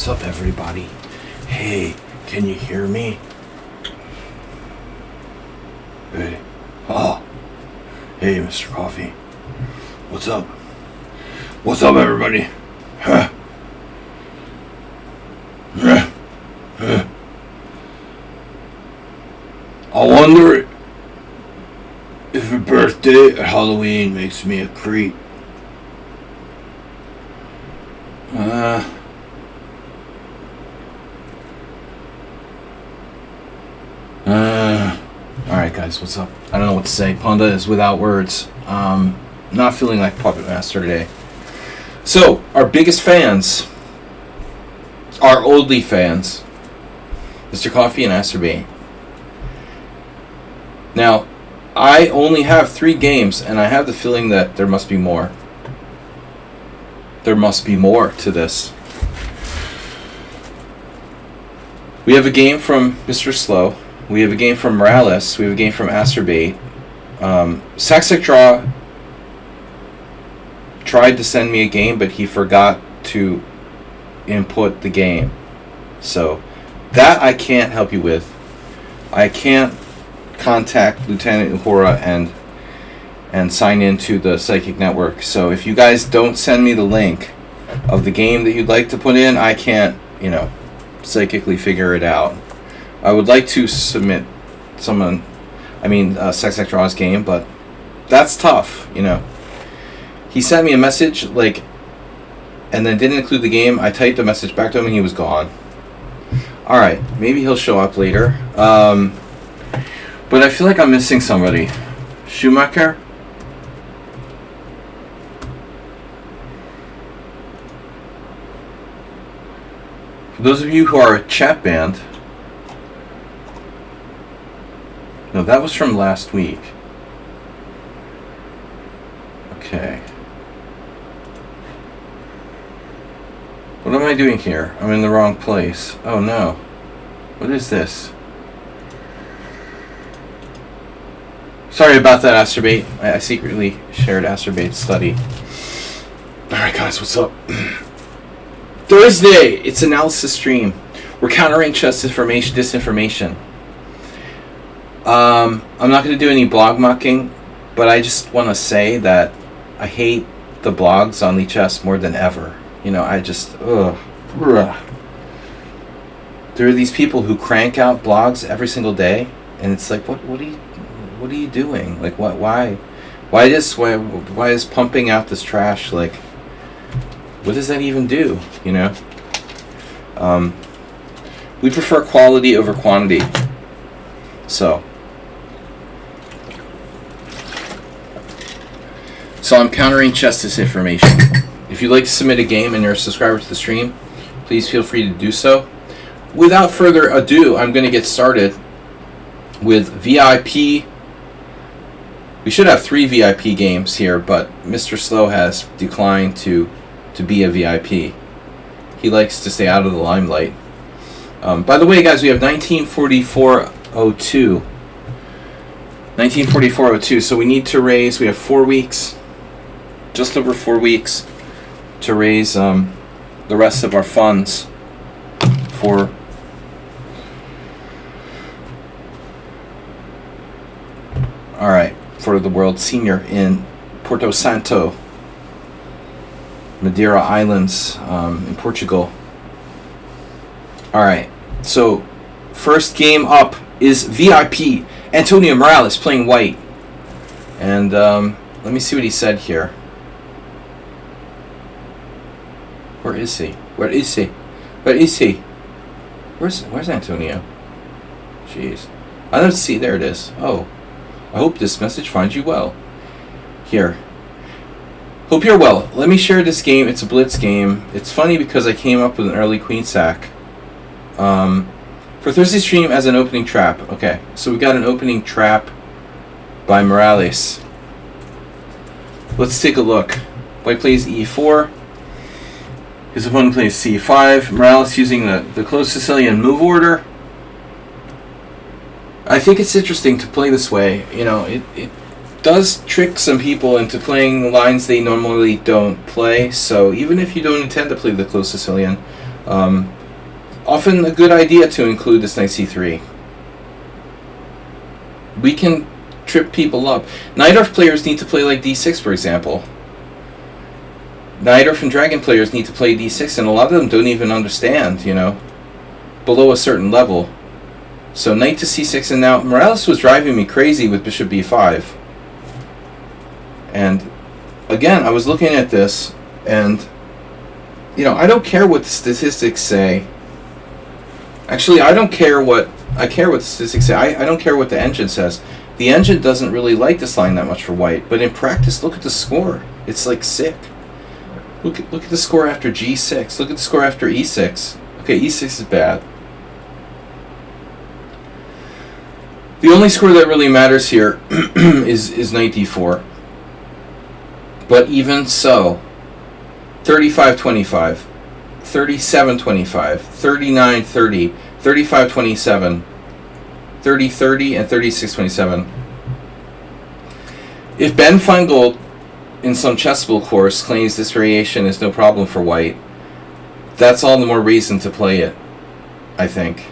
What's up, everybody? Hey, can you hear me? Hey. Oh. Hey, Mr. Coffee. What's up? What's up, everybody? Huh? I wonder if a birthday at Halloween makes me a creep. Alright guys, what's up? I don't know what to say. Panda is without words. Not feeling like Puppet Master today. So, our biggest fans, our only fans, Mr. Coffee and Aster B. Now, I only have 3 games, and I have the feeling that there must be more. There must be more to this. We have a game from Mr. Slow. We have a game from Morales. We have a game from Aster B. Saxec Draw tried to send me a game, but he forgot to input the game. So, that I can't help you with. I can't contact Lieutenant Uhura and sign into the Psychic Network. So if you guys don't send me the link of the game that you'd like to put in, I can't, psychically figure it out. I would like to submit Saxec Draw's game, but that's tough, He sent me a message, and then didn't include the game. I typed the message back to him and he was gone. Alright, maybe he'll show up later. But I feel like I'm missing somebody. Schumacher? For those of you who are a chat band, no, that was from last week. Okay. What am I doing here? I'm in the wrong place. Oh no. What is this? Sorry about that, Asterbait. I secretly shared Asterbait's study. Alright guys, what's up? Thursday! It's analysis stream. We're countering chess disinformation. I'm not going to do any blog mocking, but I just want to say that I hate the blogs on liches more than ever. There are these people who crank out blogs every single day, and it's like, what are you doing? Like, why is pumping out this trash, what does that even do, we prefer quality over quantity. So I'm countering chess disinformation. If you'd like to submit a game and you're a subscriber to the stream, please feel free to do so. Without further ado, I'm going to get started with VIP. We should have 3 VIP games here, but Mr. Slow has declined to be a VIP. He likes to stay out of the limelight. By the way, guys, we have 1944-02. 1944-02, so we need to raise, we have 4 weeks, just over 4 weeks, to raise the rest of our funds for for the World Senior in Porto Santo, Madeira Islands, in Portugal. Alright, so first game up is VIP. Antonio Morales playing white. And let me see what he said here. Where is he? Where's Antonio? Jeez. I don't see. There it is. Oh. I hope this message finds you well. Here. Hope you're well. Let me share this game. It's a blitz game. It's funny because I came up with an early queen sack. For Thursday stream as an opening trap. Okay. So we got an opening trap by Morales. Let's take a look. White plays e4. His opponent plays c5. Morales using the closed Sicilian move order. I think it's interesting to play this way. It does trick some people into playing lines they normally don't play. So even if you don't intend to play the closed Sicilian, often a good idea to include this knight c3. We can trip people up. Najdorf players need to play like d6, for example. Najdorf and Dragon players need to play d6, and a lot of them don't even understand, you know, below a certain level. So knight to c6, and now Morales was driving me crazy with bishop b5. And again, I was looking at this, and you know, I don't care what the statistics say. Actually, I don't care what I care what the statistics say. I don't care what the engine says. The engine doesn't really like this line that much for white, but in practice, look at the score. It's like sick. Look at the score after g6. Look at the score after e6. Okay, e6 is bad. The only score that really matters here is knight d4. But even so, 35-25, 37-25, 39-30, 35-27, 30-30, and 36-27. If Ben Feingold in some chess school course claims this variation is no problem for white, that's all the more reason to play it, I think.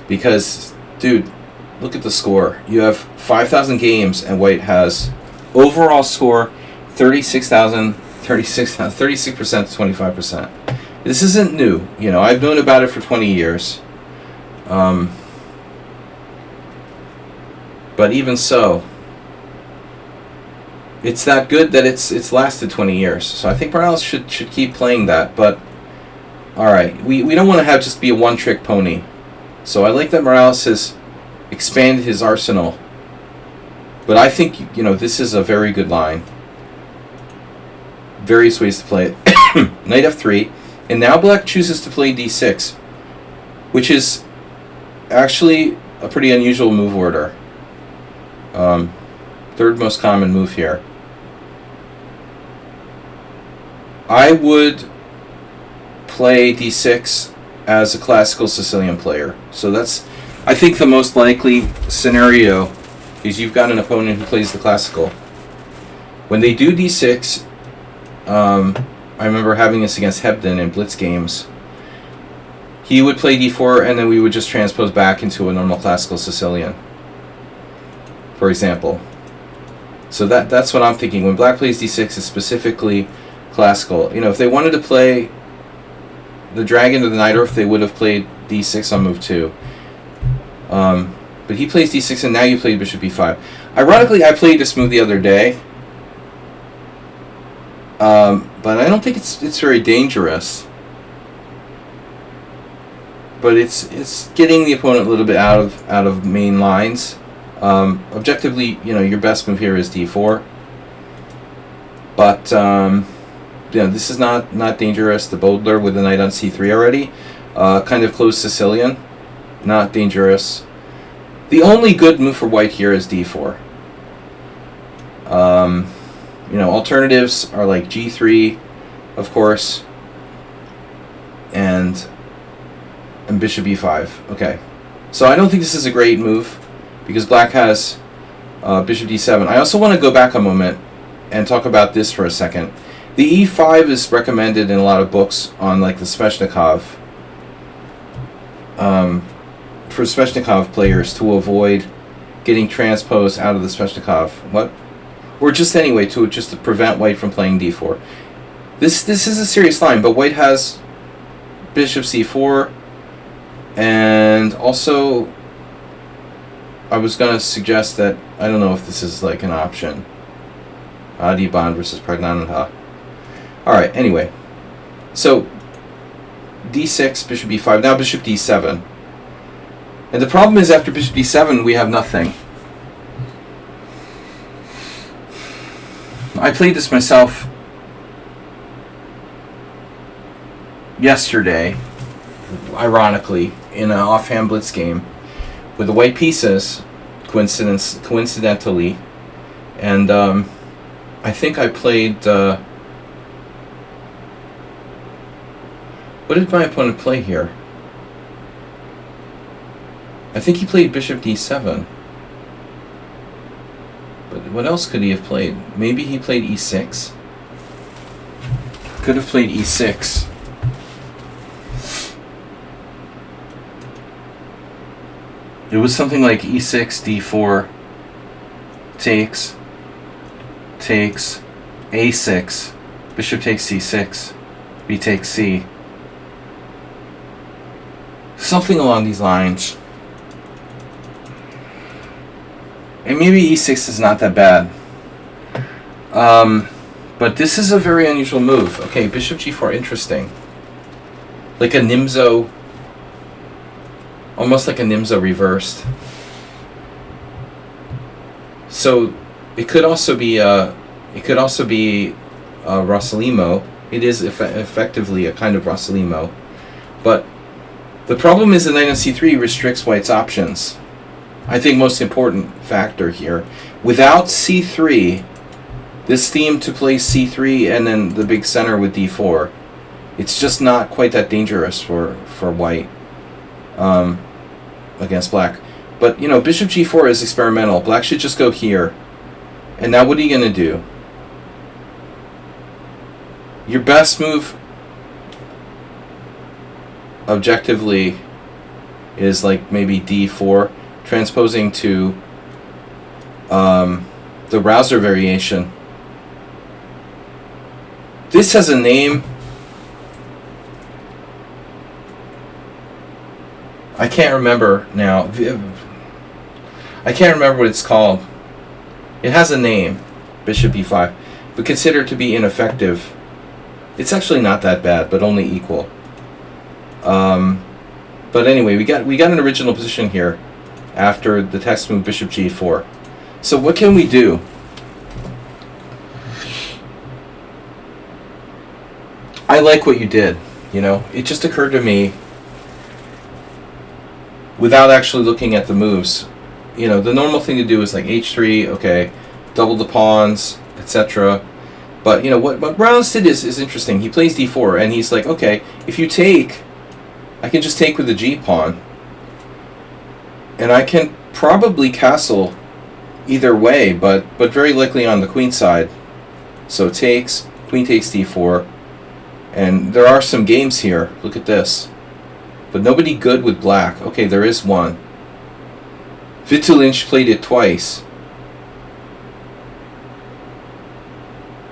Because, dude, look at the score. You have 5,000 games, and white has overall score 36% to 25%. This isn't new. You know, I've known about it for 20 years. But even so, it's that good that it's lasted 20 years. So I think Morales should keep playing that. But all right, we don't want to have just be a one-trick pony. So I like that Morales has expanded his arsenal. But I think, you know, this is a very good line. Various ways to play it. Knight f3, and now black chooses to play d6, which is actually a pretty unusual move order. Third most common move here. I would play d6 as a classical Sicilian player. So that's, I think, the most likely scenario is you've got an opponent who plays the classical. When they do d6, I remember having this against Hebden in Blitz games. He would play d4, and then we would just transpose back into a normal classical Sicilian, for example. So that's what I'm thinking. When black plays d6, it's specifically classical. You know, if they wanted to play the dragon or the Najdorf, they would have played d6 on move 2. But he plays d6, and now you played bishop b5. Ironically, I played this move the other day. But I don't think it's very dangerous. But it's getting the opponent a little bit out of main lines. Objectively, you know, your best move here is d4. But yeah, this is not dangerous. The Bodler with the knight on c3 already, kind of close Sicilian, not dangerous. The only good move for white here is d4. You know, alternatives are like g3, of course, and bishop b5. Okay, so I don't think this is a great move because black has bishop d7. I also want to go back a moment and talk about this for a second. The e5 is recommended in a lot of books on like the Sveshnikov, for Sveshnikov players to avoid getting transposed out of the Sveshnikov. What? Or just anyway, to prevent white from playing d4. This is a serious line, but white has bishop c4, and also I was going to suggest that, I don't know if this is like an option. Adiband versus Pragnanandha. Alright, anyway. So, d6, bishop b5, now bishop d7. And the problem is after bishop d7 we have nothing. I played this myself yesterday, ironically, in an offhand blitz game with the white pieces, coincidentally, and I think I played. What did my opponent play here? I think he played bishop d7. But what else could he have played? Maybe he played e6. Could have played e6. It was something like e6, d4, takes, a6, bishop takes c6, b takes c. Something along these lines. And maybe e6 is not that bad. But this is a very unusual move. Okay, bishop g4, interesting. Like a Nimzo, almost like a Nimzo reversed. So it could also be Rossolimo. It is effectively a kind of Rossolimo. But the problem is the knight on c3 restricts white's options. I think most important factor here. Without c3, this theme to play c3 and then the big center with d4, it's just not quite that dangerous for white against black. But, you know, bishop g4 is experimental. Black should just go here. And now what are you going to do? Your best move objectively is like maybe d4, transposing to the Rouser variation. This has a name. I can't remember now. I can't remember what it's called. It has a name, bishop b5, but considered to be ineffective. It's actually not that bad, but only equal. But anyway, we got an original position here after the text move bishop g4. So what can we do? I like what you did. You know, it just occurred to me without actually looking at the moves. You know, the normal thing to do is like h3, okay, double the pawns, etc. But, you know, what Brown's did is interesting. He plays d4, and he's like, okay, if you take, I can just take with the g-pawn. And I can probably castle either way, but very likely on the queen side. So takes, queen takes d4. And there are some games here. Look at this. But nobody good with black. Okay, there is one. Vitulinch played it twice.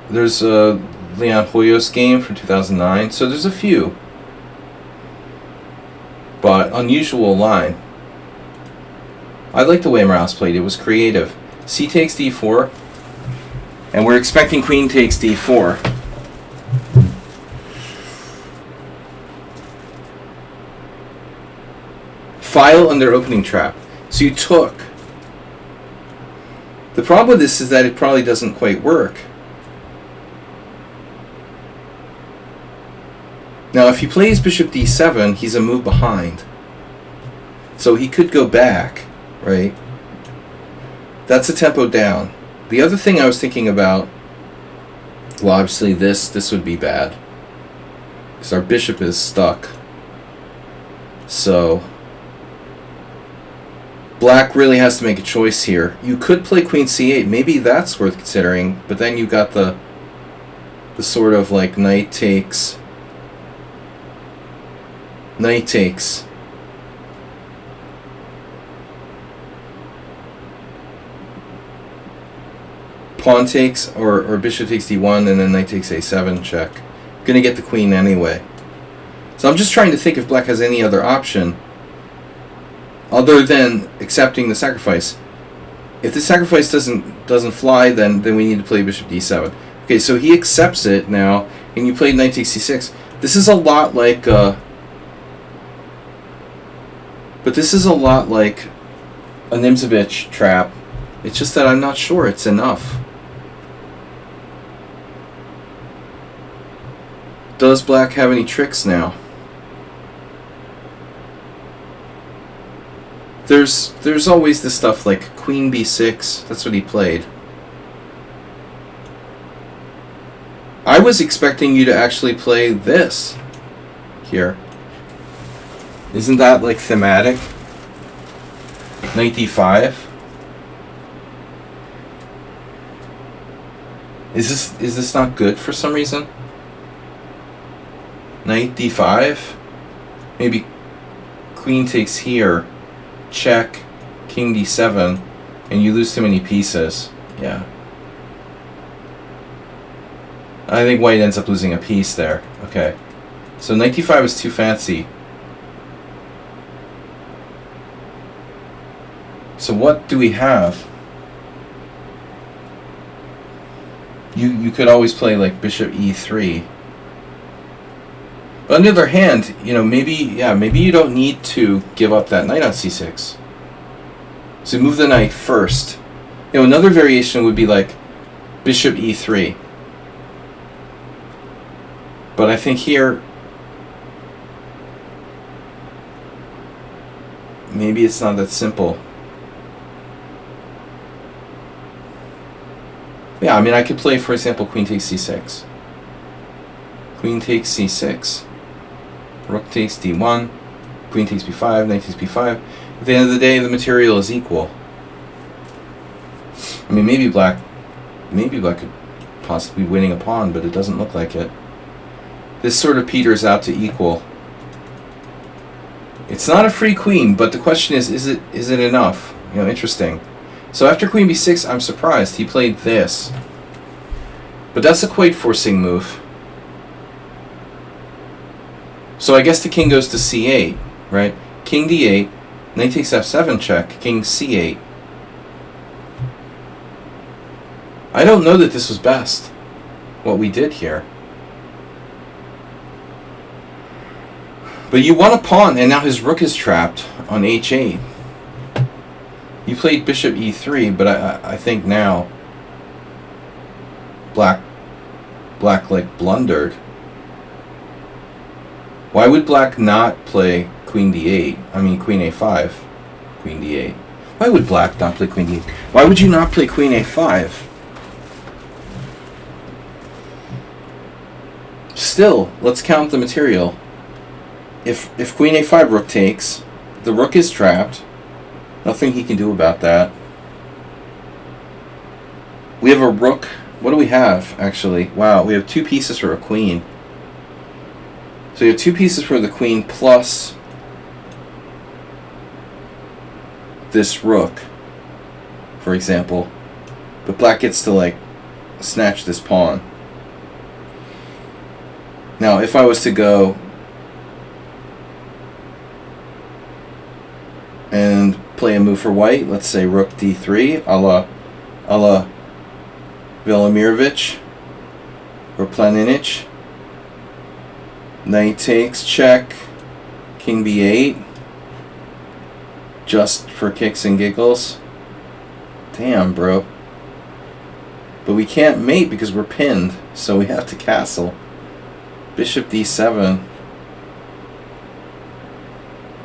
There's a Leon Hoyos game from 2009. So there's a few. But unusual line. I like the way Morales played. It was creative. C takes d4. And we're expecting queen takes d4. File under opening trap. So you took. The problem with this is that it probably doesn't quite work. Now if he plays bishop d7, he's a move behind. So he could go back, right? That's a tempo down. The other thing I was thinking about, well obviously this would be bad. Because our bishop is stuck. So black really has to make a choice here. You could play queen c8. Maybe that's worth considering. But then you've got the sort of like knight takes. Knight takes. Pawn takes or bishop takes d1 and then knight takes a7 check. Gonna get the queen anyway. So I'm just trying to think if black has any other option other than accepting the sacrifice. If the sacrifice doesn't fly, then we need to play bishop d7. Okay, so he accepts it now, and you played knight takes c6. This is a lot like, but this is a lot like a Nimzovich trap. It's just that I'm not sure it's enough. Does black have any tricks now? There's always this stuff like queen b6. That's what he played. I was expecting you to actually play this here. Isn't that like thematic? Knight d5. Is this not good for some reason? Knight d5. Maybe queen takes here. Check, king d7, and you lose too many pieces. Yeah. I think white ends up losing a piece there. Okay. So knight d5 is too fancy. So what do we have? You could always play like bishop e3. But on the other hand, you know, maybe you don't need to give up that knight on c6. So move the knight first. You know, another variation would be like bishop e3. But I think here maybe it's not that simple. Yeah, I mean, I could play, for example, queen takes c6. Queen takes c6. Rook takes d1. Queen takes b5. Knight takes b5. At the end of the day, the material is equal. I mean, maybe black could possibly be winning a pawn, but it doesn't look like it. This sort of peters out to equal. It's not a free queen, but the question is it enough? You know, interesting. So after queen b6, I'm surprised he played this. But that's a quite forcing move. So I guess the king goes to c8, right? King d8, knight takes f7 check, king c8. I don't know that this was best, what we did here. But you won a pawn, and now his rook is trapped on h8. You played bishop e3, but I think now black like blundered. Why would black not play queen d8? I mean queen a5, queen d8. Why would black not play queen d8? Why would you not play queen a5? Still, let's count the material. If queen a5 rook takes, the rook is trapped. Nothing he can do about that. We have a rook. What do we have, actually? Wow, we have two pieces for a queen. So you have two pieces for the queen plus this rook, for example. But black gets to, like, snatch this pawn. Now, if I was to go and play a move for white, let's say rook d3, a la Velimirovich or Planinich. Knight takes, check, king b8, just for kicks and giggles. Damn, bro. But we can't mate because we're pinned, so we have to castle. Bishop d7.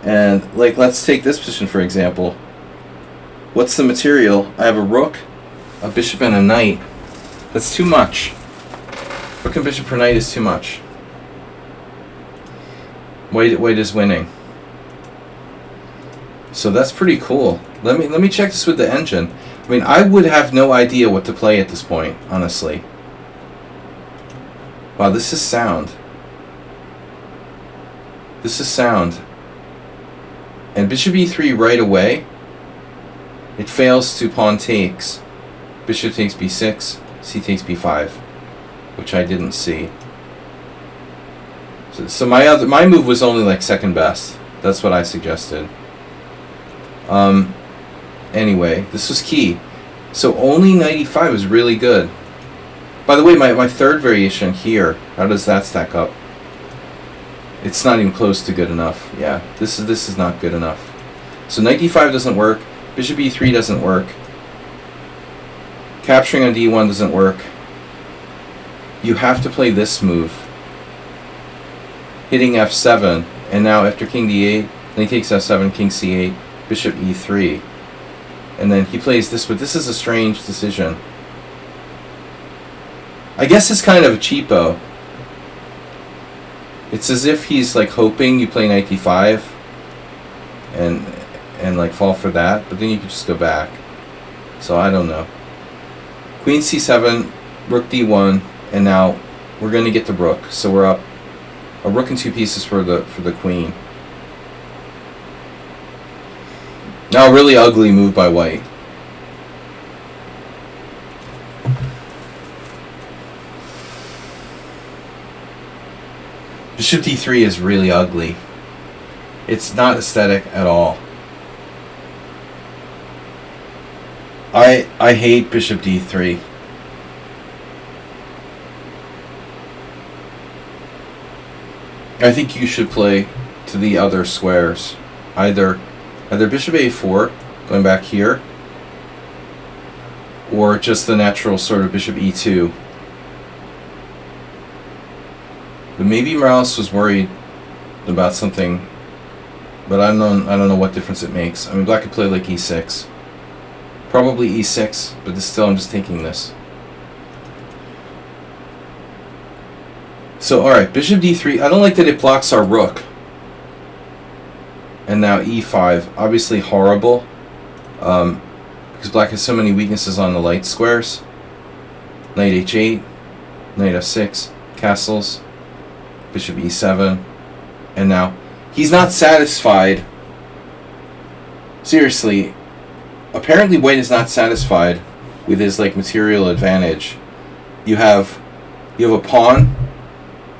And, like, let's take this position, for example. What's the material? I have a rook, a bishop, and a knight. That's too much. Rook and bishop for knight is too much. White is winning. So that's pretty cool. Let me check this with the engine. I mean, I would have no idea what to play at this point, honestly. Wow, this is sound. This is sound. And bishop e3 right away. It fails to pawn takes. Bishop takes b6. C takes b5, which I didn't see. So my move was only like second best. That's what I suggested. Anyway, this was key. So only knight e5 is really good. By the way, my third variation here, how does that stack up? It's not even close to good enough. Yeah, this is not good enough. So knight d5 doesn't work. Bishop e3 doesn't work. Capturing on d1 doesn't work. You have to play this move. Hitting f7, and now after king d8, then he takes f7, king c8, bishop e3. And then he plays this, but this is a strange decision. I guess it's kind of a cheapo. It's as if he's like hoping you play knight d5 and like fall for that, but then you could just go back. So I don't know. Queen c7, rook d1, and now we're going to get the rook. So we're up a rook and two pieces for the queen. Now a really ugly move by white. Bishop d3 is really ugly. It's not aesthetic at all. I hate bishop d3. I think you should play to the other squares. Either bishop a4, going back here, or just the natural sort of bishop e2. But maybe Morales was worried about something, but I don't know what difference it makes. I mean, black could play like e6. Probably e6, but still I'm just taking this. So, alright, bishop d3. I don't like that it blocks our rook. And now e5. Obviously horrible. Because black has so many weaknesses on the light squares. Knight h8. Knight f6. Castles. Bishop e7. And now, he's not satisfied. Seriously. Apparently white is not satisfied with his like material advantage. You have a pawn,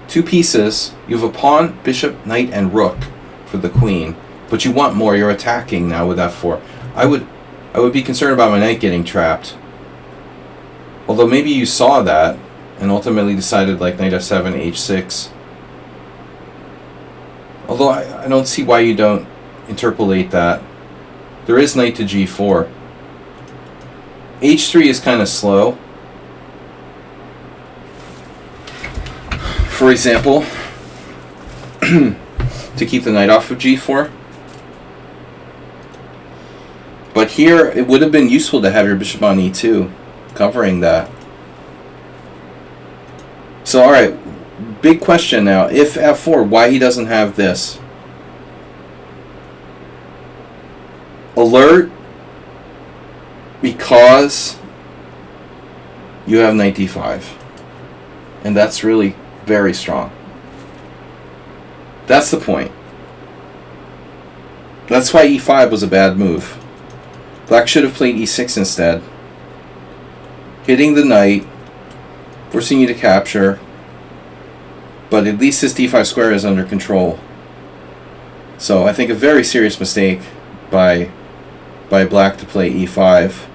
two pieces. You have a pawn, bishop, knight, and rook for the queen. But you want more. You're attacking now with f4. I would be concerned about my knight getting trapped. Although maybe you saw that and ultimately decided like knight f7, h6. Although I don't see why you don't interpolate that. There is knight to g4. h3 is kind of slow. For example, to keep the knight off of g4. But here, it would have been useful to have your bishop on e2, covering that. So, alright, big question now. If f4, why he doesn't have this? Alert, because you have knight d5. And that's really very strong. That's the point. That's why e5 was a bad move. Black should have played e6 instead. Hitting the knight, forcing you to capture, but at least this d5 square is under control. So I think a very serious mistake by black to play e5.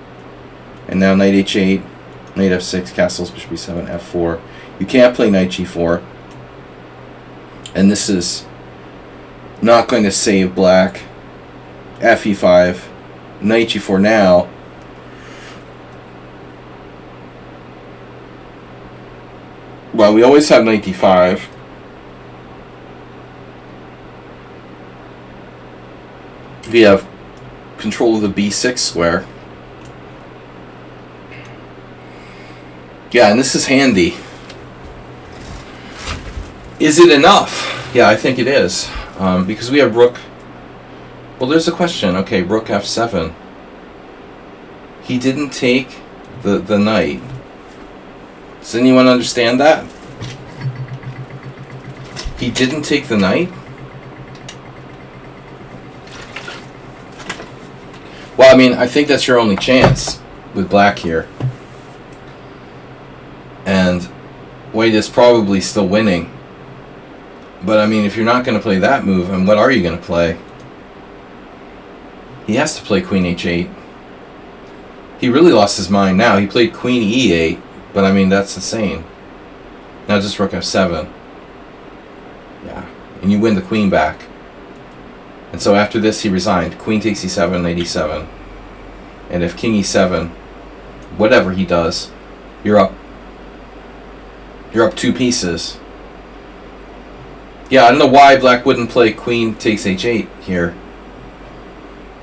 And now knight h8, knight f6, castles, bishop e7, f4. You can't play knight g4. And this is not going to save black. F e5, knight g4 now. Well, we always have knight d5. We have control of the b6 square. Yeah, and this is handy. Is it enough? Yeah, I think it is. Because we have rook. Well, there's a question. Okay, rook f7. He didn't take the knight. Does anyone understand that? He didn't take the knight? Well, I mean, I think that's your only chance with black here. And white is probably still winning. But, I mean, if you're not going to play that move, then what are you going to play? He has to play queen h8. He really lost his mind now. He played queen e8, but, I mean, that's insane. Now just rook f7. Yeah, and you win the queen back. And so after this, he resigned. Queen takes e7, knight e7. And if king e7, whatever he does, you're up. You're up two pieces. Yeah, I don't know why black wouldn't play queen takes h8 here.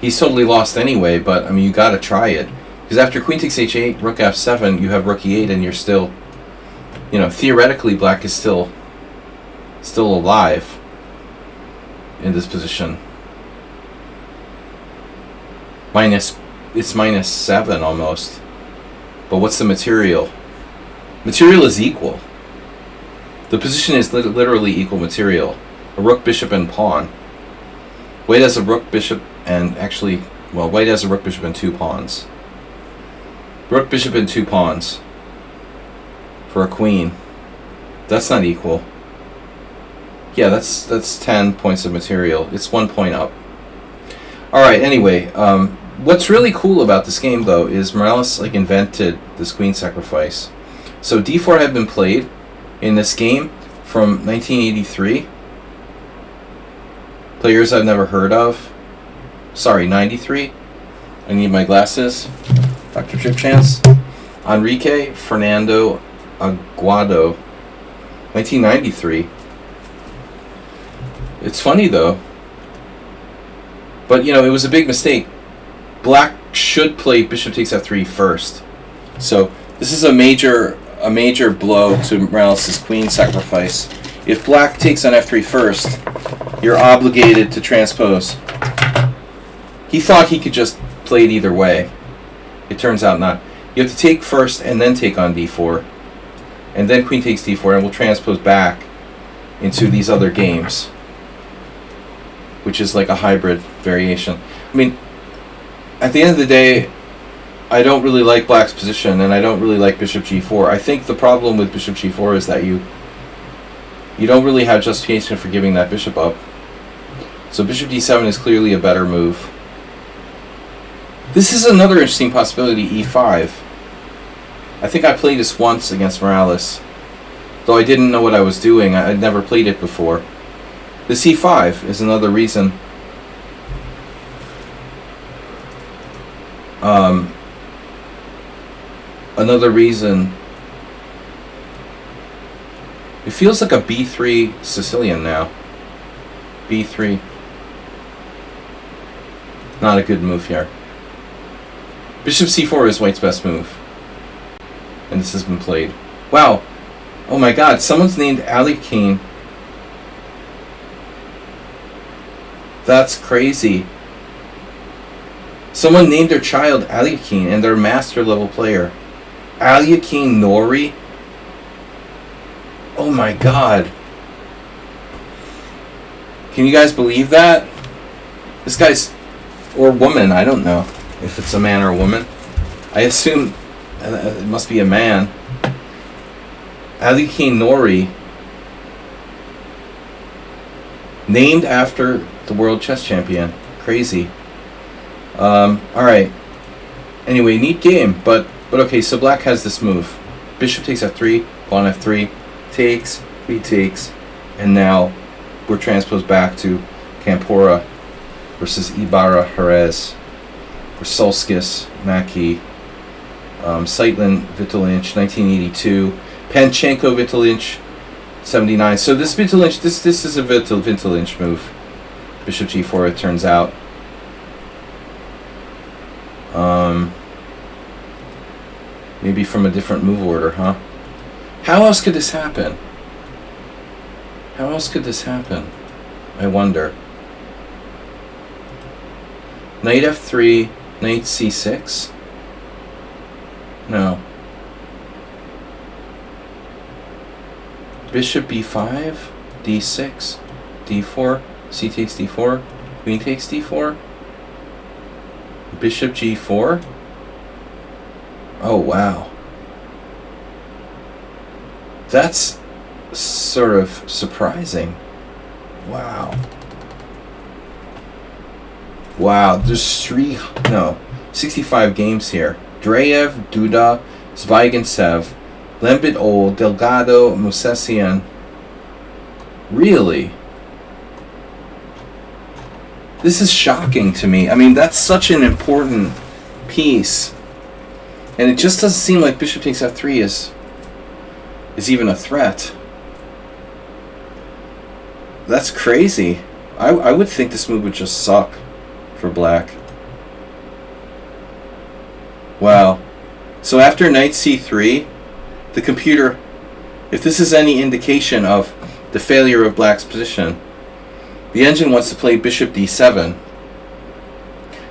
He's totally lost anyway, but, I mean, you gotta try it. Because after queen takes h8, rook f7, you have rook e8, and you're still, you know, theoretically black is still alive in this position. It's -7 almost. But what's the material? Material is equal. The position is literally equal material. A rook, bishop, and pawn. White has a rook, bishop, and actually Well, white has a rook, bishop, and 2 pawns. Rook, bishop, and 2 pawns. For a queen. That's not equal. Yeah, that's 10 points of material. It's 1 point up. Alright, anyway, what's really cool about this game, though, is Morales invented this queen sacrifice. So d4 had been played in this game from 1983. Players I've never heard of. Sorry, 93. I need my glasses. Dr. Chip Chance. Enrique Fernando Aguado. 1993. It's funny, though. But, it was a big mistake. Black should play bishop takes f3 first. So, this is a major blow to Morales' queen sacrifice. If black takes on f3 first, you're obligated to transpose. He thought he could just play it either way. It turns out not. You have to take first and then take on d4. And then queen takes d4, and we'll transpose back into these other games, which is like a hybrid variation. I mean, at the end of the day, I don't really like black's position, and I don't really like bishop g4. I think the problem with bishop g4 is that you don't really have justification for giving that bishop up. So bishop d7 is clearly a better move. This is another interesting possibility, e5. I think I played this once against Morales, though I didn't know what I was doing. I'd never played it before. This e5 is another reason. Another reason. It feels like a b3 Sicilian now. b3. Not a good move here. Bishop c4 is white's best move. And this has been played. Wow. Oh my god, someone's named Alikeen. That's crazy. Someone named their child Alikeen, and they're a master level player. Alikeen Nori? Oh my god. Can you guys believe that? This guy's... or woman, I don't know if it's a man or a woman. I assume it must be a man. Alikeen Nori. Named after the world chess champion. Crazy. Alright. Anyway, neat game, but okay, so black has this move. Bishop takes f3, pawn f3, takes, retakes, and now we're transposed back to Campora versus Ibarra Jerez, or Solskis, Mackey, Seitlin, Vitalinch, 1982, Panchenko, Vitalinch, 79. So this Vitalinch, this is a Vitalinch move. Bishop g4, it turns out. Maybe from a different move order, huh? How else could this happen? How else could this happen? I wonder. Knight f3, knight c6? No. Bishop b5, d6, d4, c takes d4, queen takes d4, bishop g4. Oh wow. That's sort of surprising. Wow. Wow, there's 65 games here. Dreyev, Duda, Zvygintsev, Lembit, Delgado, Musesian. Really? This is shocking to me. I mean, that's such an important piece. And it just doesn't seem like bishop takes f3 is even a threat. That's crazy. I would think this move would just suck for black. Wow. So after knight c3, the computer, if this is any indication of the failure of black's position, the engine wants to play bishop d7,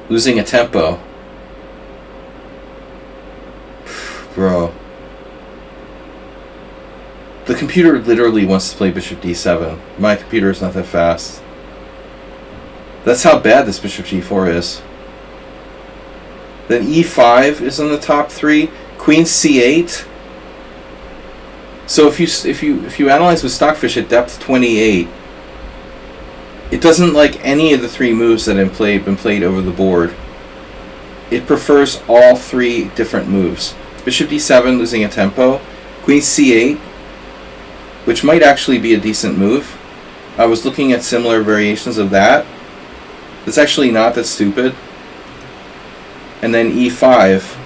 losing a tempo. Bro. The computer literally wants to play bishop d7. My computer is not that fast. That's how bad this bishop g4 is. Then e5 is in the top 3. Queen c8. So if you analyze with Stockfish at depth 28, it doesn't like any of the 3 moves that have been played over the board. It prefers all 3 different moves. Bishop d7 losing a tempo. Queen c8, which might actually be a decent move. I was looking at similar variations of that. It's actually not that stupid. And then e5.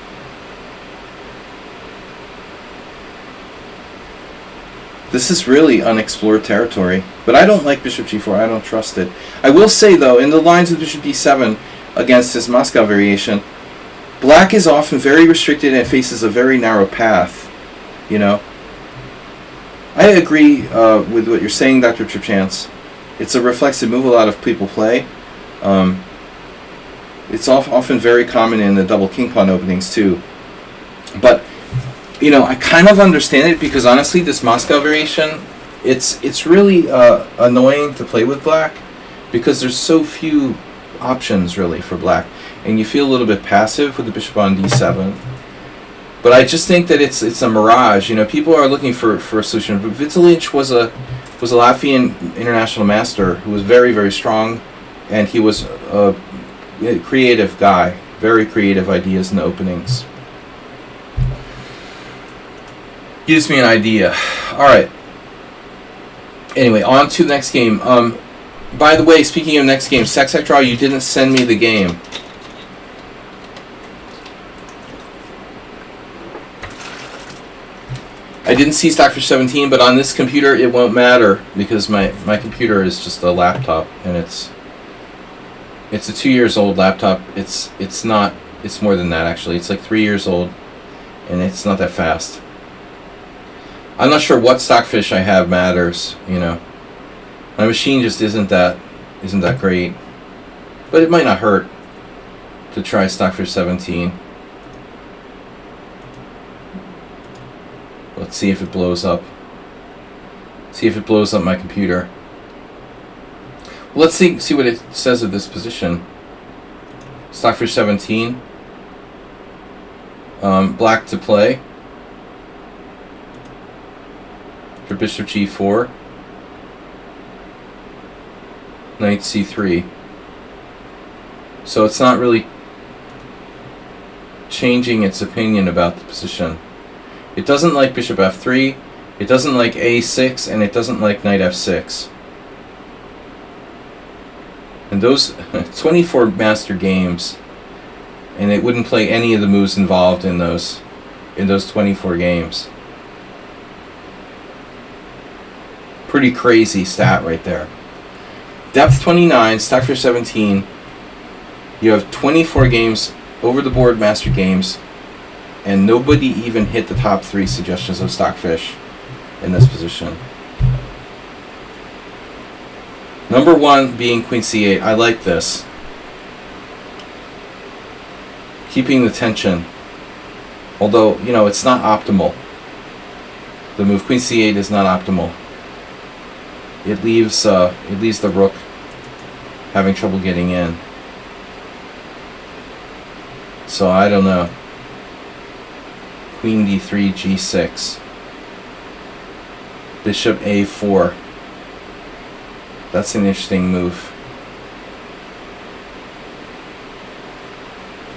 This is really unexplored territory. But I don't like bishop g4. I don't trust it. I will say, though, in the lines of bishop d7 against this Moscow variation, black is often very restricted and faces a very narrow path. You know? I agree with what you're saying, Dr. Tripchance. It's a reflexive move a lot of people play. It's often very common in the double king pawn openings, too. But you know, I kind of understand it because honestly, this Moscow variation, it's really annoying to play with black because there's so few options really for black, and you feel a little bit passive with the bishop on d7. But I just think that it's a mirage. You know, people are looking for a solution. But Vitalic was a Latvian international master who was very, very strong, and he was a creative guy, very creative ideas in the openings. Gives me an idea. All right. Anyway, on to the next game. By the way, speaking of next game, Sex Draw, you didn't send me the game. I didn't see Stockfish 17, but on this computer it won't matter because my computer is just a laptop, and it's a 2 years old laptop. It's more than that actually. It's like 3 years old, and it's not that fast. I'm not sure what Stockfish I have matters, you know. My machine just isn't that great. But it might not hurt to try Stockfish 17. Let's see if it blows up. See if it blows up my computer. Well, let's see what it says of this position. Stockfish 17. Black to play. For bishop g4, knight c3. So it's not really changing its opinion about the position. It doesn't like bishop f3, it doesn't like a6, and it doesn't like knight f6. And those 24 master games, and it wouldn't play any of the moves involved in those 24 games. Pretty crazy stat right there. Depth 29, Stockfish 17. You have 24 games over the board master games, and nobody even hit the top 3 suggestions of Stockfish in this position. Number 1 being Queen c8. I like this. Keeping the tension. Although, you know, it's not optimal. The move Queen c8 is not optimal. It leaves the rook having trouble getting in. So I don't know. Queen d3, g6. Bishop a4. That's an interesting move.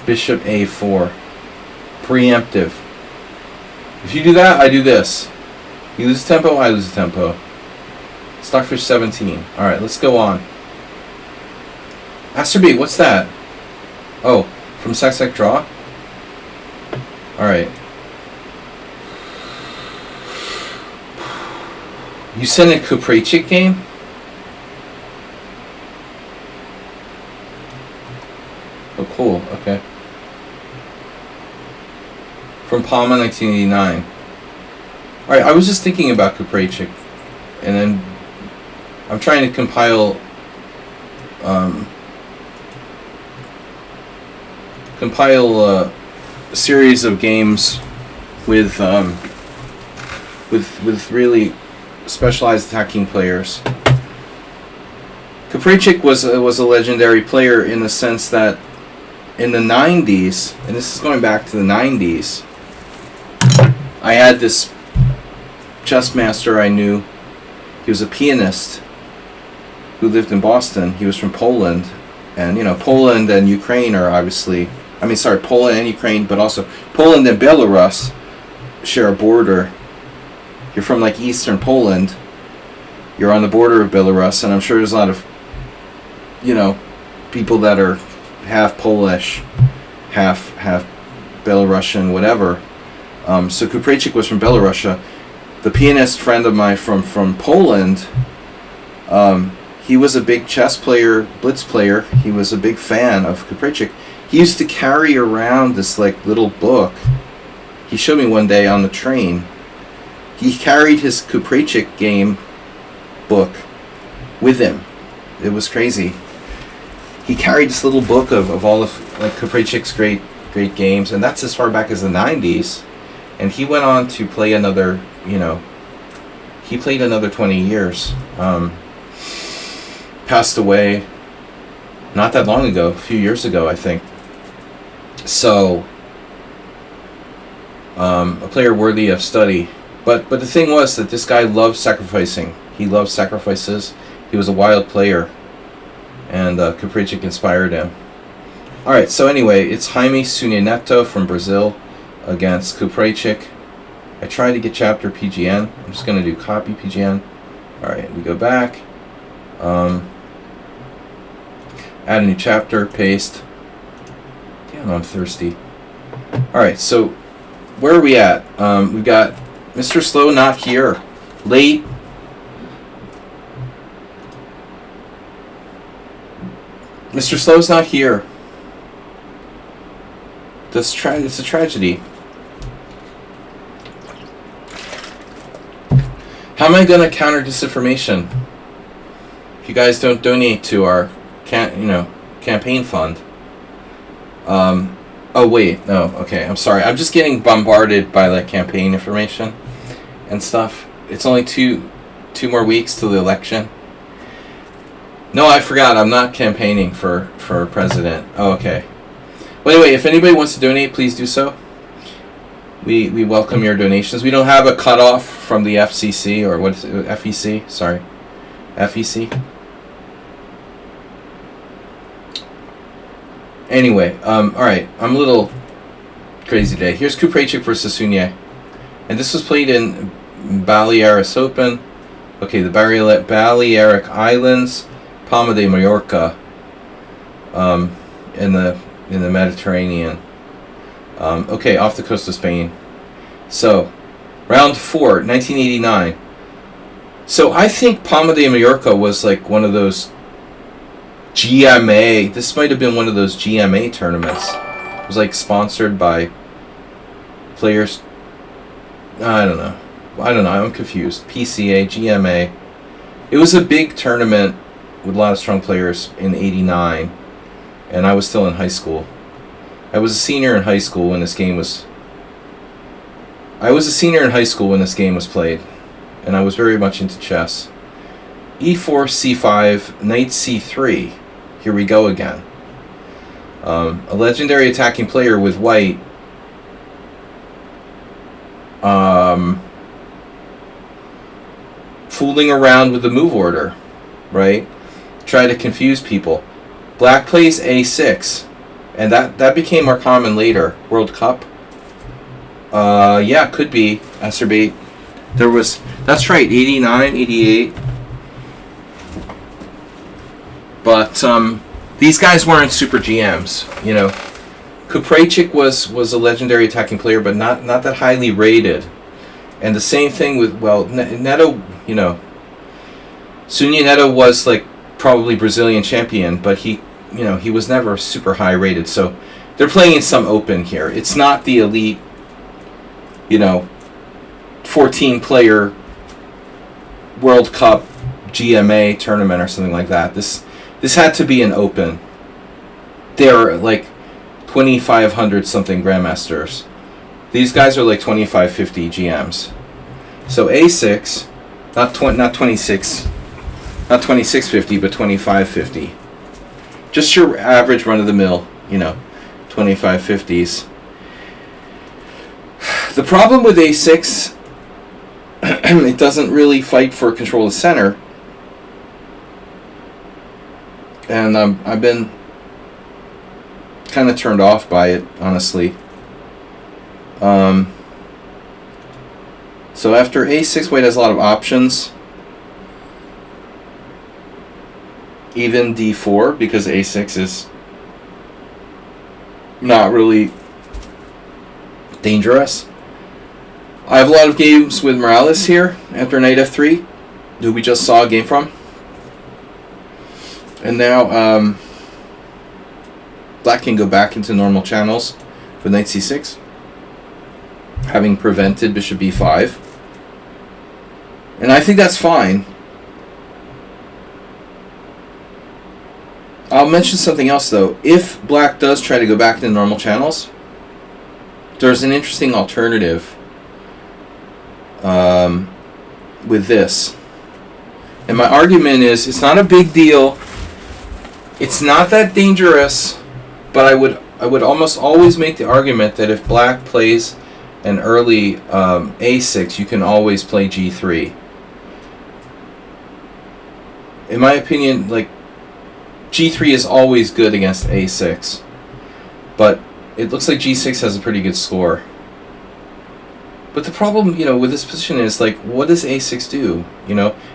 Bishop a4. Preemptive. If you do that, I do this. You lose tempo, I lose tempo. Stockfish 17. Alright, let's go on. Master B, what's that? Oh, from Sac Draw? Alright. You sent a Kuprechik game? Oh, cool. Okay. From Palma 1989. Alright, I was just thinking about Kuprechik, and then I'm trying to compile a series of games with really specialized attacking players. Kuprechik was a legendary player in the sense that in the 90s, and this is going back to the 90s, I had this chess master I knew. He was a pianist who lived in Boston. He was from Poland. And, Poland and Ukraine are obviously... Poland and Ukraine, but also Poland and Belarus share a border. You're from, Eastern Poland. You're on the border of Belarus, and I'm sure there's a lot of, people that are half Polish, half Belarusian, whatever. So Kuprejcik was from Belarus. The pianist friend of mine from Poland, he was a big chess player, blitz player. He was a big fan of Kuprejcik. He used to carry around this little book. He showed me one day on the train. He carried his Kuprejcik game book with him. It was crazy. He carried this little book of all of Kuprejcik's great games, and that's as far back as the 90s. And he went on to play another, he played another 20 years. Passed away not that long ago, a few years ago, I think. So, a player worthy of study. But the thing was that this guy loved sacrificing. He loved sacrifices. He was a wild player. And Kuprejcik inspired him. Alright, so anyway, it's Jaime Sunia Neto from Brazil against Kuprejcik. I tried to get chapter PGN. I'm just going to do copy PGN. Alright, we go back. Add a new chapter, paste. Damn, I'm thirsty. Alright, so where are we at? We've got Mr. Slow not here. Late. Mr. Slow's not here. It's a tragedy. How am I going to counter disinformation if you guys don't donate to our campaign fund? Oh wait, no, okay, I'm sorry. I'm just getting bombarded by campaign information and stuff. It's only two more weeks till the election. No, I forgot. I'm not campaigning for president. Oh, okay. Well, anyway, if anybody wants to donate, please do so. We welcome your donations. We don't have a cutoff from the FCC or what is it? FEC. Sorry, FEC. Anyway, all right. I'm a little crazy today. Here's Kuprejcik versus Sunia, and this was played in Balearic Open. Okay, the Balearic Islands, Palma de Mallorca, in the Mediterranean. Okay, off the coast of Spain. So, round 4, 1989. So I think Palma de Mallorca was one of those GMA. This might have been one of those GMA tournaments. It was sponsored by players. I don't know. I'm confused. PCA, GMA. It was a big tournament with a lot of strong players in '89, and I was still in high school. I was a senior in high school when this game was. Played, and I was very much into chess. E4, C5, Knight C3. Here we go again. A legendary attacking player with white. Fooling around with the move order, right? Try to confuse people. Black plays A6, and that became more common later. World Cup. Yeah, could be Acerbate. That's right, 89, 88. But these guys weren't super GMs, Kuprejcik was a legendary attacking player, but not that highly rated. And the same thing with Neto, Sunia Neto was probably Brazilian champion, but he was never super high rated. So they're playing in some open here. It's not the elite, 14 player World Cup GMA tournament or something like that. This had to be an open. They're 2,500 something grandmasters. These guys are 2,550 GMs. So A6, not 26, not 2650, but 2550. Just your average run of the mill, 2550s. The problem with a6, it doesn't really fight for control of center. And I've been kind of turned off by it, honestly. So after a6, white has a lot of options. Even d4, because a6 is not really dangerous. I have a lot of games with Morales here after knight f3, who we just saw a game from. And now black can go back into normal channels with knight c6, having prevented bishop b5. And I think that's fine. I'll mention something else though. If black does try to go back into normal channels, there's an interesting alternative with this. And my argument is, it's not a big deal. It's not that dangerous, but I would almost always make the argument that if black plays an early a6, you can always play g3. In my opinion, like, g3 is always good against a6, but it looks like g6 has a pretty good score. But the problem, with this position is, like, what does a6 do?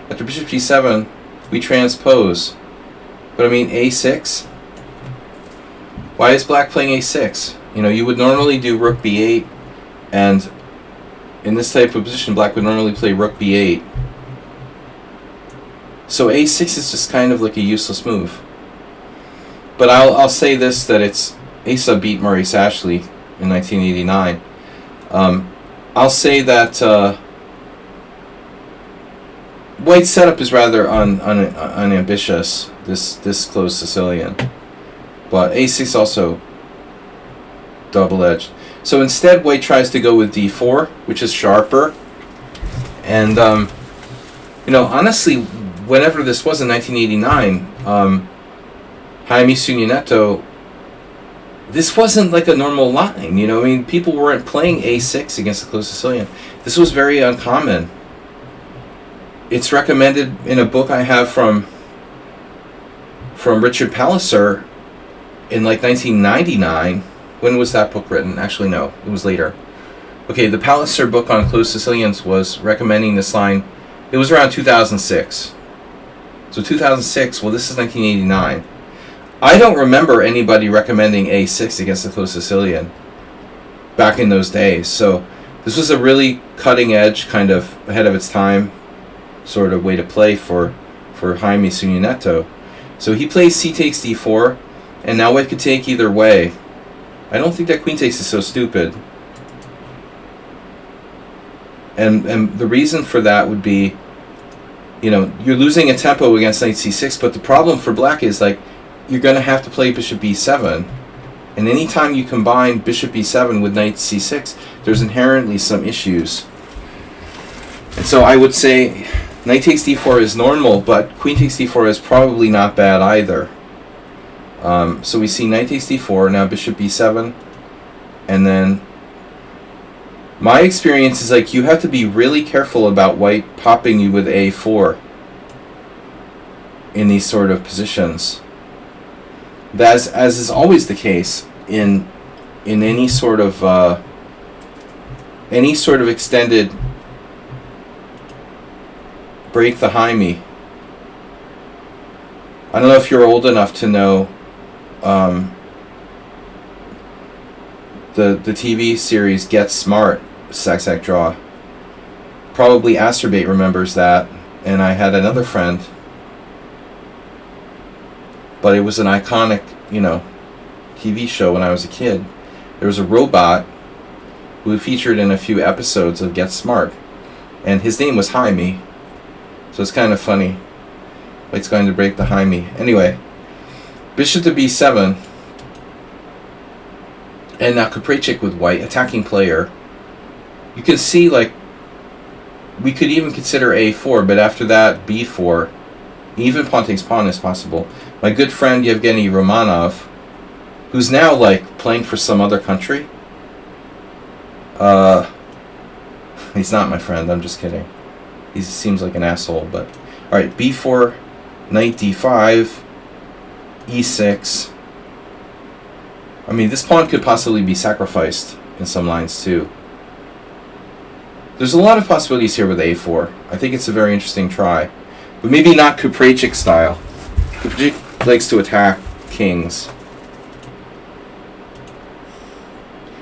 After bishop g7, we transpose. But I mean, a6? Why is black playing a6? You would normally do rook b8, and in this type of position, black would normally play rook b8. So a6 is just kind of like a useless move. But I'll say this, that Asa beat Maurice Ashley in 1989. I'll say that white's setup is rather unambitious, this closed Sicilian. But a6 also double-edged. So instead, white tries to go with d4, which is sharper. And, honestly, whenever this was in 1989, Jaime Suñineto, this wasn't like a normal line, people weren't playing a6 against the closed Sicilian. This was very uncommon. It's recommended in a book I have from Richard Palliser in like 1999. When was that book written? Actually, no, it was later. Okay, the Palliser book on closed Sicilians was recommending this line. It was around 2006. So 2006, well, this is 1989. I don't remember anybody recommending a6 against the closed Sicilian back in those days. So this was a really cutting edge, kind of ahead of its time sort of way to play for Jaime Suñineto. So he plays c takes d4, and now white could take either way. I don't think that queen takes is so stupid. And the reason for that would be, you're losing a tempo against knight c6, but the problem for black is, like, you're going to have to play bishop b7. And anytime you combine bishop b7 with knight c6, there's inherently some issues. And so I would say knight takes d4 is normal, but queen takes d4 is probably not bad either. So we see knight takes d4, now bishop b7, and then my experience is, like, you have to be really careful about white popping you with a4 in these sort of positions. As is always the case in any sort of extended break the Jaime. I don't know if you're old enough to know the TV series Get Smart, Sac Draw. Probably Asterbate remembers that, and I had another friend. But it was an iconic, TV show when I was a kid. There was a robot who featured in a few episodes of Get Smart, and his name was Jaime. So it's kind of funny. White's going to break the Jaime. Anyway, bishop to b7, and now Kaprachik with white, attacking player. You can see, like, we could even consider a4, but after that, b4. Even pawn takes pawn is possible. My good friend Yevgeny Romanov who's now like playing for some other country. He's not my friend. I'm just kidding. He seems like an asshole. But all right, b4, knight d5, e6. I mean, this pawn could possibly be sacrificed in some lines too. There's a lot of possibilities here with a4. I think it's a very interesting try, but maybe not Kupreichik style. Kupreichik likes to attack kings.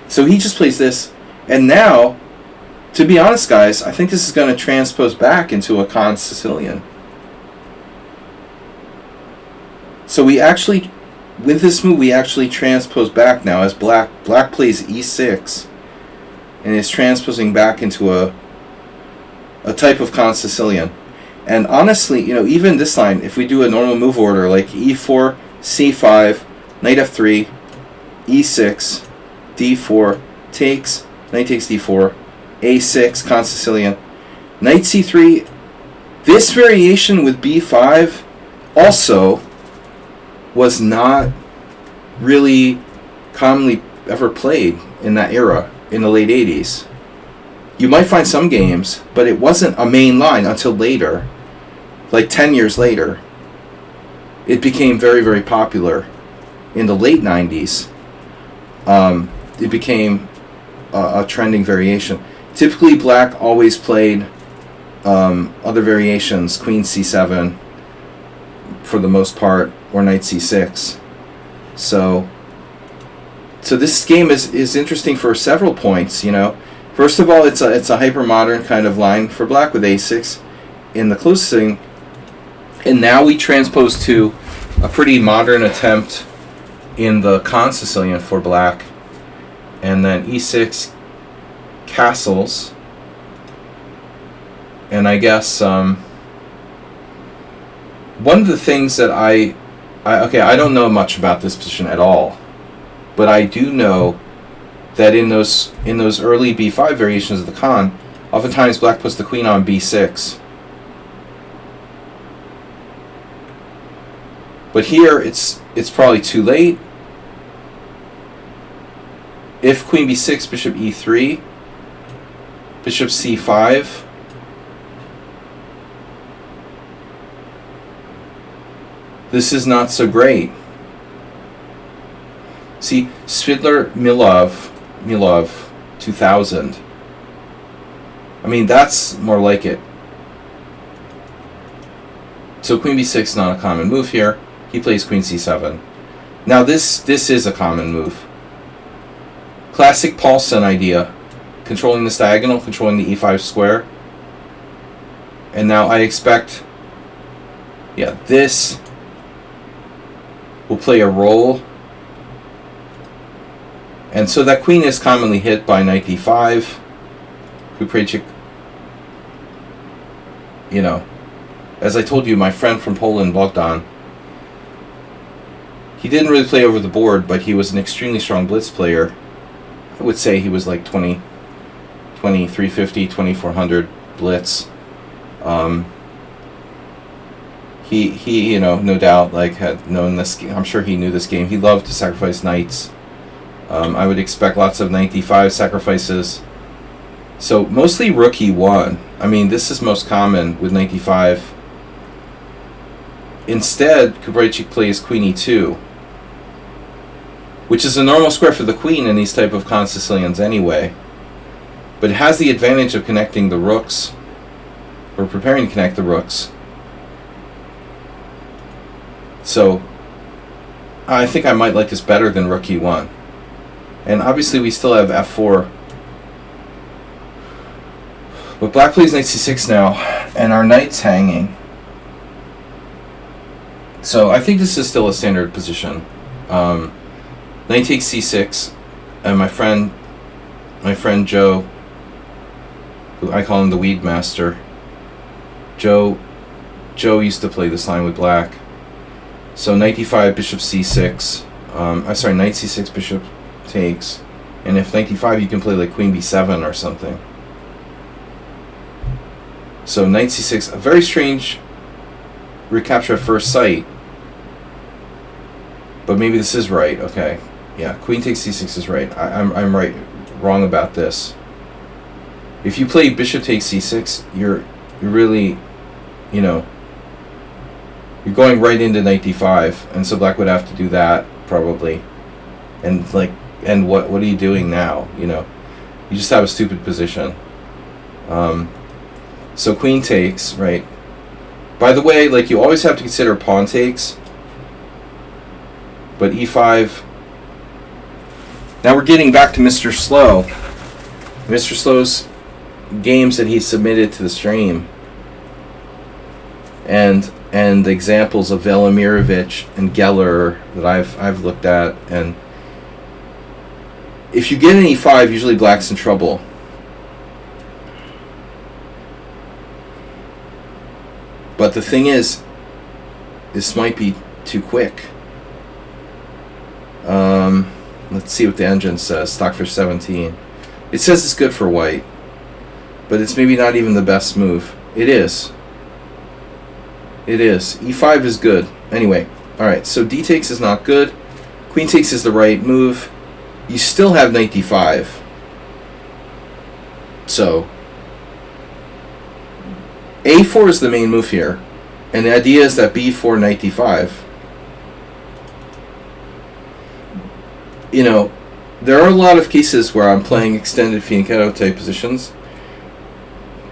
So he just plays this, and now, to be honest, guys, I think this is going to transpose back into a Khan Sicilian. So we actually, with this move, we actually transpose back now as black plays e6, and is transposing back into a type of Khan Sicilian. And honestly, you know, even this line, if we do a normal move order like e4, c5, knight f3, e6, d4, takes, knight takes d4, a6, Khan Sicilian, knight c3. This variation with b5 also was not really commonly ever played in that era, in the late 80s. You might find some games, but it wasn't a main line until later, like 10 years later. It became very, very popular in the late 90s. It became a trending variation. Typically, black always played other variations, queen c7 for the most part, or knight c6. So this game is interesting for several points, you know. First of all, it's a hyper-modern kind of line for black with a6 in the closing. And now we transpose to a pretty modern attempt in the Khan Sicilian for black. And then e6 castles. And I guess one of the things that I don't know much about this position at all, but I do know that in those early b5 variations of the Khan, oftentimes black puts the queen on b6. But here it's probably too late. If queen b6, bishop e3, bishop c5, this is not so great. See, Svidler Milov 2000. I mean, that's more like it. So queen b6 not a common move here. He plays queen c7. Now this is a common move. Classic Paulson idea. Controlling this diagonal, controlling the e5 square. And now I expect, yeah, this will play a role. And so that queen is commonly hit by knight d5. Kupreichik, you know, as I told you, my friend from Poland, Bogdan, he didn't really play over the board, but he was an extremely strong blitz player. I would say he was like 2350, 2400 blitz. He you know, no doubt, like, had known this game. I'm sure he knew this game. He loved to sacrifice knights. I would expect lots of knight d5 sacrifices. So mostly rook e1. I mean, this is most common with knight d5. Instead, Kupreichik plays queen e2, which is a normal square for the queen in these type of Khan Sicilians anyway. But it has the advantage of connecting the rooks, or preparing to connect the rooks. So I think I might like this better than rook e1. And obviously we still have f4. But black plays knight c6 now, and our knight's hanging. So I think this is still a standard position. Knight takes c6, and my friend Joe, who I call him the weed master, Joe used to play this line with black. So knight d5, bishop c6. Knight c6, bishop takes. And if knight d5, you can play like queen b7 or something. So knight c6, a very strange recapture at first sight. But maybe this is right, okay. Yeah, queen takes c6 is right. I'm right, wrong about this. If you play bishop takes c6, you're really, you know, you're going right into knight d5, and so black would have to do that probably. And like, and what are you doing now? You know, you just have a stupid position. So queen takes, right? By the way, like, you always have to consider pawn takes. But e5. Now we're getting back to Mr. Slow. Mr. Slow's games that he submitted to the stream. And examples of Velimirovich and Geller that I've looked at. And if you get an e5, usually black's in trouble. But the thing is, this might be too quick. Let's see what the engine says. Stockfish 17. It says it's good for white, but it's maybe not even the best move. It is. It is. E5 is good. Anyway, alright, so d takes is not good. Queen takes is the right move. You still have knight d5. So a4 is the main move here, and the idea is that b4 knight d5. You know, there are a lot of cases where I'm playing extended fianchetto type positions,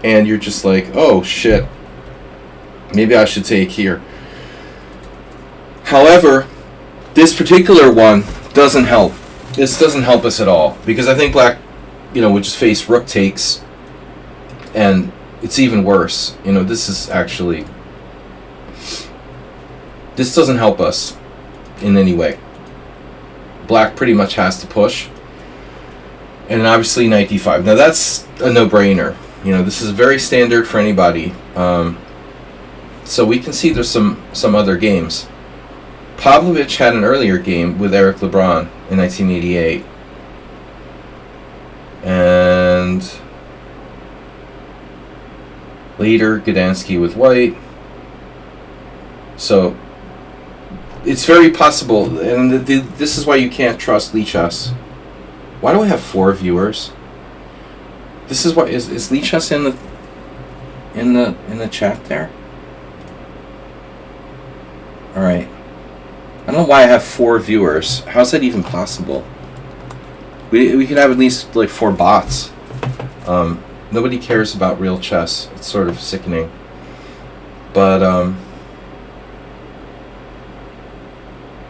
and you're just like, oh shit, maybe I should take here. However, this particular one doesn't help. This doesn't help us at all, because I think black, you know, would just face rook takes, and it's even worse. You know, this is actually, this doesn't help us in any way. Black pretty much has to push, and obviously knight d5. Now that's a no-brainer. You know, this is very standard for anybody. So we can see there's some other games. Pavlovich had an earlier game with Eric Lebrun in 1988, and later Gdansky with white. So it's very possible, and this is why you can't trust liches. Why do I have 4 viewers? This is why is liches in the chat there? All right. I don't know why I have 4 viewers. How's that even possible? We could have at least like 4 bots. Nobody cares about real chess. It's sort of sickening. But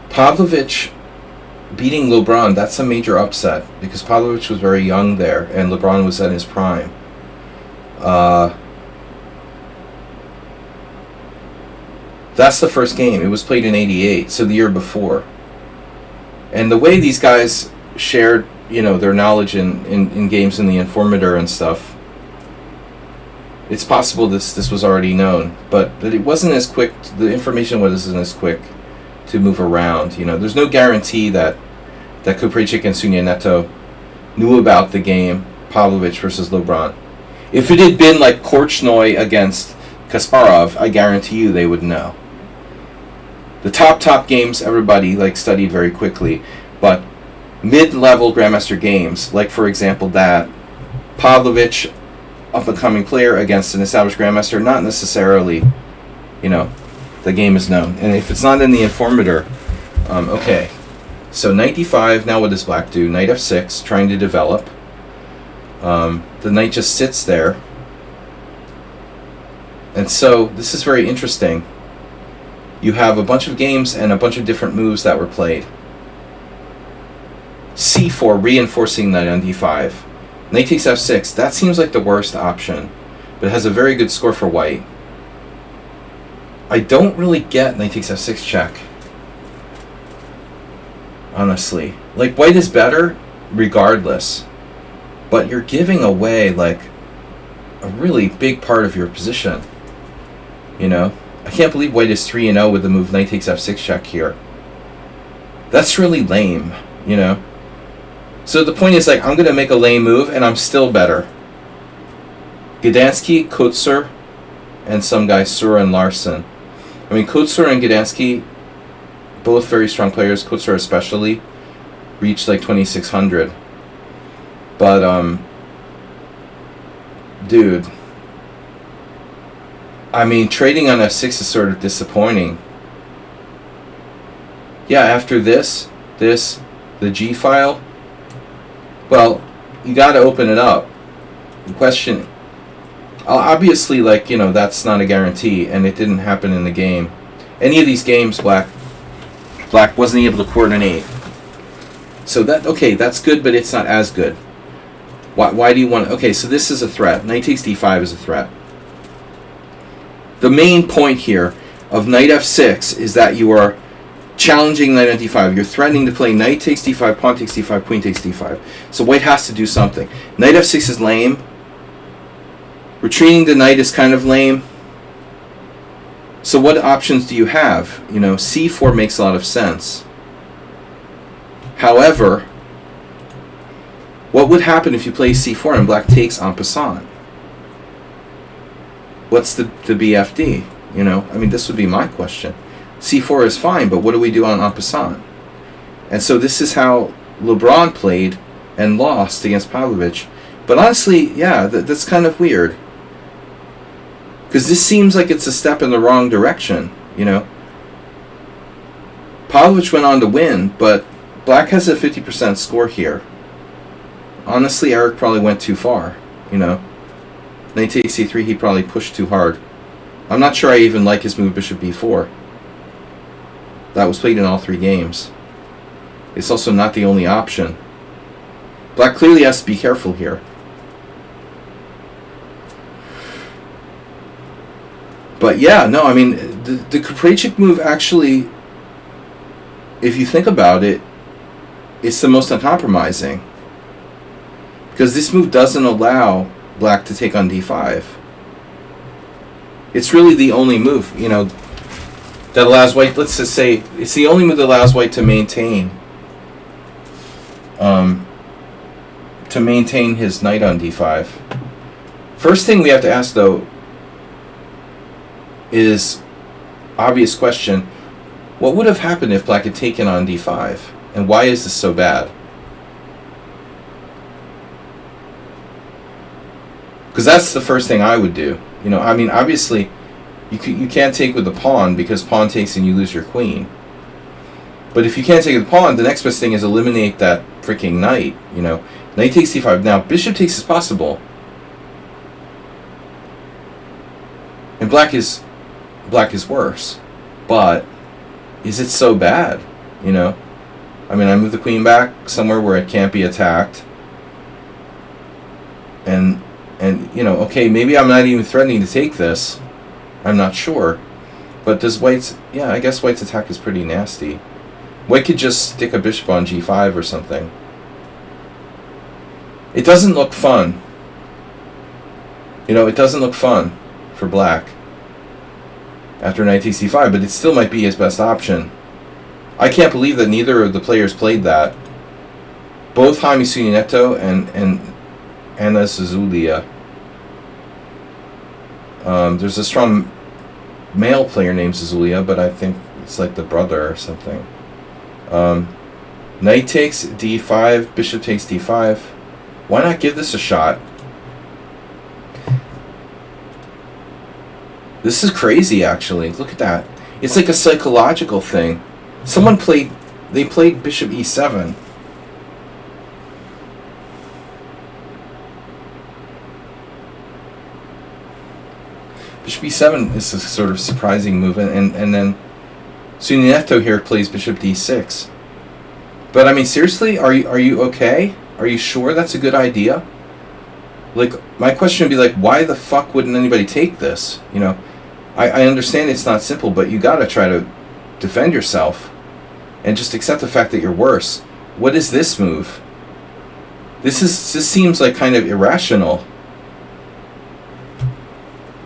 Pavlovich beating Lebrun, that's a major upset, because Pavlovich was very young there and Lebrun was at his prime. That's the first game. It was played in 88, so the year before. And the way these guys shared, you know, their knowledge in games in the Informator and stuff, it's possible this was already known, but that it wasn't as quick, the information wasn't as quick to move around. You know, there's no guarantee that Koprivchik and Sunya Neto knew about the game Pavlovich versus Lebrun. If it had been like Korchnoi against Kasparov, I guarantee you they would know. The top games everybody like studied very quickly, but mid-level Grandmaster games, like for example that Pavlovich, up-and-coming player against an established Grandmaster, not necessarily, you know, the game is known. And if it's not in the Informator, okay. So knight d5, now what does black do? Knight f6, trying to develop. The knight just sits there. And so this is very interesting. You have a bunch of games and a bunch of different moves that were played. c4, reinforcing knight on d5. Knight takes f6, that seems like the worst option, but it has a very good score for white. I don't really get knight takes f6 check, honestly. Like, white is better regardless, but you're giving away like a really big part of your position. You know, I can't believe white is 3-0 with the move knight takes f6 check here. That's really lame, you know. So the point is, like, I'm going to make a lame move and I'm still better. Gdansky, Kotzer, and some guy, Sura and Larson. I mean, Kotzer and Gdansky, both very strong players, Kotzer especially. reached like 2600. But dude, I mean, trading on f6 is sort of disappointing. Yeah, after this, the G file, well, you got to open it up. The question, obviously, like, you know, that's not a guarantee, and it didn't happen in the game. Any of these games, Black wasn't able to coordinate. So that, okay, that's good, but it's not as good. Why do you want... Okay, so this is a threat. Knight takes d5 is a threat. The main point here of knight f6 is that you are challenging knight on d5. You're threatening to play knight takes d5, pawn takes d5, queen takes d5. So white has to do something. Knight f6 is lame. Retreating the knight is kind of lame. So what options do you have? You know, c4 makes a lot of sense. However, what would happen if you play c4 and black takes en passant? What's the BFD? You know, I mean, this would be my question. c4 is fine, but what do we do on en passant? And so this is how LeBron played and lost against Pavlovich. But honestly, yeah, that's kind of weird. Because this seems like it's a step in the wrong direction, you know. Pavlovich went on to win, but black has a 50% score here. Honestly, Eric probably went too far, you know. Knight takes c3, he probably pushed too hard. I'm not sure I even like his move bishop b4. That was played in all 3 games. It's also not the only option. Black clearly has to be careful here. But yeah, no, I mean, the Koprechik move actually, if you think about it, it's the most uncompromising. Because this move doesn't allow black to take on d5. It's really the only move, you know, that allows white, let's just say, it's the only move that allows white to maintain his knight on d5. First thing we have to ask, though, is obvious question: what would have happened if black had taken on d5, and why is this so bad? Because that's the first thing I would do. You know, I mean, obviously, you can't take with the pawn because pawn takes and you lose your queen. But if you can't take the pawn, the next best thing is eliminate that freaking knight. You know, knight takes d5. Now bishop takes is possible, and black is worse. But is it so bad? You know, I mean, I move the queen back somewhere where it can't be attacked, and you know, okay, maybe I'm not even threatening to take this. I'm not sure. But does white's... Yeah, I guess white's attack is pretty nasty. White could just stick a bishop on g5 or something. It doesn't look fun. You know, it doesn't look fun for black after knight takes c5, but it still might be his best option. I can't believe that neither of the players played that. Both Jaime Sunieto and Anna Zuzulia. There's a strong male player named Zuzulia, but I think it's like the brother or something. Knight takes d5, bishop takes d5. Why not give this a shot? This is crazy, actually. Look at that. It's like a psychological thing. They played bishop e7. Bishop e7 is a sort of surprising move, and then Sunieto here plays bishop d6. But I mean, seriously, are you okay? Are you sure that's a good idea? Like, my question would be like, why the fuck wouldn't anybody take this? You know, I understand it's not simple, but you gotta try to defend yourself and just accept the fact that you're worse. What is this move? This seems like kind of irrational.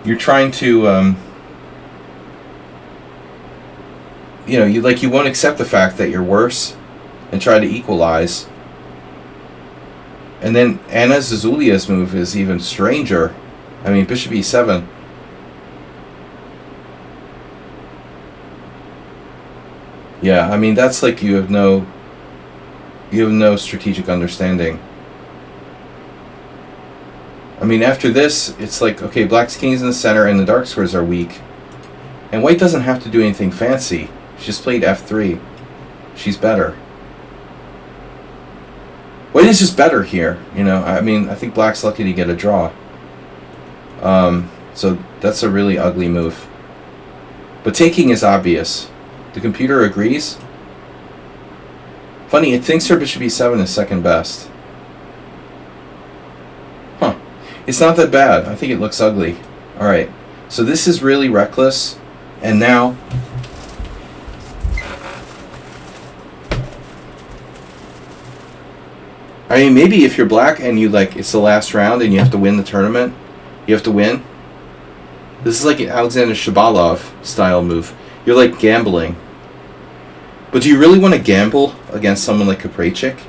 You're trying to, you know, you won't accept the fact that you're worse and try to equalize. And then Anna Zuzulia's move is even stranger. I mean, bishop e7. Yeah, I mean, that's like you have no You have no strategic understanding. I mean, after this, it's like, okay, black's king's in the center and the dark squares are weak. And white doesn't have to do anything fancy. She just played f3. She's better. White is just better here, you know. I mean, I think black's lucky to get a draw. So that's a really ugly move. But taking is obvious. The computer agrees. Funny, it thinks her bishop e7 is second best. Huh. It's not that bad. I think it looks ugly. Alright. So this is really reckless. And now... I mean, maybe if you're black and you like, it's the last round and you have to win the tournament, you have to win. This is like an Alexander Shabalov style move. You're like gambling. But do you really want to gamble against someone like Kaprecik?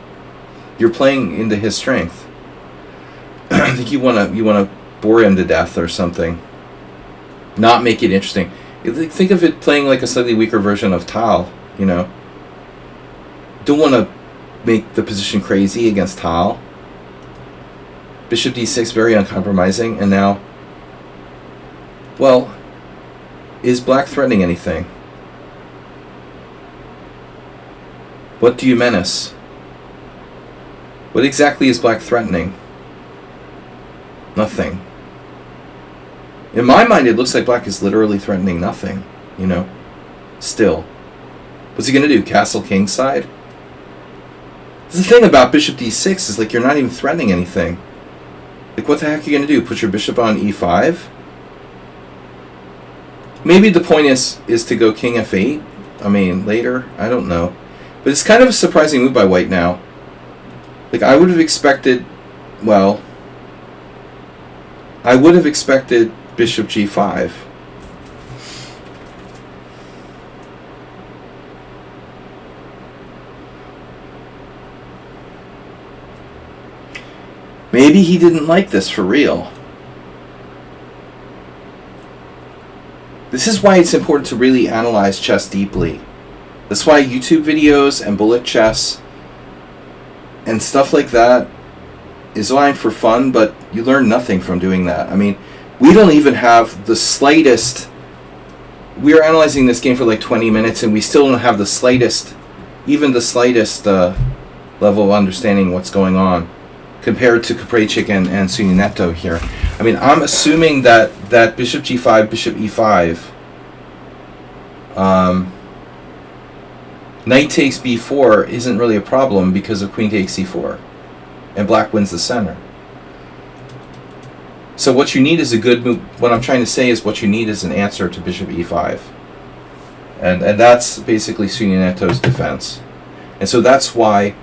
You're playing into his strength. I think you want to bore him to death or something. Not make it interesting. Think of it playing like a slightly weaker version of Tal, you know. Don't want to make the position crazy against Tal. Bishop d6, very uncompromising, and now, well, is black threatening anything? What do you menace? What exactly is black threatening? Nothing. In my mind, it looks like black is literally threatening nothing, you know? Still. What's he going to do? Castle kingside? The thing about bishop d6 is like you're not even threatening anything. Like what the heck are you going to do? Put your bishop on e5? Maybe the point is to go king f8. I mean, later. I don't know. But it's kind of a surprising move by white now. Like I would have expected, well, I would have expected bishop g5. Maybe he didn't like this for real. This is why it's important to really analyze chess deeply. That's why YouTube videos and bullet chess and stuff like that is aligned for fun, but you learn nothing from doing that. I mean, we don't even have the slightest... We are analyzing this game for like 20 minutes and we still don't have the slightest, even the slightest level of understanding what's going on compared to Kaprecik and Suninetto here. I mean, I'm assuming that bishop g5, bishop e5, knight takes b4 isn't really a problem because of queen takes c4. And black wins the center. So what you need is a good move. What I'm trying to say is what you need is an answer to bishop e5. And that's basically Suninetto's defense. And so that's why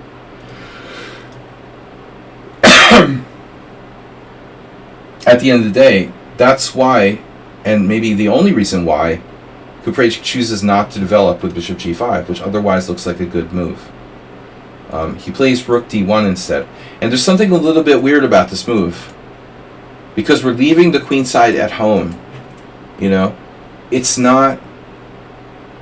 at the end of the day, that's why, and maybe the only reason why, Kaprecik chooses not to develop with bishop g5, which otherwise looks like a good move. He plays rook d1 instead. And there's something a little bit weird about this move. Because we're leaving the queen side at home. You know? It's not...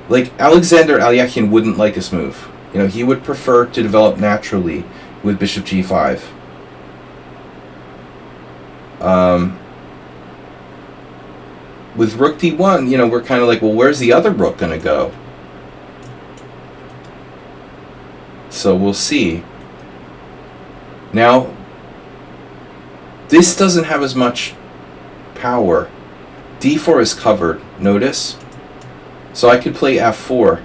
Like, Alexander Alyakin wouldn't like this move. You know, he would prefer to develop naturally with bishop g5. With rook d1, you know, we're kind of like, well, where's the other rook going to go? So we'll see. Now, this doesn't have as much power. d4 is covered, notice? So I could play f4.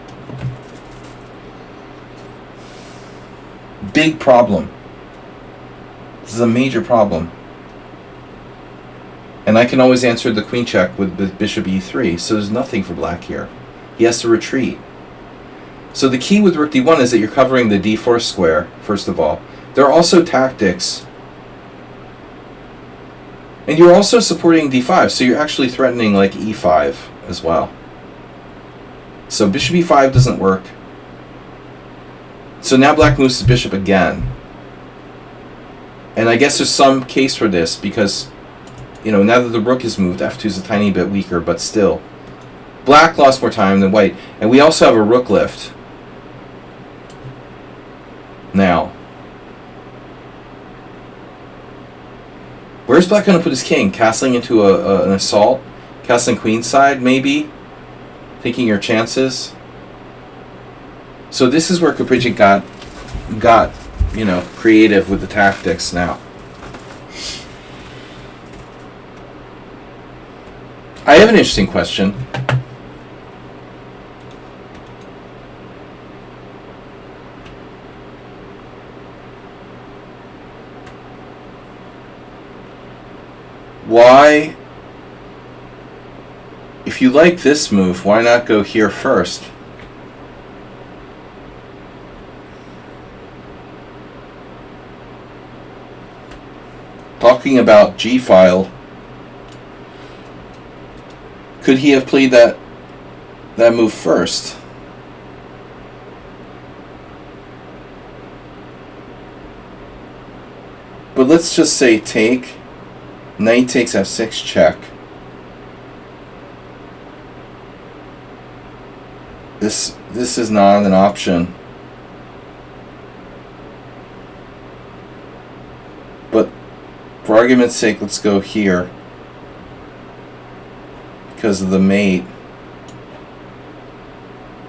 Big problem. This is a major problem. And I can always answer the queen check with bishop e3, so there's nothing for black here. He has to retreat. So the key with rook d1 is that you're covering the d4 square, first of all. There are also tactics. And you're also supporting d5, so you're actually threatening like e5 as well. So bishop e5 doesn't work. So now black moves his bishop again. And I guess there's some case for this because, you know, now that the rook is moved, f2 is a tiny bit weaker, but still. Black lost more time than white. And we also have a rook lift. Now, where's black going to put his king? Castling into an assault? Castling queenside, maybe? Taking your chances? So this is where Capricci got, you know, creative with the tactics now. I have an interesting question. Why, if you like this move, why not go here first? Talking about G-file, could he have played that move first? But let's just say take. Knight takes f6 check. This is not an option. But for argument's sake, let's go here. Because of the mate.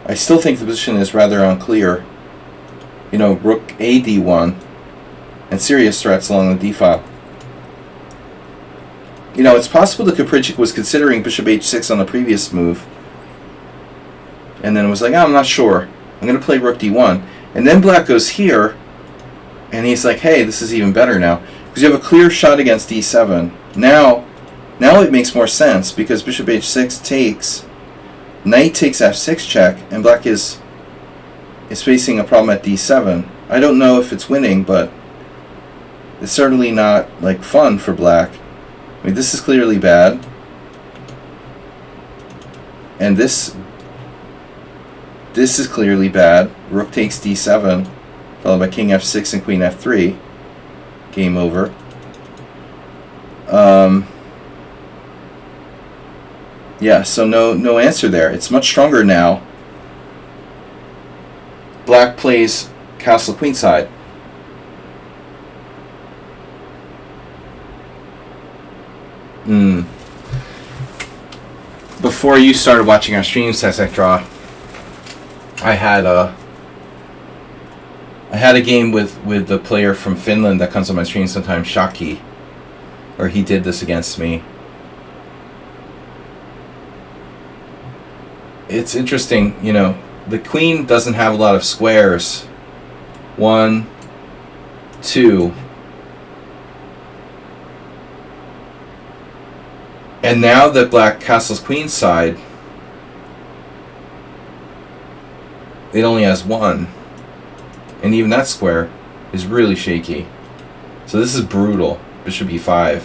I still think the position is rather unclear. You know, rook a d1 and serious threats along the d file. You know, it's possible that Capricci was considering bishop h6 on the previous move. And then it was like, oh, I'm not sure. I'm going to play rook d1. And then black goes here. And he's like, hey, this is even better now. Because you have a clear shot against d7. Now it makes more sense because bishop h6 takes. Knight takes f6 check. And black is facing a problem at d7. I don't know if it's winning, but it's certainly not like fun for black. I mean, this is clearly bad. And this is clearly bad. Rook takes d7, followed by king f6 and queen f3. Game over. Yeah, so no answer there. It's much stronger now. Black plays castle queenside. Before you started watching our streams, Draw, I had a game with the player from Finland that comes on my stream sometimes, Shaki, or he did this against me. It's interesting, you know, the queen doesn't have a lot of squares. 1, 2. And now that black castles queenside, it only has 1. And even that square is really shaky. So this is brutal. Bishop e5.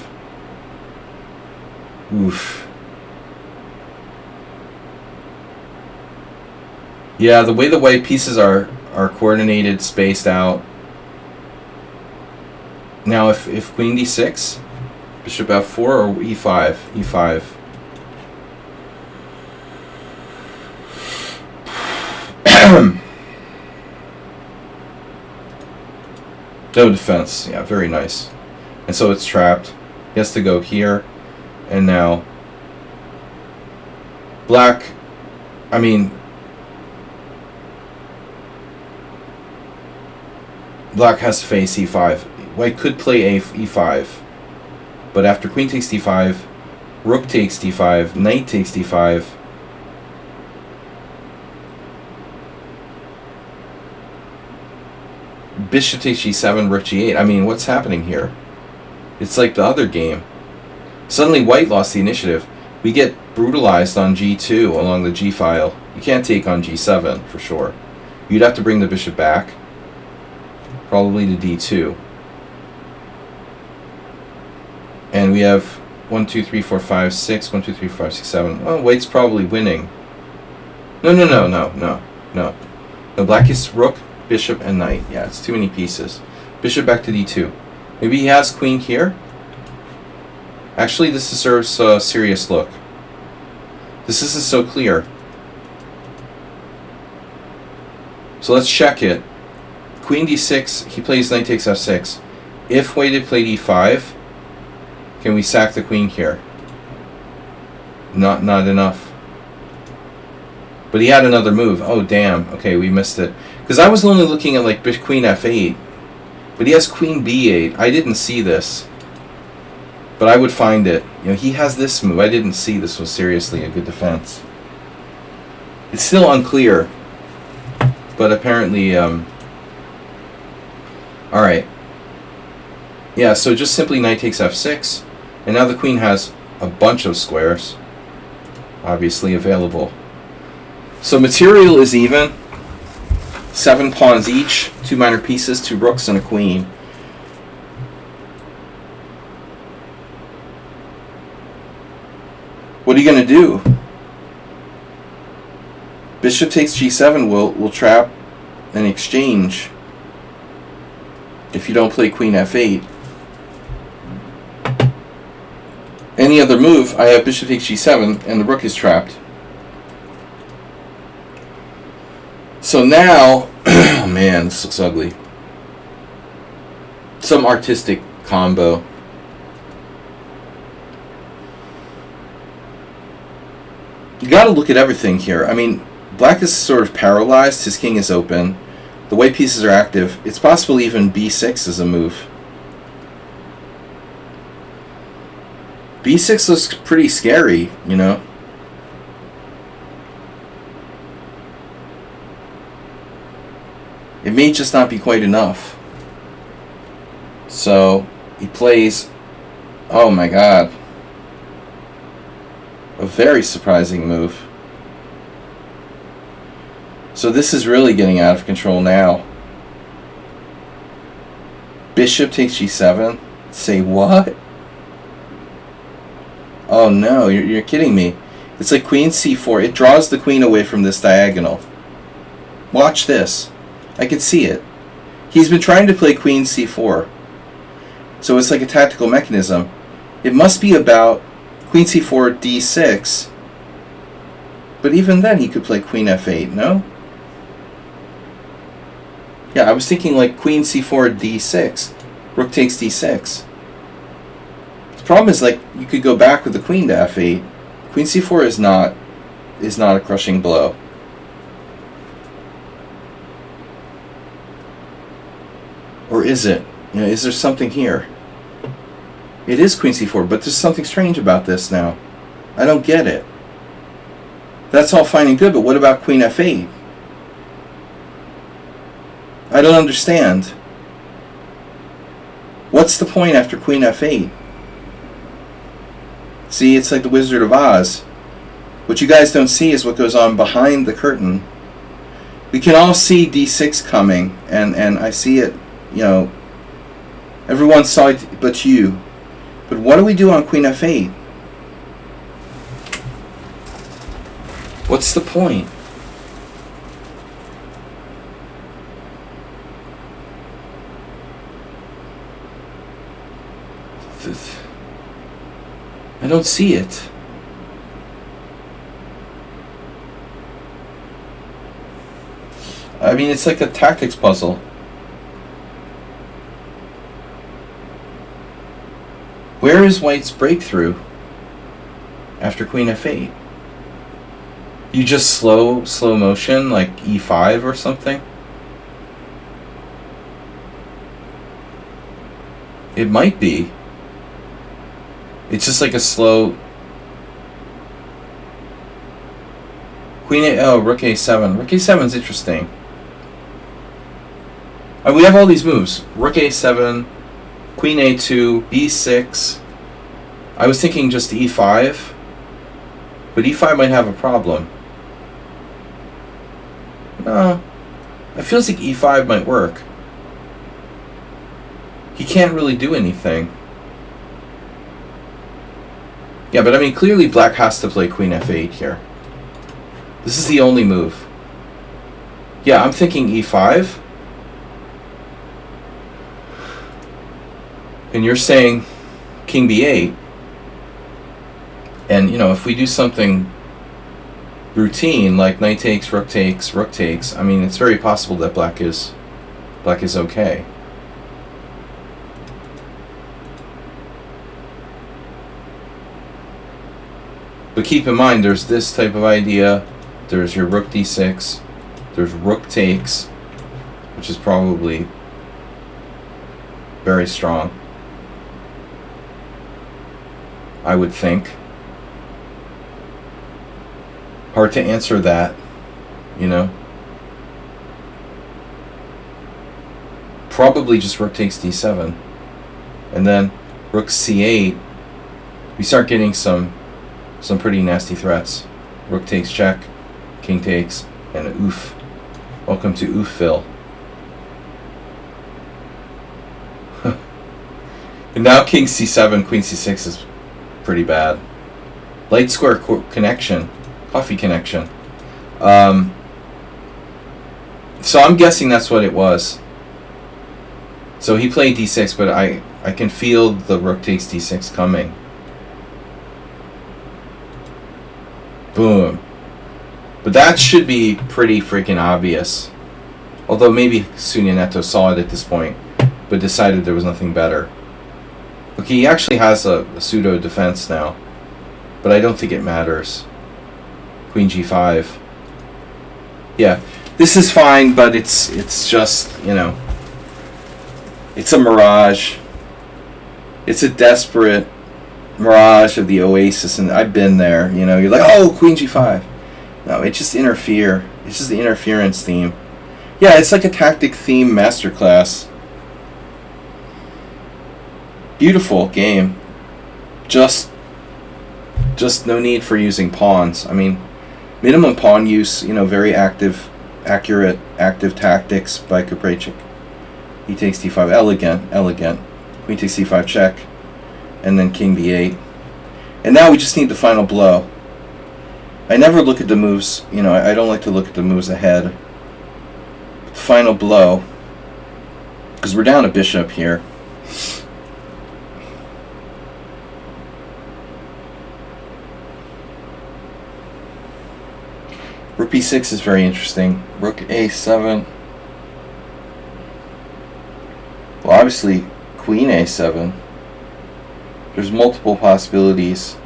Oof. Yeah, the way the white pieces are coordinated, spaced out. Now if queen d6, bishop f4 or e5? e5. No defense. Yeah, very nice. And so it's trapped. He has to go here. And now black, I mean, black has to face e5. White could play e5. But after queen takes d5, rook takes d5, knight takes d5. Bishop takes g7, rook g8. I mean, what's happening here? It's like the other game. Suddenly white lost the initiative. We get brutalized on g2 along the g file. You can't take on g7 for sure. You'd have to bring the bishop back. Probably to d2. And we have 1, 2, 3, 4, 5, 6. 1, 2, 3, 4, 5, 6, 7. Oh, white's probably winning. No. The black is rook, bishop, and knight. Yeah, it's too many pieces. Bishop back to d2. Maybe he has queen here? Actually, this deserves a serious look. This isn't so clear. So let's check it. queen d6, he plays knight takes f6. If white had played e5, can we sack the queen here? Not enough. But he had another move. Oh, damn. Okay, we missed it. Because I was only looking at, like, queen f8. But he has queen b8. I didn't see this. But I would find it. You know, he has this move. I didn't see this was seriously a good defense. It's still unclear. But apparently, alright. Yeah, so just simply knight takes f6. And now the queen has a bunch of squares, obviously available. So material is even. 7 pawns each, 2 minor pieces, 2 rooks, and a queen. What are you going to do? Bishop takes g7 will trap an exchange if you don't play queen f8. Any other move, I have bishop takes g7, and the rook is trapped. So now, oh man, this looks ugly. Some artistic combo. You got to look at everything here. I mean, black is sort of paralyzed. His king is open. The white pieces are active. It's possible even b6 is a move. b6 looks pretty scary, you know. It may just not be quite enough. So he plays, oh my god, a very surprising move. So this is really getting out of control now. Bishop takes g7. Say what? Oh no, you're kidding me. It's like queen c4. It draws the queen away from this diagonal. Watch this. I can see it. He's been trying to play queen c4. So it's like a tactical mechanism. It must be about queen c4, d6. But even then he could play queen f8, no? Yeah, I was thinking like queen c4, d6. Rook takes d6. The problem is, like, you could go back with the queen to f8. Queen c4 is not a crushing blow. Or is it? You know, is there something here? It is queen c4, but there's something strange about this now. I don't get it. That's all fine and good, but what about queen f8? I don't understand. What's the point after queen f8? See, it's like the Wizard of Oz. What you guys don't see is what goes on behind the curtain. We can all see d6 coming, and I see it. You know, everyone saw it but you. But what do we do on queen f8? What's the point? I don't see it. I mean, it's like a tactics puzzle. Where is white's breakthrough after queen f8? You just slow motion, like e5 or something? It might be. It's just like a slow queen a, oh, rook a7. Rook a7 is interesting. We have all these moves. Rook a7, queen a2, b6. I was thinking just e5, but e5 might have a problem. No, it feels like e5 might work. He can't really do anything. Yeah, but I mean, clearly black has to play queen f8 here. This is the only move. Yeah, I'm thinking e5. And you're saying king b8. And, you know, if we do something routine, like knight takes, rook takes, I mean, it's very possible that black is black is okay. But keep in mind, there's this type of idea. There's your rook d6. There's rook takes, which is probably very strong, I would think. Hard to answer that, you know. Probably just rook takes d7. And then rook c8. We start getting some pretty nasty threats. Rook takes check, king takes, and oof. Welcome to oof-ville. And now king c7, queen c6 is pretty bad. Light square connection, coffee connection. So I'm guessing that's what it was. So he played d6, but I can feel the rook takes d6 coming. Boom. But that should be pretty freaking obvious. Although maybe Sunyaneto saw it at this point, but decided there was nothing better. Okay, he actually has a pseudo defense now, but I don't think it matters. Queen g5. Yeah, this is fine, but it's just, you know, it's a mirage. It's a desperate mirage of the oasis, and I've been there. You know, you're like, oh, queen g5. No, it just interfere. It's just the interference theme. Yeah, it's like a tactic theme masterclass. Beautiful game. Just no need for using pawns. I mean, minimum pawn use, you know, very active tactics by Kuprejcik. He takes d5, elegant. Queen takes c5 check, and then king b8. And now we just need the final blow. I never look at the moves, you know, I don't like to look at the moves ahead. The final blow, because we're down a bishop here. Rook b6 is very interesting. Rook a7. Well, obviously, queen a7. There's multiple possibilities.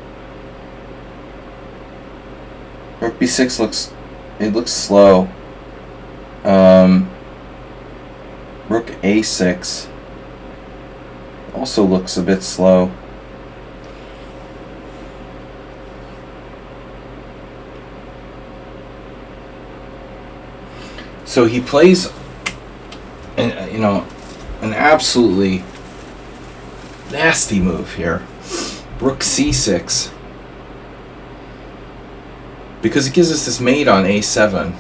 Rook b6 looks slow. Rook a6 also looks a bit slow. So he plays, you know, an absolutely nasty move here. Rook c6. Because it gives us this mate on a7.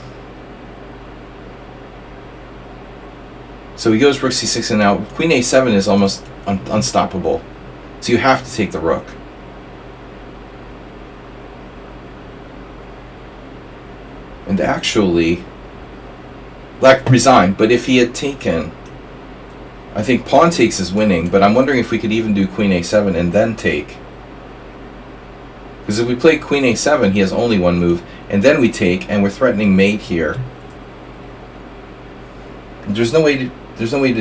So he goes rook c6, and now queen a7 is almost unstoppable. So you have to take the rook. And actually, Black resigned, but if he had taken, I think pawn takes is winning, but I'm wondering if we could even do queen a7 and then take. Because if we play queen a7, he has only one move, and then we take, and we're threatening mate here. There's no way to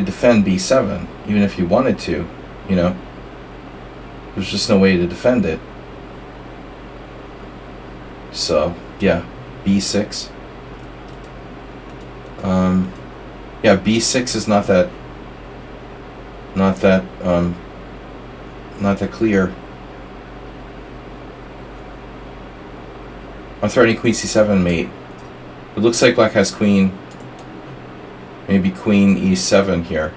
defend b7, even if you wanted to, you know. There's just no way to defend it. So, yeah, b6. Yeah, b6 is not that clear. I'm threatening queen c7 mate. It looks like black has queen, maybe queen e7 here.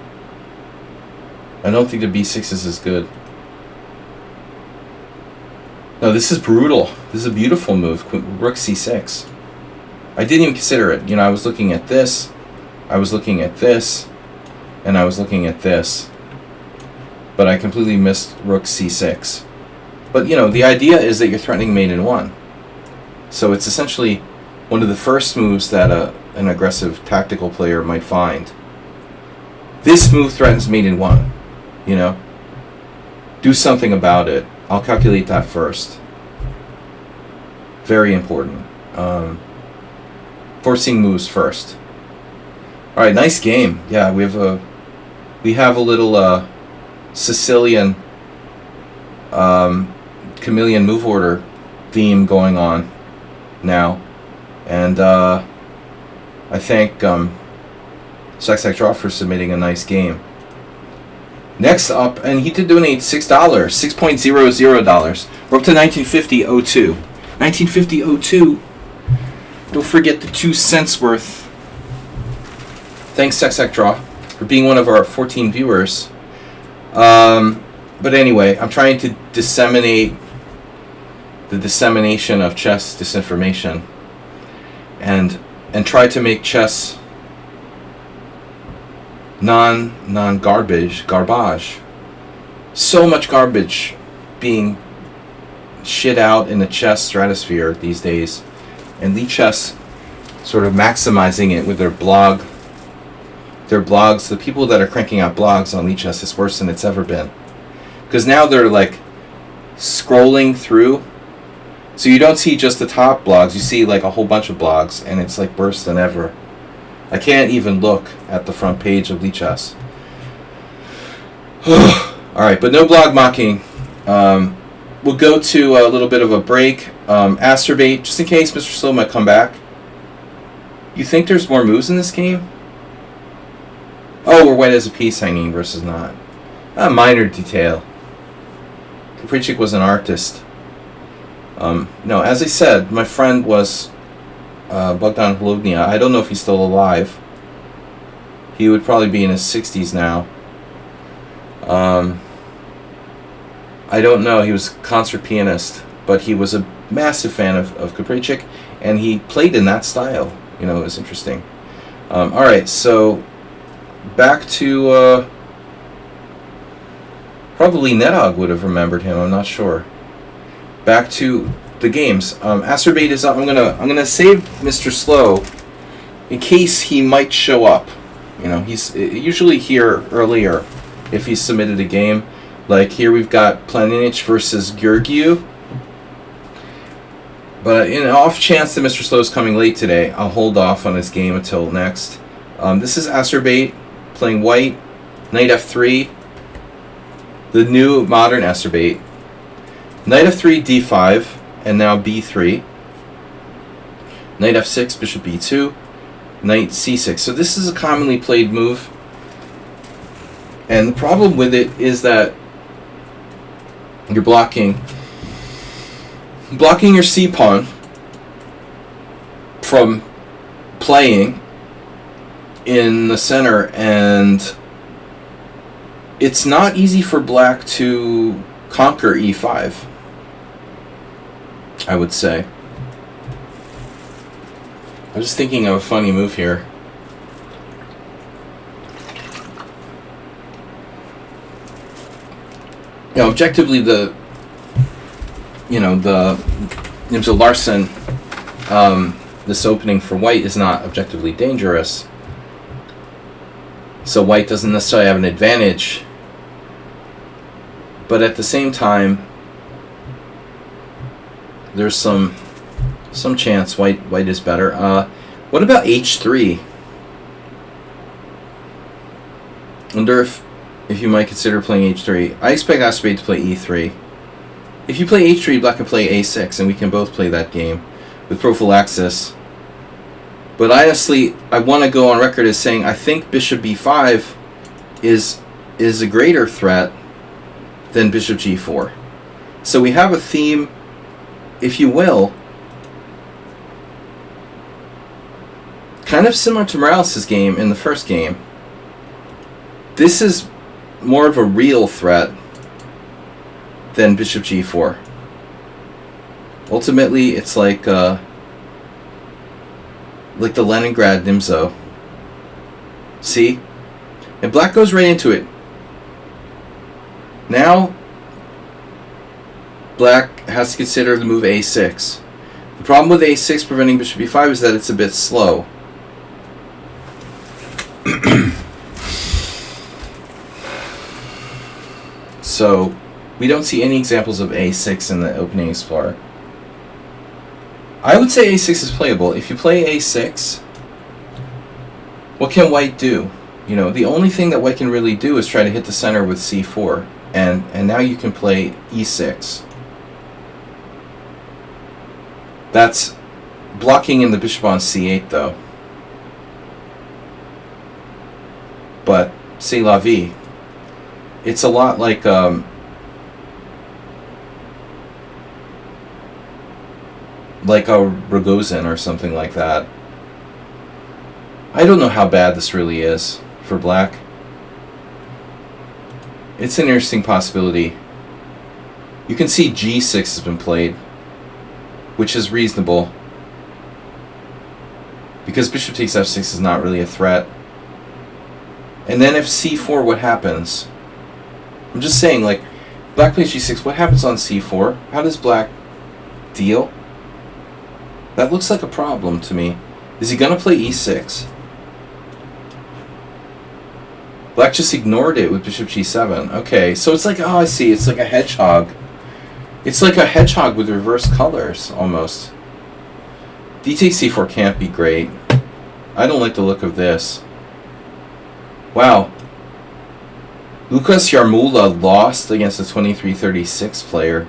I don't think the b6 is as good. No, this is brutal. This is a beautiful move. Rook c6. I didn't even consider it. You know, I was looking at this, I was looking at this, and I was looking at this. But I completely missed rook c6. But, you know, the idea is that you're threatening mate in 1. So it's essentially one of the first moves that an aggressive tactical player might find. This move threatens mate in 1. You know? Do something about it. I'll calculate that first. Very important. Forcing moves first. All right, nice game. Yeah, we have a little Sicilian chameleon move order theme going on now, and I thank Sax Draw for submitting a nice game. Next up, and he did donate $6, $6.00. We're up to 1950.02. 1950.02. Don't forget the 2 cents worth. Thanks, Sax Draw, for being one of our 14 viewers. But anyway, I'm trying to disseminate the dissemination of chess disinformation, and try to make chess garbage. So much garbage being shit out in the chess stratosphere these days, and liches sort of maximizing it with their blogs. The people that are cranking out blogs on liches is worse than it's ever been, because now they're like scrolling through, so you don't see just the top blogs, you see like a whole bunch of blogs, and it's like worse than ever. I can't even look at the front page of liches. Alright, but no blog mocking. We'll go to a little bit of a break. Asterbate, just in case Mr. Slow might come back. You think there's more moves in this game? Oh, we're white as a peace hanging versus not. A minor detail. Capricic was an artist. No, as I said, my friend was Bogdan Hlovnia. I don't know if he's still alive. He would probably be in his 60s now. I don't know. He was a concert pianist, but he was a massive fan of Capricic, and he played in that style. You know, it was interesting. Alright, so back to probably Nedog would have remembered him. I'm not sure. Back to the games. Asterbate is up. I'm gonna save Mr. Slow in case he might show up. You know, he's usually here earlier if he's submitted a game. Like here we've got Planinich versus Georgiou. But in an off chance that Mr. Slow is coming late today, I'll hold off on his game until next. This is Asterbate playing white. Knight f3. The new modern Asterbate. Knight f3, d5, and now b3. Knight f6, bishop b2. Knight c6. So this is a commonly played move. And the problem with it is that you're blocking your c-pawn from playing in the center, and it's not easy for black to conquer e5, I would say. I'm just thinking of a funny move here. You know, objectively, Nimzo Larsen, this opening for white is not objectively dangerous. So white doesn't necessarily have an advantage. But at the same time, there's some chance white is better. What about h3? Wonder if you might consider playing h3. I expect Asterbate to play e3. If you play h3, black can play a6, and we can both play that game with prophylaxis. But honestly, I want to go on record as saying I think bishop b5 is a greater threat than bishop g4. So we have a theme, if you will, kind of similar to Morales' game in the first game. This is more of a real threat than bishop g4. Ultimately, it's like the Leningrad Nimzo. See? And black goes right into it. Now, black has to consider the move a6. The problem with a6 preventing bishop b5 is that it's a bit slow. So, we don't see any examples of a6 in the opening explorer. I would say a6 is playable. If you play a6, What can white do? You know, the only thing that white can really do is try to hit the center with c4. And now you can play e6. That's blocking in the bishop on c8, though. But, c'est la vie. It's a lot like a Rogozin or something like that. I don't know how bad this really is for black. It's an interesting possibility. You can see g6 has been played, which is reasonable, because bishop takes f6 is not really a threat. And then if c4, what happens? I'm just saying, like, black plays g6, what happens on c4? How does black deal? That looks like a problem to me. Is he going to play e6? Black just ignored it with bishop g7. Okay, so it's like, oh, I see. It's like a hedgehog. It's like a hedgehog with reversed colors, almost. D takes c4 can't be great. I don't like the look of this. Wow. Lukas Yarmola lost against a 23-36 player,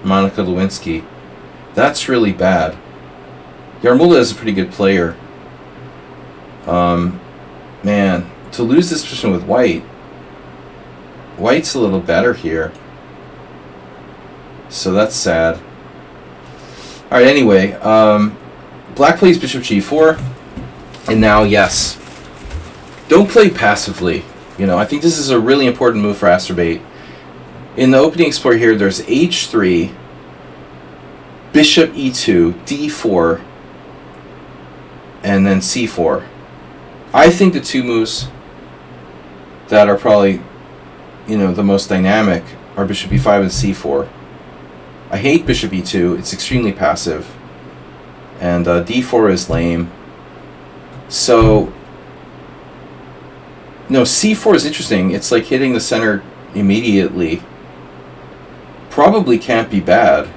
Monica Lewinsky. That's really bad. Yarmola is a pretty good player. Man, to lose this position with white, white's a little better here. So that's sad. Alright, anyway, black plays bishop g4, and now, yes, don't play passively. You know, I think this is a really important move for Astrobate. In the opening explore here, there's h3, bishop e2, d4, and then c4. I think the two moves that are probably, you know, the most dynamic are bishop e5 and c4. I hate bishop e2. It's extremely passive. And d4 is lame. So, no, c4 is interesting. It's like hitting the center immediately. Probably can't be bad.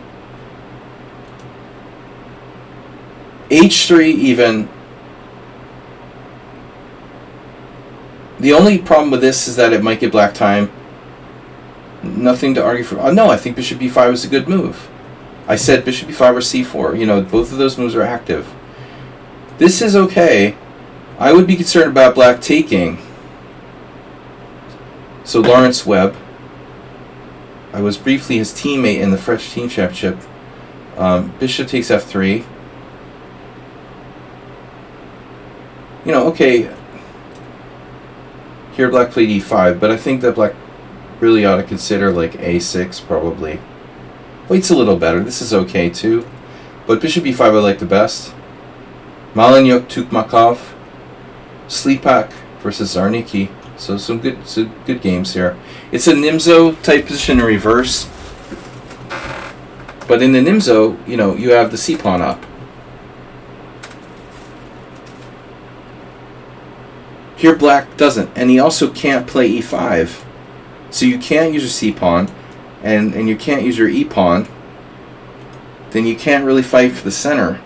h3 even. The only problem with this is that it might get black time. Nothing to argue for. Oh, no, I think bishop b5 is a good move. I said bishop b5 or c4. You know, both of those moves are active. This is okay. I would be concerned about black taking. So Lawrence Webb. I was briefly his teammate in the French team championship. Bishop takes f3. You know, okay. Here black played e5, but I think that black really ought to consider like a6 probably. White's a little better. This is okay too. But bishop e5 I like the best. Malanyuk Tukmakov. Slipak versus Zarnicki. So some good games here. It's a Nimzo type position in reverse. But in the Nimzo, you know, you have the c-pawn up. Here black doesn't, and he also can't play e5. So you can't use your c-pawn, and you can't use your e-pawn. Then you can't really fight for the center.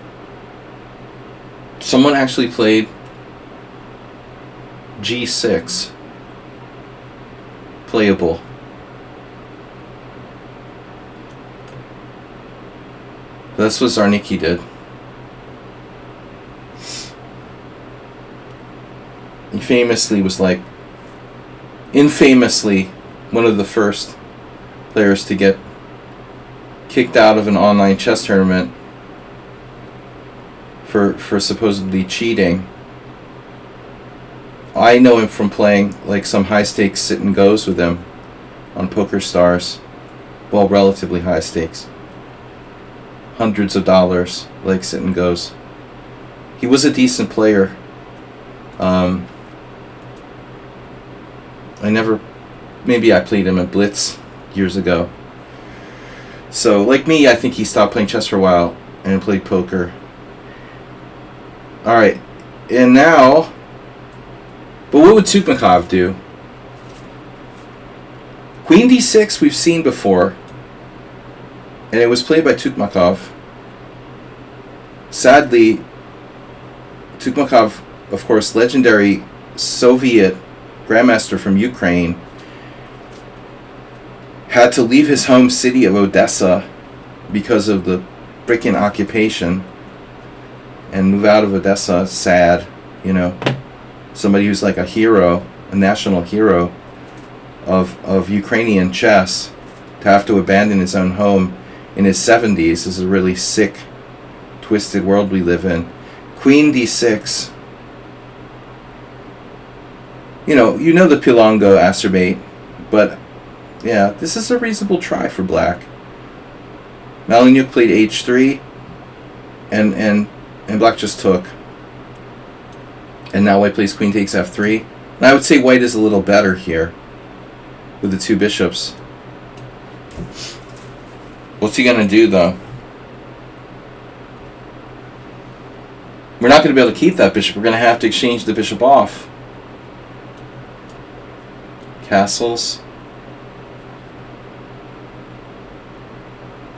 Someone actually played g6. Playable. That's what Zarnicki did. He famously was like, infamously, one of the first players to get kicked out of an online chess tournament for supposedly cheating. I know him from playing like some high stakes sit and goes with him on Poker Stars. Well, relatively high stakes. Hundreds of dollars, like sit and goes. He was a decent player. Maybe I played him at Blitz years ago. So, like me, I think he stopped playing chess for a while and played poker. Alright, and now, but what would Tukmakov do? Queen d6 we've seen before, and it was played by Tukmakov. Sadly, Tukmakov of course, legendary Soviet grandmaster from Ukraine, had to leave his home city of Odessa because of the frickin' occupation and move out of Odessa. Sad, you know. Somebody who's like a hero, a national hero of Ukrainian chess, to have to abandon his own home in his 70s is a really sick, twisted world we live in. Queen d6. You know the Pilongo acerbate, but yeah, this is a reasonable try for black. Malanyuk played h3, and black just took. And now white plays queen takes f3. And I would say white is a little better here with the two bishops. What's he going to do, though? We're not going to be able to keep that bishop. We're going to have to exchange the bishop off. Castles.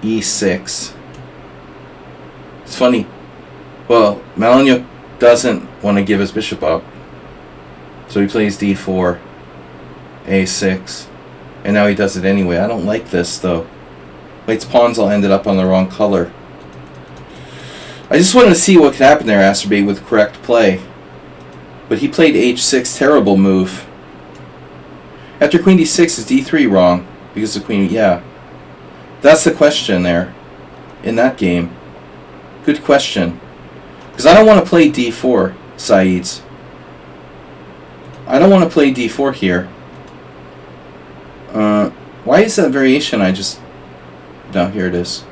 e6. It's funny. Well, Malanyuk doesn't want to give his bishop up. So he plays d4, a6, and now he does it anyway. I don't like this, though. White's pawns all ended up on the wrong color. I just wanted to see what could happen there, acerbate, with correct play. But he played h6, terrible move. After queen d6, is d3 wrong? Because the queen, yeah. That's the question there, in that game. Good question. Because I don't want to play d4, Saeeds. I don't want to play d4 here. Why is that variation I just... No, here it is.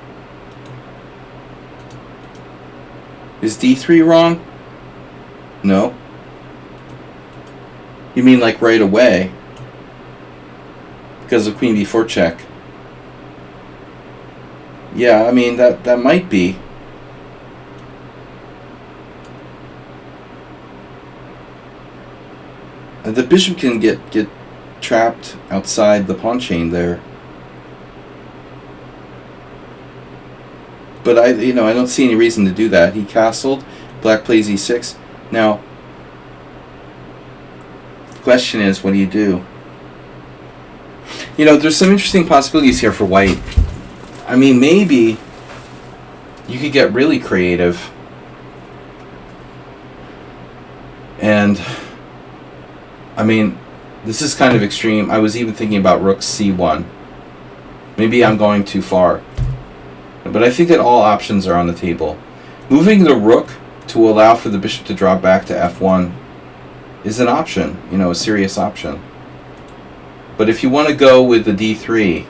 Is d3 wrong? No. You mean like right away? Because of queen b4 check. Yeah, I mean, that might be. The bishop can get trapped outside the pawn chain there. But I don't see any reason to do that. He castled. Black plays e6. Now, the question is, what do you do? There's some interesting possibilities here for white. I mean, maybe you could get really creative. And, I mean, this is kind of extreme. I was even thinking about rook c1. Maybe I'm going too far. But I think that all options are on the table. Moving the rook to allow for the bishop to drop back to f1 is an option, a serious option. But if you want to go with the d3,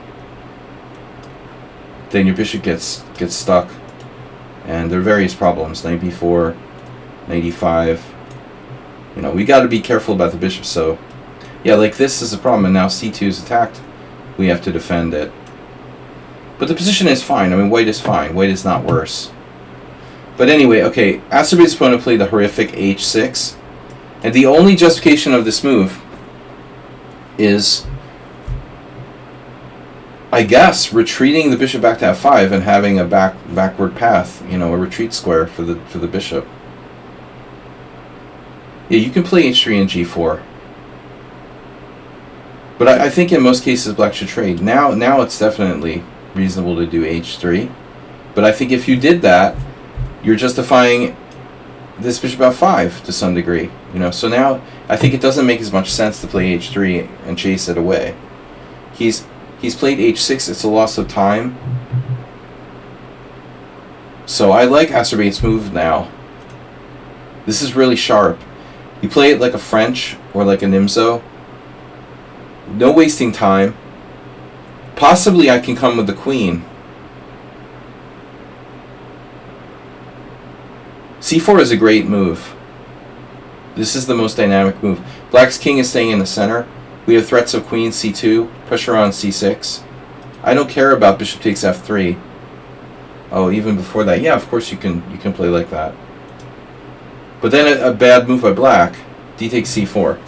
then your bishop gets stuck. And there are various problems. Knight b4, knight e5. We got to be careful about the bishop. So, yeah, like this is a problem. And now c2 is attacked. We have to defend it. But the position is fine. I mean, white is fine. White is not worse. But anyway, okay, acerbate's opponent played the horrific h6. And the only justification of this move is, I guess, retreating the bishop back to f5 and having a backward path, a retreat square for the bishop. Yeah, you can play h3 and g4. But I think in most cases black should trade. Now it's definitely reasonable to do h3. But I think if you did that, you're justifying this bishop f5 to some degree. So now I think it doesn't make as much sense to play h3 and chase it away. He's played h6. It's a loss of time. So I like acerbate's move now. This is really sharp. You play it like a French or like a Nimzo. No wasting time. Possibly I can come with the queen. c4 is a great move. This is the most dynamic move. Black's king is staying in the center. We have threats of queen c2, pressure on c6. I don't care about bishop takes f3. Oh, even before that. Yeah, of course you can play like that. But then a bad move by black. D takes c4.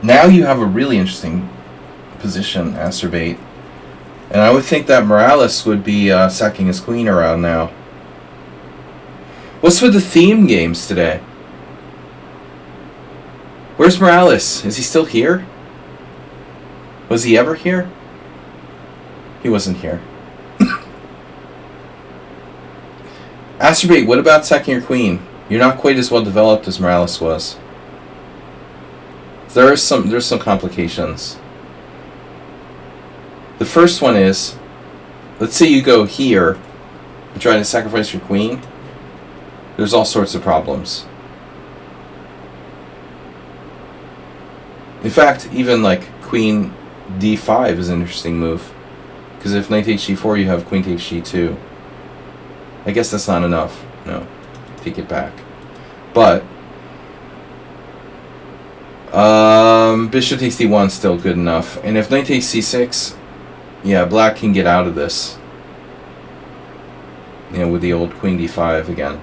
Now you have a really interesting position, acerbate. And I would think that Morales would be sacking his queen around now. What's with the theme games today? Where's Morales? Is he still here? Was he ever here? He wasn't here. Astrobate, what about attacking your queen? You're not quite as well developed as Morales was. There's some complications. The first one is, let's say you go here and try to sacrifice your queen. There's all sorts of problems. In fact, even like queen d5 is an interesting move. Because if knight takes g4, you have queen takes g2. I guess that's not enough. No, take it back. But bishop takes d1 is still good enough. And if knight takes c6, yeah, black can get out of this. You know, with the old queen d5 again.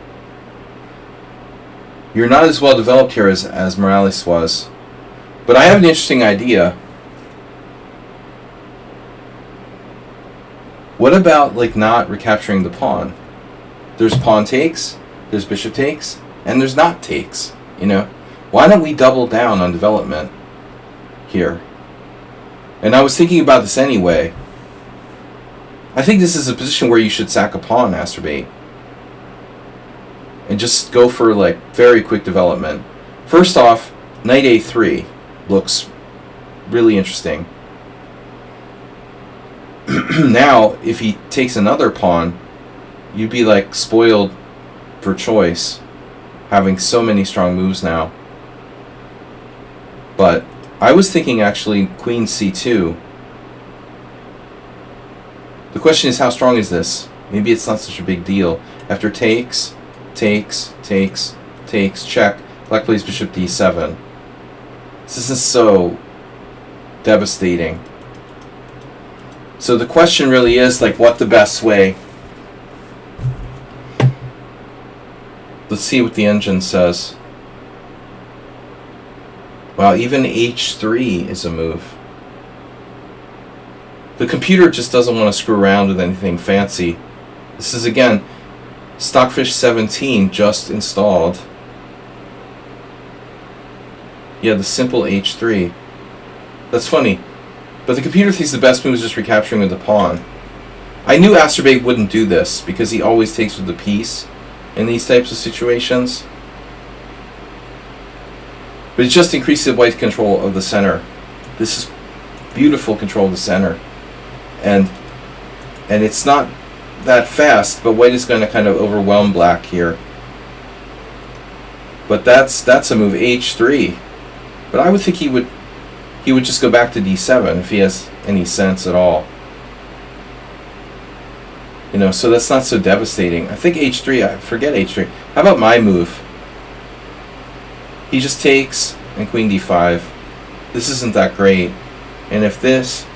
You're not as well developed here as Morales was. But I have an interesting idea. What about like not recapturing the pawn? There's pawn takes, there's bishop takes, and there's not takes. You know, why don't we double down on development here? And I was thinking about this anyway. I think this is a position where you should sack a pawn, Astrobate, and just go for like very quick development. First off, knight a3 looks really interesting. Now, if he takes another pawn, you'd be like spoiled for choice, having so many strong moves now. But I was thinking actually queen c2. The question is, how strong is this? Maybe it's not such a big deal. After takes, check, black plays bishop d7. This is so devastating. So the question really is, like, what the best way? Let's see what the engine says. Wow, even h3 is a move. The computer just doesn't want to screw around with anything fancy. This is, again, Stockfish 17 just installed. Yeah, the simple h3. That's funny. But the computer thinks the best move is just recapturing with the pawn. I knew Astrobate wouldn't do this because he always takes with the piece in these types of situations. But it just increases white's control of the center. This is beautiful control of the center. And it's not that fast, but white is going to kind of overwhelm black here. But that's a move, h3. But I would think he would just go back to d7 if he has any sense at all. You know, so that's not so devastating. I think h3, I forget h3. How about my move? He just takes and queen d5. This isn't that great. And if this...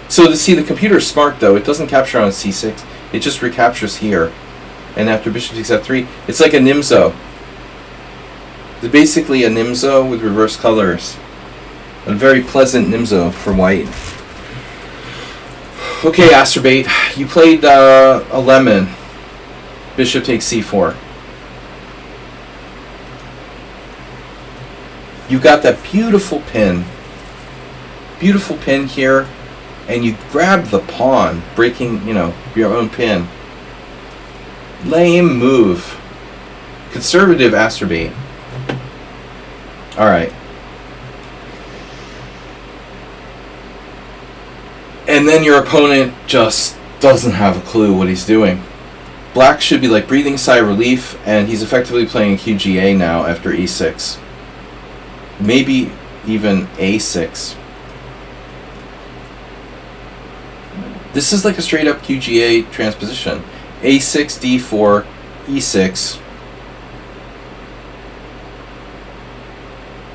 So to see, the computer's smart though. It doesn't capture on c6. It just recaptures here. And after bishop takes f3, it's like a Nimzo. It's basically a Nimzo with reverse colors. A very pleasant Nimzo for white. Okay, Astrobate, you played a lemon. Bishop takes c4. You got that beautiful pin. Beautiful pin here. And you grabbed the pawn, breaking, you know, your own pin. Lame move. Conservative Astrobate. Alright. And then your opponent just doesn't have a clue what he's doing. Black should be like breathing a sigh of relief, and he's effectively playing QGA now after e6. Maybe even a6. This is like a straight up QGA transposition. a6, d4, e6.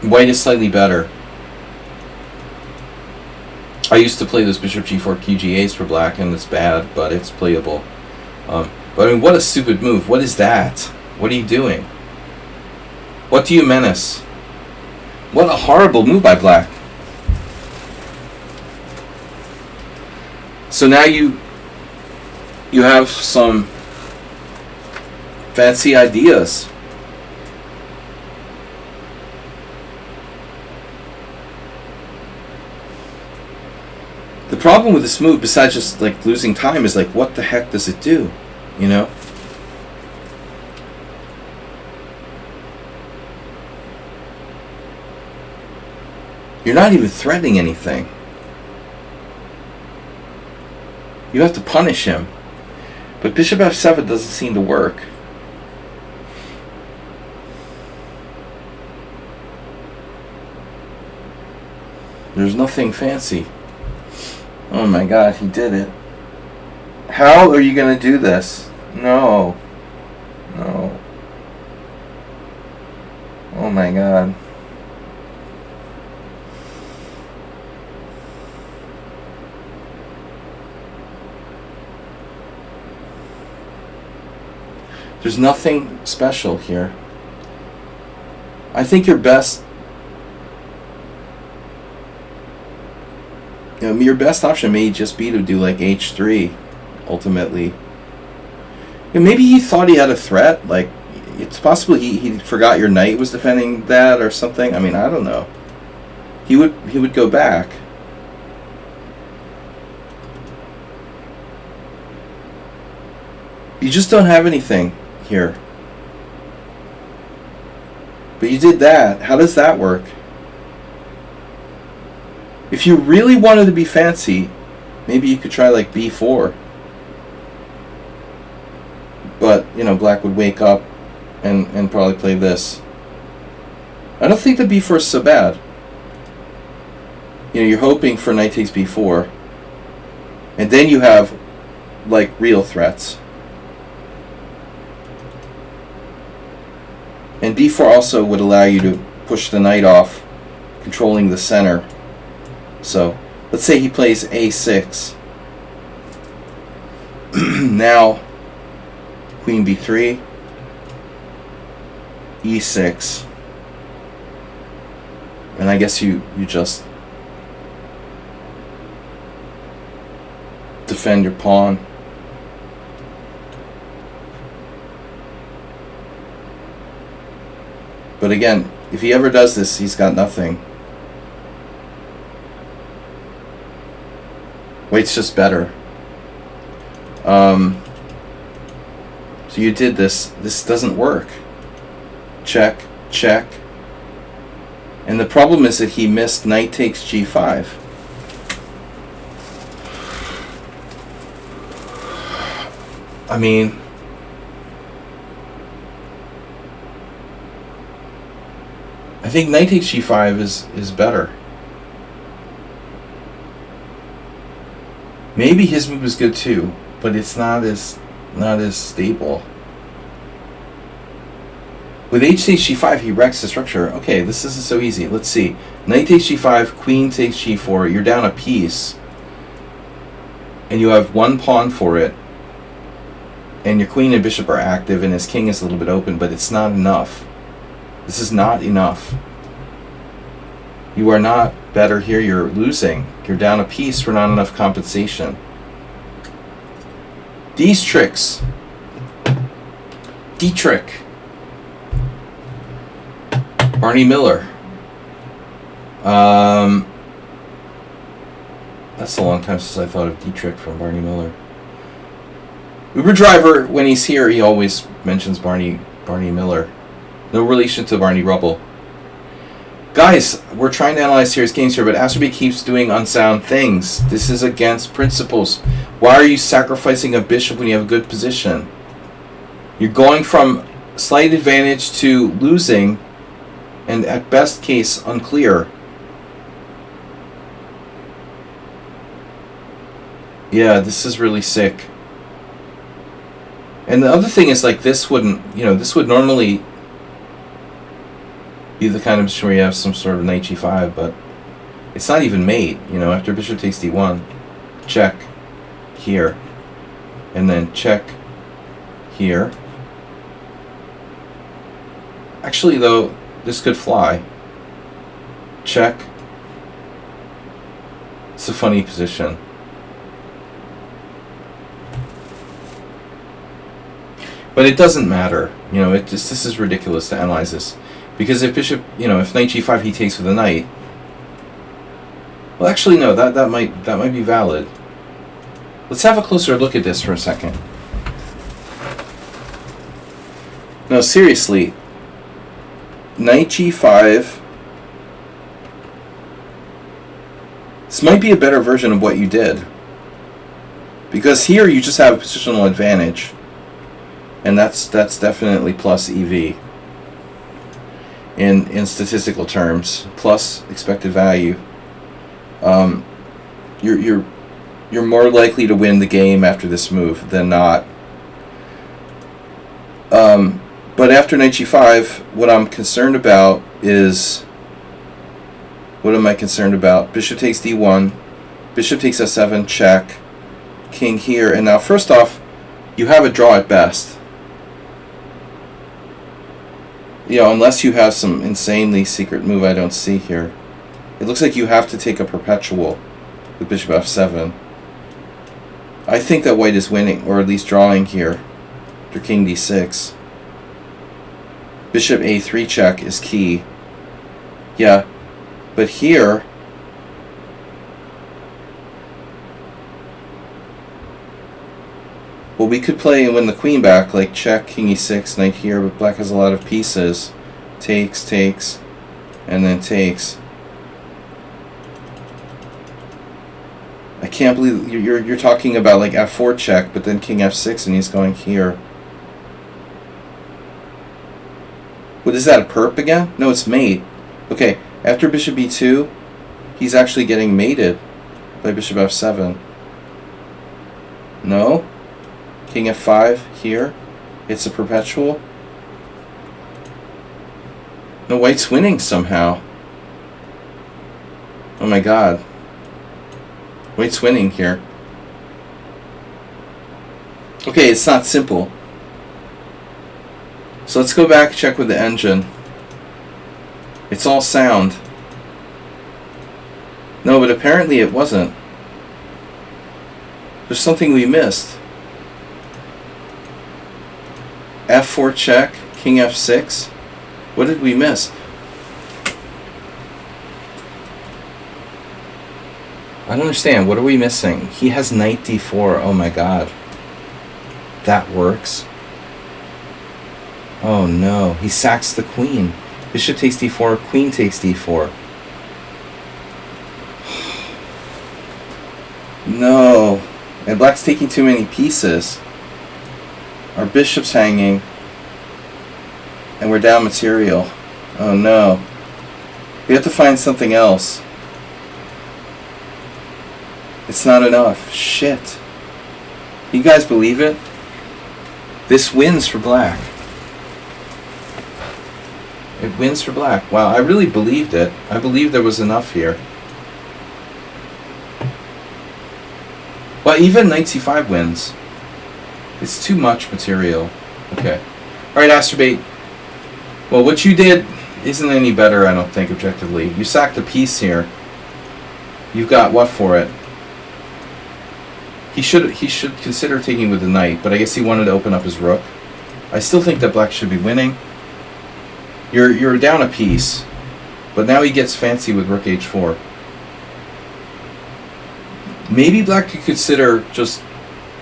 White is slightly better. I used to play those bishop g4 QGAs for black, and it's bad, but it's playable. But I mean, what a stupid move. What is that? What are you doing? What do you menace? What a horrible move by black. So now you you have some fancy ideas. The problem with this move, besides just like losing time, is like, what the heck does it do? You know? You're not even threatening anything. You have to punish him. But bishop f7 doesn't seem to work. There's nothing fancy. Oh my god, he did it. How are you going to do this? No. No. Oh my god. There's nothing special here. I think your best your best option may just be to do like h3 ultimately. Maybe he thought he had a threat, like it's possible he forgot your knight was defending that or something. I mean, I don't know. He would go back. You just don't have anything here. But you did that. How does that work? If you really wanted to be fancy, maybe you could try like b4. But, black would wake up and probably play this. I don't think the b4 is so bad. You're hoping for knight takes b4. And then you have like real threats. And b4 also would allow you to push the knight off, controlling the center. So, let's say he plays a6. Now, queen b3, e6. And I guess you just defend your pawn. But again, if he ever does this, he's got nothing. Wait's just better. So you did this. This doesn't work. Check, check. And the problem is that he missed knight takes g5. I mean, I think knight takes g5 is better. Maybe his move is good too, but it's not as stable. With h takes g5, he wrecks the structure. Okay, this isn't so easy. Let's see. Knight takes g5, queen takes g4. You're down a piece, and you have one pawn for it. And your queen and bishop are active, and his king is a little bit open, but it's not enough. This is not enough. You are not better here. You're losing. You're down a piece for not enough compensation. These tricks. D-trick. Barney Miller. That's a long time since I thought of D-trick from Barney Miller. Uber Driver, when he's here, he always mentions Barney Miller. No relation to Barney Rubble. Guys, we're trying to analyze serious games here, but Asterby keeps doing unsound things. This is against principles. Why are you sacrificing a bishop when you have a good position? You're going from slight advantage to losing, and at best case, unclear. Yeah, this is really sick. And the other thing is, like, this would normally be the kind of position where you have some sort of knight g5, but it's not even made. After bishop takes d1, check here, and then check here. Actually, though, this could fly. Check. It's a funny position. But it doesn't matter. You know, this is ridiculous to analyze this. Because if bishop, you know, if knight g5 he takes with a knight. Well, actually, no, that might be valid. Let's have a closer look at this for a second. No, seriously. Knight g5. This might be a better version of what you did. Because here you just have a positional advantage. And that's definitely plus EV. In statistical terms. Plus expected value. You're more likely to win the game after this move than not. But after knight g5, what I'm concerned about is... What am I concerned about? Bishop takes d1. Bishop takes f7, check. King here. And now, first off, you have a draw at best. You know, unless you have some insanely secret move I don't see here. It looks like you have to take a perpetual with bishop f7. I think that white is winning, or at least drawing here. After king d6. Bishop a3 check is key. Yeah. But here, well, we could play and win the queen back, like check, king e6, knight here, but black has a lot of pieces. Takes, and then takes. I can't believe you're talking about like f4 check, but then king f6 and he's going here. What is that, a perp again? No, it's mate. Okay. After bishop b2, he's actually getting mated by bishop f7. No? King f5 here. It's a perpetual. No, white's winning somehow. Oh my god. White's winning here. Okay, it's not simple. So let's go back, check with the engine. It's all sound. No, but apparently it wasn't. There's something we missed. f4 check, king f6. What did we miss? I don't understand. What are we missing? He has knight d4. Oh my god. That works. Oh no. He sacks the queen. Bishop takes d4, queen takes d4. No. And black's taking too many pieces. Our bishop's hanging. And we're down material. Oh no. We have to find something else. It's not enough. Shit. You guys believe it? This wins for black. It wins for black. Wow, I really believed it. I believed there was enough here. Well, even knight c5 wins. It's too much material. Okay. Alright, Astrobate. Well, what you did isn't any better, I don't think, objectively. You sacked a piece here. You've got what for it? He should consider taking with the knight, but I guess he wanted to open up his rook. I still think that black should be winning. You're down a piece, but now he gets fancy with rook h4. Maybe black could consider just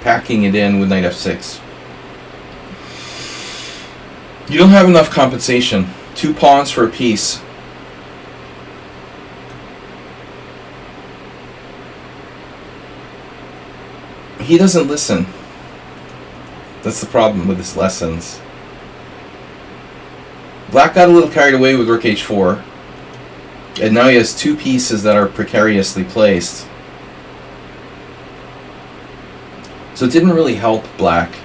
packing it in with knight f6. You don't have enough compensation. 2 pawns for a piece. He doesn't listen. That's the problem with his lessons. Black got a little carried away with rook h4, and now he has 2 pieces that are precariously placed. So it didn't really help black,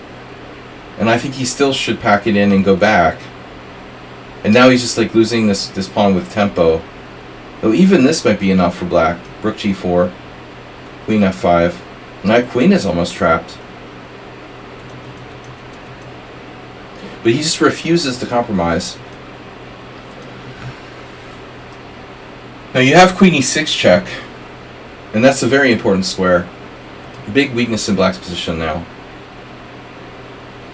and I think he still should pack it in and go back. And now he's just like losing this pawn with tempo. Though even this might be enough for black. Rook g4, queen f5. Now queen is almost trapped. But he just refuses to compromise. Now you have queen e6 check, and that's a very important square. Big weakness in black's position now.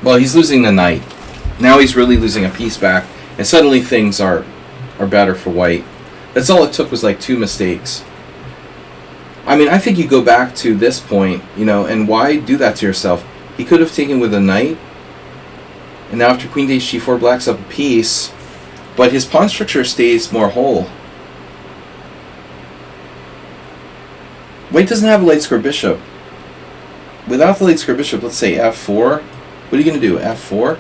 Well, he's losing the knight. Now he's really losing a piece back, and suddenly things are better for white. That's all it took, was like 2 mistakes. I mean, I think you go back to this point, you know, and why do that to yourself? He could have taken with a knight, and now after queen to hg4, black's up a piece, but his pawn structure stays more whole. White doesn't have a light square bishop. Without the light square bishop, let's say f4. What are you going to do? f4?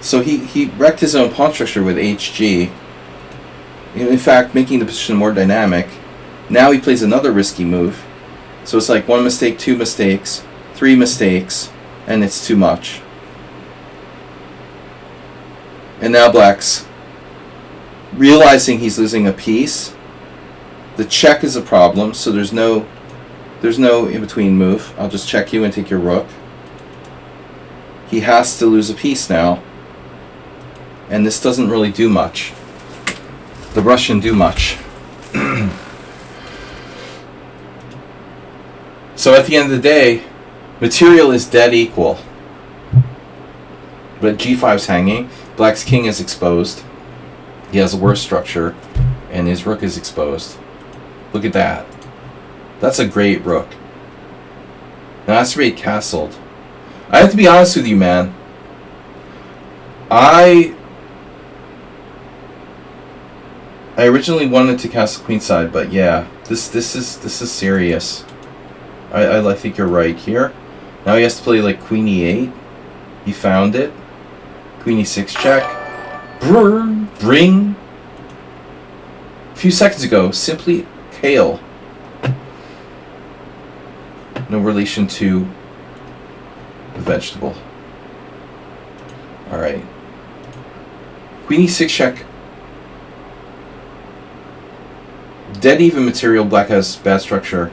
So he wrecked his own pawn structure with hg. In fact, making the position more dynamic. Now he plays another risky move. So it's like 1 mistake, 2 mistakes, 3 mistakes, and it's too much. And now black's realizing he's losing a piece. The check is a problem, so there's no in-between move. I'll just check you and take your rook. He has to lose a piece now. And this doesn't really do much. The Russian do much. So at the end of the day, material is dead equal. But g5's hanging. Black's king is exposed. He has a worse structure. And his rook is exposed. Look at that. That's a great rook. Now that's to be castled. I have to be honest with you, man. I originally wanted to castle queenside, but yeah, this is serious. I think you're right here. Now he has to play like queen e8. He found it. Queen e6 check. Bring. A few seconds ago, simply kale. No relation to the vegetable. Alright. Queen e6 check. Dead even material, black has bad structure.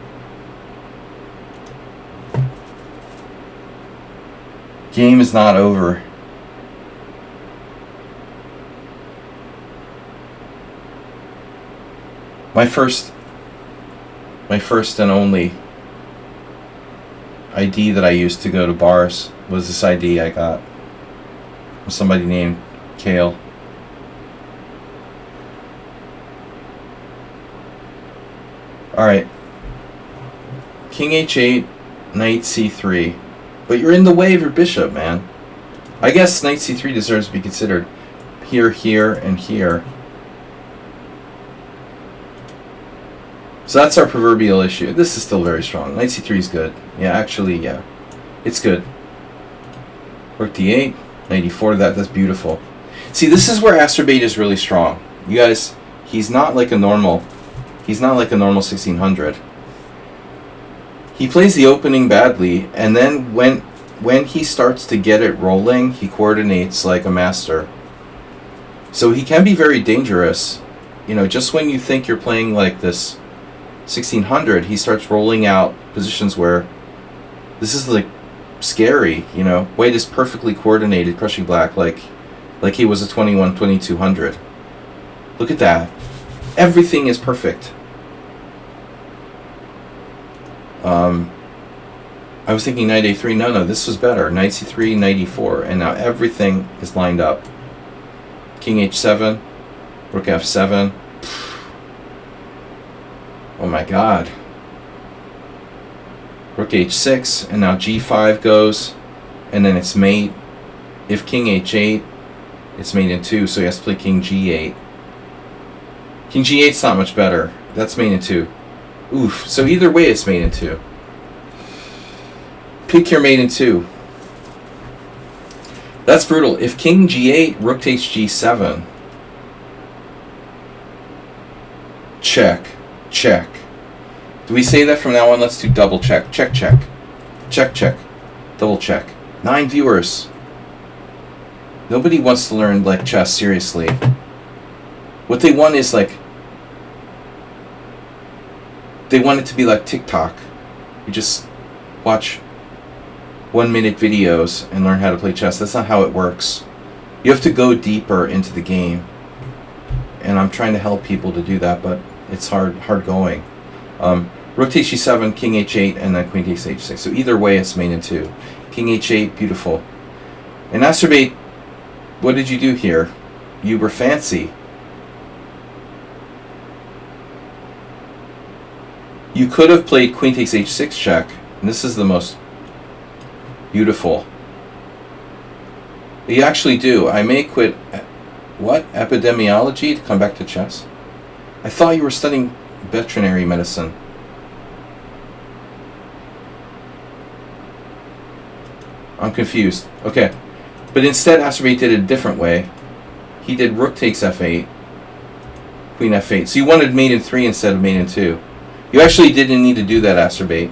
Game is not over. My first and only ID that I used to go to bars was this ID I got from somebody named Kale. Alright. King h8, knight c3. But you're in the way of your bishop, man. I guess knight c3 deserves to be considered. Here, here, and here. So that's our proverbial issue. This is still very strong. Knight c3 is good. Yeah, actually, yeah. It's good. Rook d8, knight e4, that's beautiful. See, this is where Astrobate is really strong. You guys, he's not like a normal 1600. He plays the opening badly, and then when he starts to get it rolling, he coordinates like a master. So he can be very dangerous. You know, just when you think you're playing like this 1600, he starts rolling out positions where this is like scary, you know. White is perfectly coordinated, crushing black like he was a 2200. Look at that. Everything is perfect. I was thinking knight a3. No, this was better. Knight c3, knight e4, and now everything is lined up. King h7, rook f7. Oh my god. Rook h6, and now g5 goes, and then it's mate. If king h8, it's mate in 2, so he has to play king g8. King g8's not much better. That's mate in 2. Oof. So either way, it's mate in 2. Pick your mate in 2. That's brutal. If king g8, rook takes g7. Check. Check. Do we say that from now on? Let's do double check. Check, check. Check, check. Double check. 9 viewers. Nobody wants to learn like chess seriously. What they want is like, they want it to be like TikTok. You just watch 1-minute videos and learn how to play chess. That's not how it works. You have to go deeper into the game. And I'm trying to help people to do that, but it's hard going. Rook takes g7, king h8, and then queen takes h6. So either way, it's mate in 2. King h8, beautiful. And Acerbate, what did you do here? You were fancy. You could have played queen takes h6 check, and this is the most beautiful. You actually do. I may quit, what? Epidemiology to come back to chess? I thought you were studying veterinary medicine. I'm confused. Okay. But instead, Acerbate did it a different way. He did rook takes f8, queen f8. So you wanted mate in 3 instead of mate in 2. You actually didn't need to do that, Acerbate.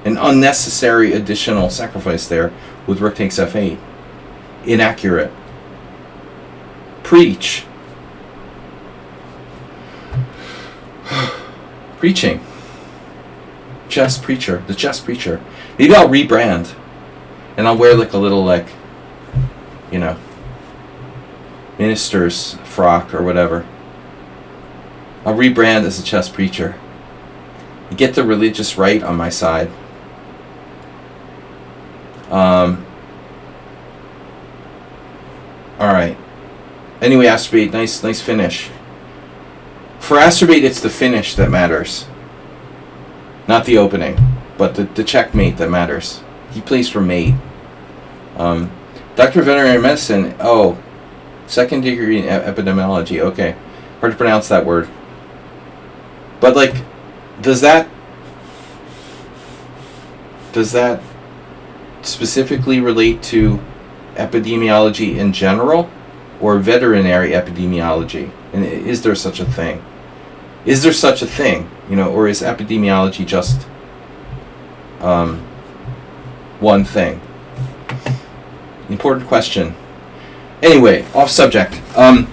An unnecessary additional sacrifice there with rook takes f8. Inaccurate. Preach. Preaching. Chess preacher. The chess preacher. Maybe I'll rebrand. And I'll wear like a little, like, you know, minister's frock or whatever. I'll rebrand as a chess preacher. You get the religious right on my side. Alright. Anyway, Acerbate, nice finish. For Acerbate, it's the finish that matters. Not the opening, but the checkmate that matters. He plays for mate. Doctor of Veterinary Medicine, oh, second degree in epidemiology, okay. Hard to pronounce that word. But, like, does that specifically relate to epidemiology in general, or veterinary epidemiology? And is there such a thing? Is there such a thing? You know, or is epidemiology just one thing? Important question. Anyway, off subject.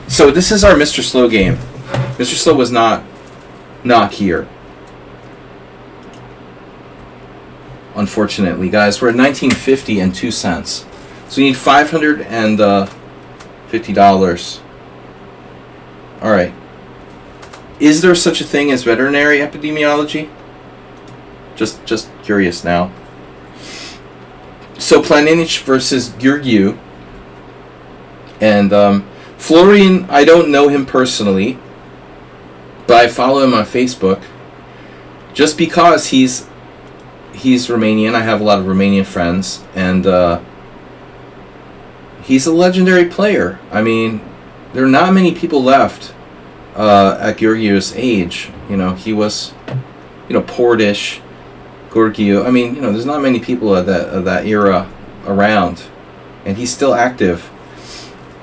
So this is our Mr. Slow game. Mr. Slow was not here. Unfortunately, guys, we're at $19.50 and 2 cents. So we need $550. All right. Is there such a thing as veterinary epidemiology? Just curious now. So Planinich versus Georgiou. And Florian, I don't know him personally, but I follow him on Facebook. Just because he's Romanian, I have a lot of Romanian friends, and he's a legendary player. I mean, there are not many people left at Georgiou's age. You know, he was, you know, Portish, Georgiou. I mean, you know, there's not many people of that era around, and he's still active.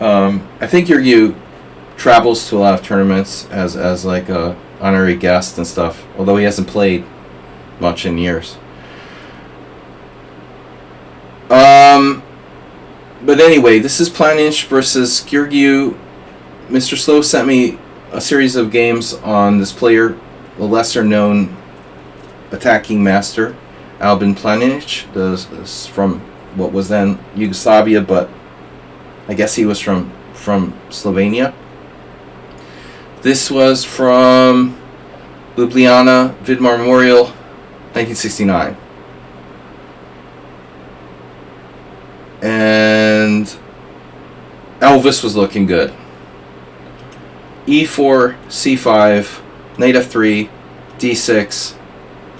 I think Georgiou travels to a lot of tournaments as like a honorary guest and stuff, although he hasn't played much in years. But anyway, this is Planinich versus Georgiou. Mr. Slow sent me a series of games on this player, the lesser-known attacking master, Albin Planinich, from what was then Yugoslavia, but I guess he was from Slovenia. This was from Ljubljana Vidmar Memorial, 1969. And Elvis was looking good. E4, C5, knight F3, D6,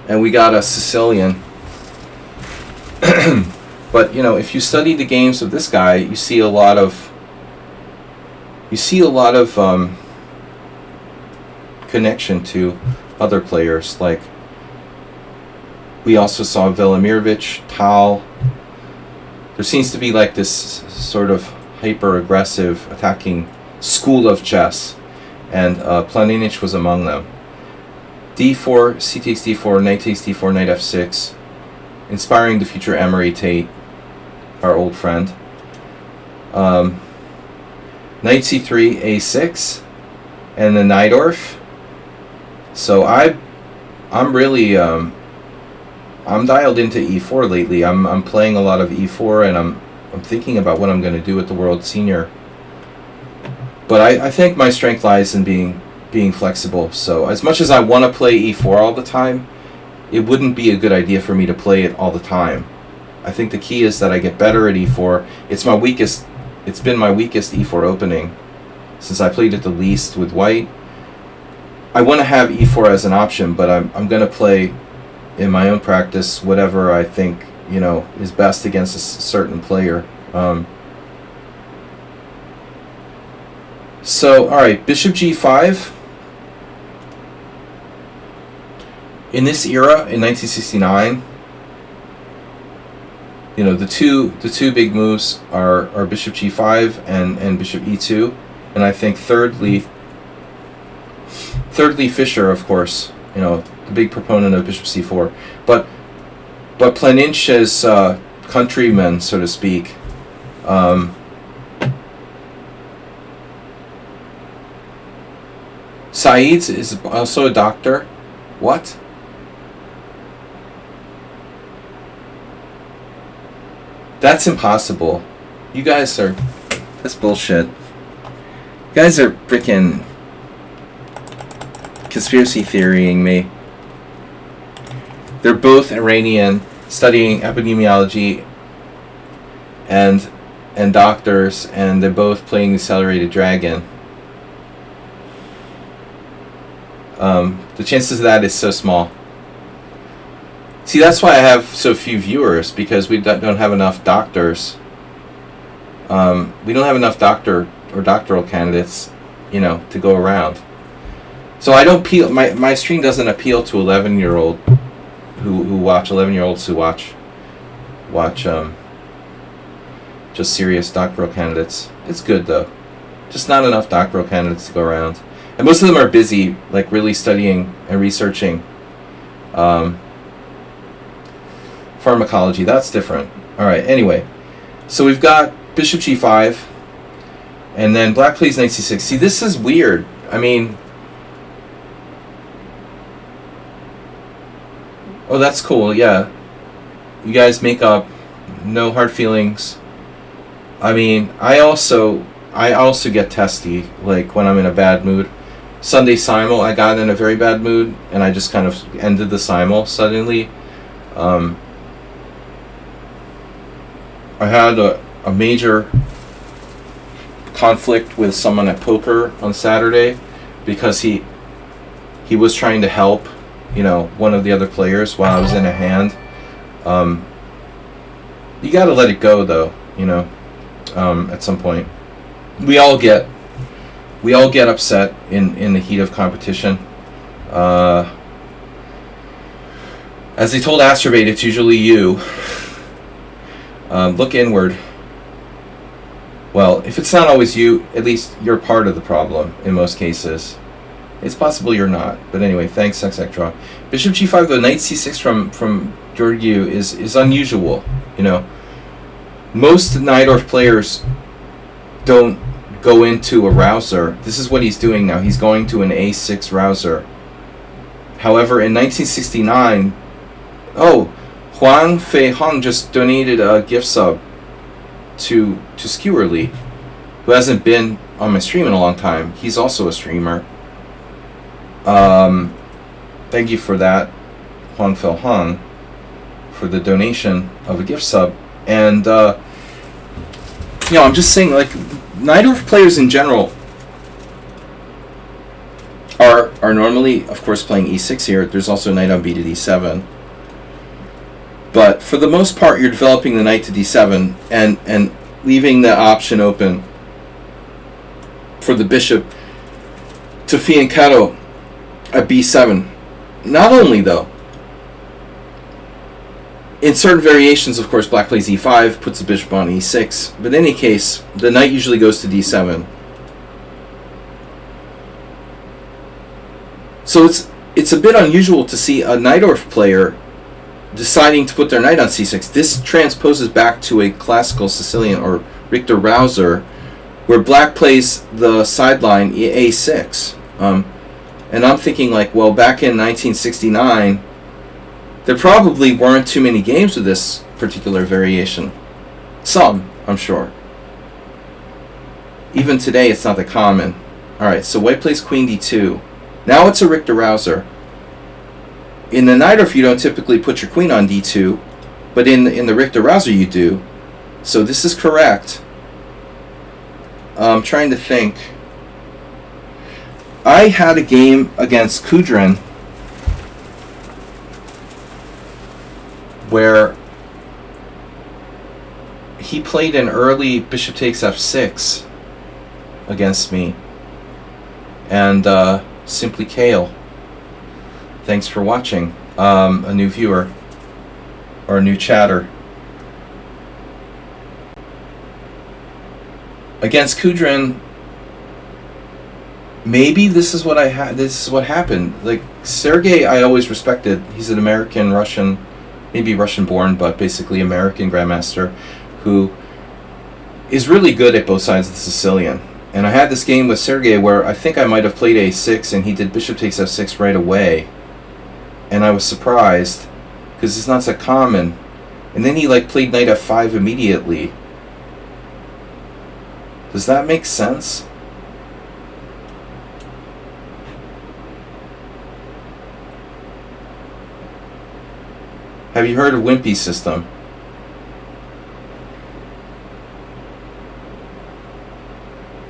and we got a Sicilian. But you know, if you study the games of this guy, you see a lot of connection to other players. Like we also saw Velimirovich, Tal. There seems to be like this sort of hyper-aggressive attacking school of chess, and Planinich was among them. D4, C takes D4, knight takes D4, knight F6, inspiring the future Emery Tate, our old friend. Knight C3, A6, and the Najdorf. So I'm really I'm dialed into E4 lately. I'm playing a lot of E4, and I'm thinking about what I'm going to do with the World Senior. But I think my strength lies in being flexible. So as much as I want to play E4 all the time, it wouldn't be a good idea for me to play it all the time. I think the key is that I get better at e4. It's been my weakest e4 opening since I played it the least with white. I want to have e4 as an option, but I'm going to play in my own practice whatever I think, is best against a certain player. So, all right, bishop g5. In this era, in 1969, the two big moves are bishop g5 and bishop e2, and I think thirdly Fischer, of course, the big proponent of bishop c4, but Planinch's countrymen, so to speak, Saeed's is also a doctor. What? That's impossible. You guys are... That's bullshit. You guys are freaking conspiracy theorying me. They're both Iranian, studying epidemiology and doctors, and they're both playing the Accelerated Dragon. The chances of that is so small. See, that's why I have so few viewers, because we don't have enough doctors. We don't have enough doctor or doctoral candidates, to go around. So I don't appeal. My stream doesn't appeal to 11-year-old who watch 11-year-olds who watch just serious doctoral candidates. It's good though, just not enough doctoral candidates to go around, and most of them are busy, like really studying and researching. Pharmacology, that's different. All right, anyway, so we've got bishop g5, and then black plays knight c6. See, this is weird. I mean, oh, that's cool, yeah. You guys make up, no hard feelings. I mean, I also get testy, like when I'm in a bad mood. Sunday simul, I got in a very bad mood, and I just kind of ended the simul suddenly. I had a major conflict with someone at poker on Saturday because he was trying to help, one of the other players while I was in a hand. You gotta let it go though, at some point. We all get upset in the heat of competition. As they told Astrobate, it's usually you. Look inward. Well, if it's not always you, at least you're part of the problem in most cases. It's possible you're not, but anyway, thanks, XXDraw. Bishop g5, though, knight c6 from Georgiou is unusual. Most Najdorf players don't go into a rouser. This is what he's doing now. He's going to an a6 rouser. However, in 1969, Huang Fei Hong just donated a gift sub to Skewerly, who hasn't been on my stream in a long time. He's also a streamer. Thank you for that, Huang Fei Hong, for the donation of a gift sub. And I'm just saying, like, Najdorf players in general are normally, of course, playing e6 here. There's also knight on b to d7. But for the most part, you're developing the knight to d7 and leaving the option open for the bishop to fianchetto at b7. Not only, though, in certain variations, of course, black plays e5, puts the bishop on e6. But in any case, the knight usually goes to d7. So it's a bit unusual to see a Najdorf player deciding to put their knight on c6. This transposes back to a classical Sicilian or Richter rouser, where black plays the sideline a6. And I'm thinking, like, well, back in 1969, there probably weren't too many games with this particular variation. Some, I'm sure. Even today, it's not that common. All right, so white plays queen d2. Now it's a Richter rouser. In the Nightorf, you don't typically put your queen on d2, but in the Richter-Rauser you do. So this is correct. I'm trying to think. I had a game against Kudrin where he played an early bishop takes f6 against me, and simply Kale. Thanks for watching. A new viewer or a new chatter. Against Kudrin, maybe this is what this is what happened. Like Sergey, I always respected. He's an American Russian, maybe Russian born, but basically American grandmaster who is really good at both sides of the Sicilian. And I had this game with Sergey where I think I might have played a6 and he did bishop takes f6 right away. And I was surprised because it's not so common. And then he like played knight f5 immediately. Does that make sense? Have you heard of Wimpy's system?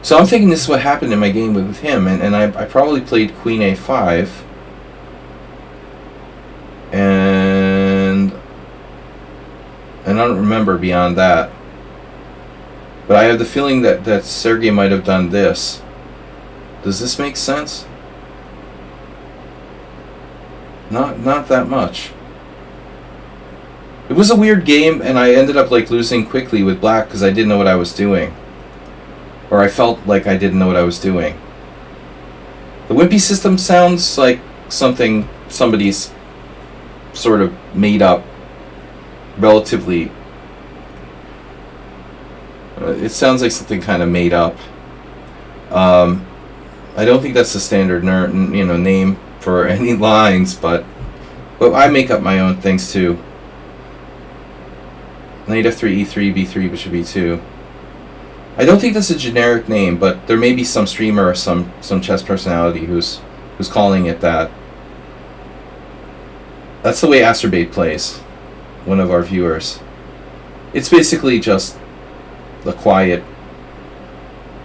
So I'm thinking this is what happened in my game with him, and I probably played queen a5. And I don't remember beyond that. But I have the feeling that Sergey might have done this. Does this make sense? Not that much. It was a weird game, and I ended up like losing quickly with black because I didn't know what I was doing. Or I felt like I didn't know what I was doing. The Wimpy system sounds like something somebody's sort of made up relatively. It sounds like something kind of made up. I don't think that's the standard name for any lines, but I make up my own things too. Knight f3, e3, b3, bishop e2. I don't think that's a generic name, but there may be some streamer or some chess personality who's calling it that. That's the way Asterbate plays, one of our viewers. It's basically just the quiet,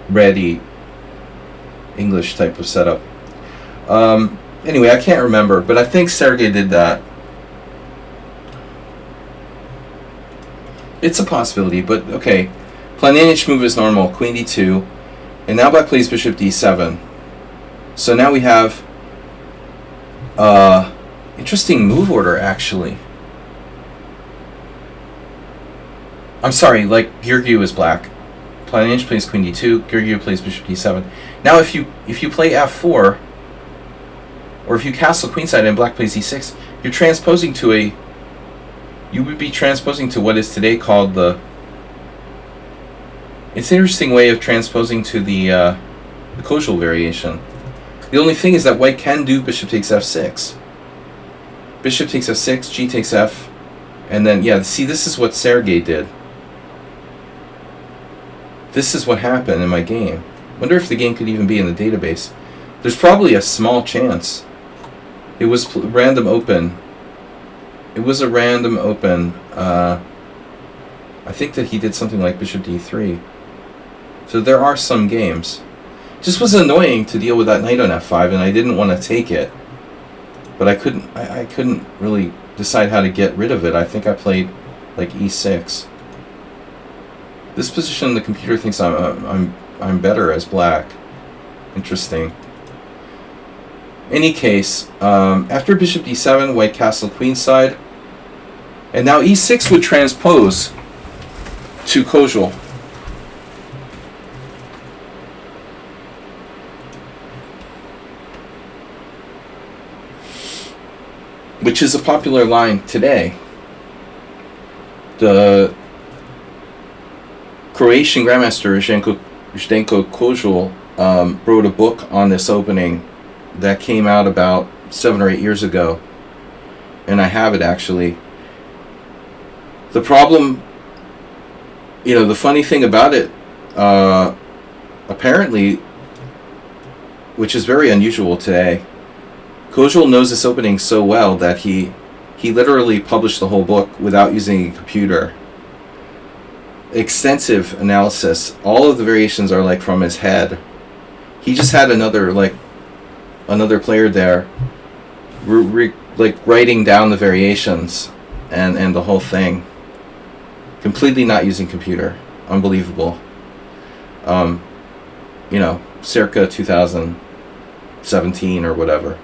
ready English type of setup. Anyway, I can't remember, but I think Sergey did that. It's a possibility, but okay. Planinic move is normal, queen d2, and now black plays bishop d7. So now we have interesting move order, actually. I'm sorry, like Georgiou is black. Planinic plays queen d2, Georgiou plays bishop d7. Now if you play f4, or if you castle queenside and black plays e6, you're transposing to you would be transposing to what is today called the... It's an interesting way of transposing to the Kozel variation. The only thing is that white can do bishop takes f6. Bishop takes f6, g takes f, and then, yeah, see, this is what Sergey did. This is what happened in my game. Wonder if the game could even be in the database. There's probably a small chance. It was random open. It was a random open. I think that he did something like bishop d3. So there are some games. Just was annoying to deal with that knight on f5, and I didn't want to take it. But I couldn't really decide how to get rid of it. I think I played like e6. This position, the computer thinks I'm better as black. Interesting. Any case, after bishop d7, white castle queenside, and now e6 would transpose to Kozel. Which is a popular line today. The Croatian grandmaster Zdenko Kozel wrote a book on this opening that came out about 7 or 8 years ago, and I have it actually. The problem, the funny thing about it, apparently, which is very unusual today, Kozel knows this opening so well that he literally published the whole book without using a computer. Extensive analysis. All of the variations are like from his head. He just had another player there, like writing down the variations and the whole thing. Completely not using computer. Unbelievable. Circa 2017 or whatever.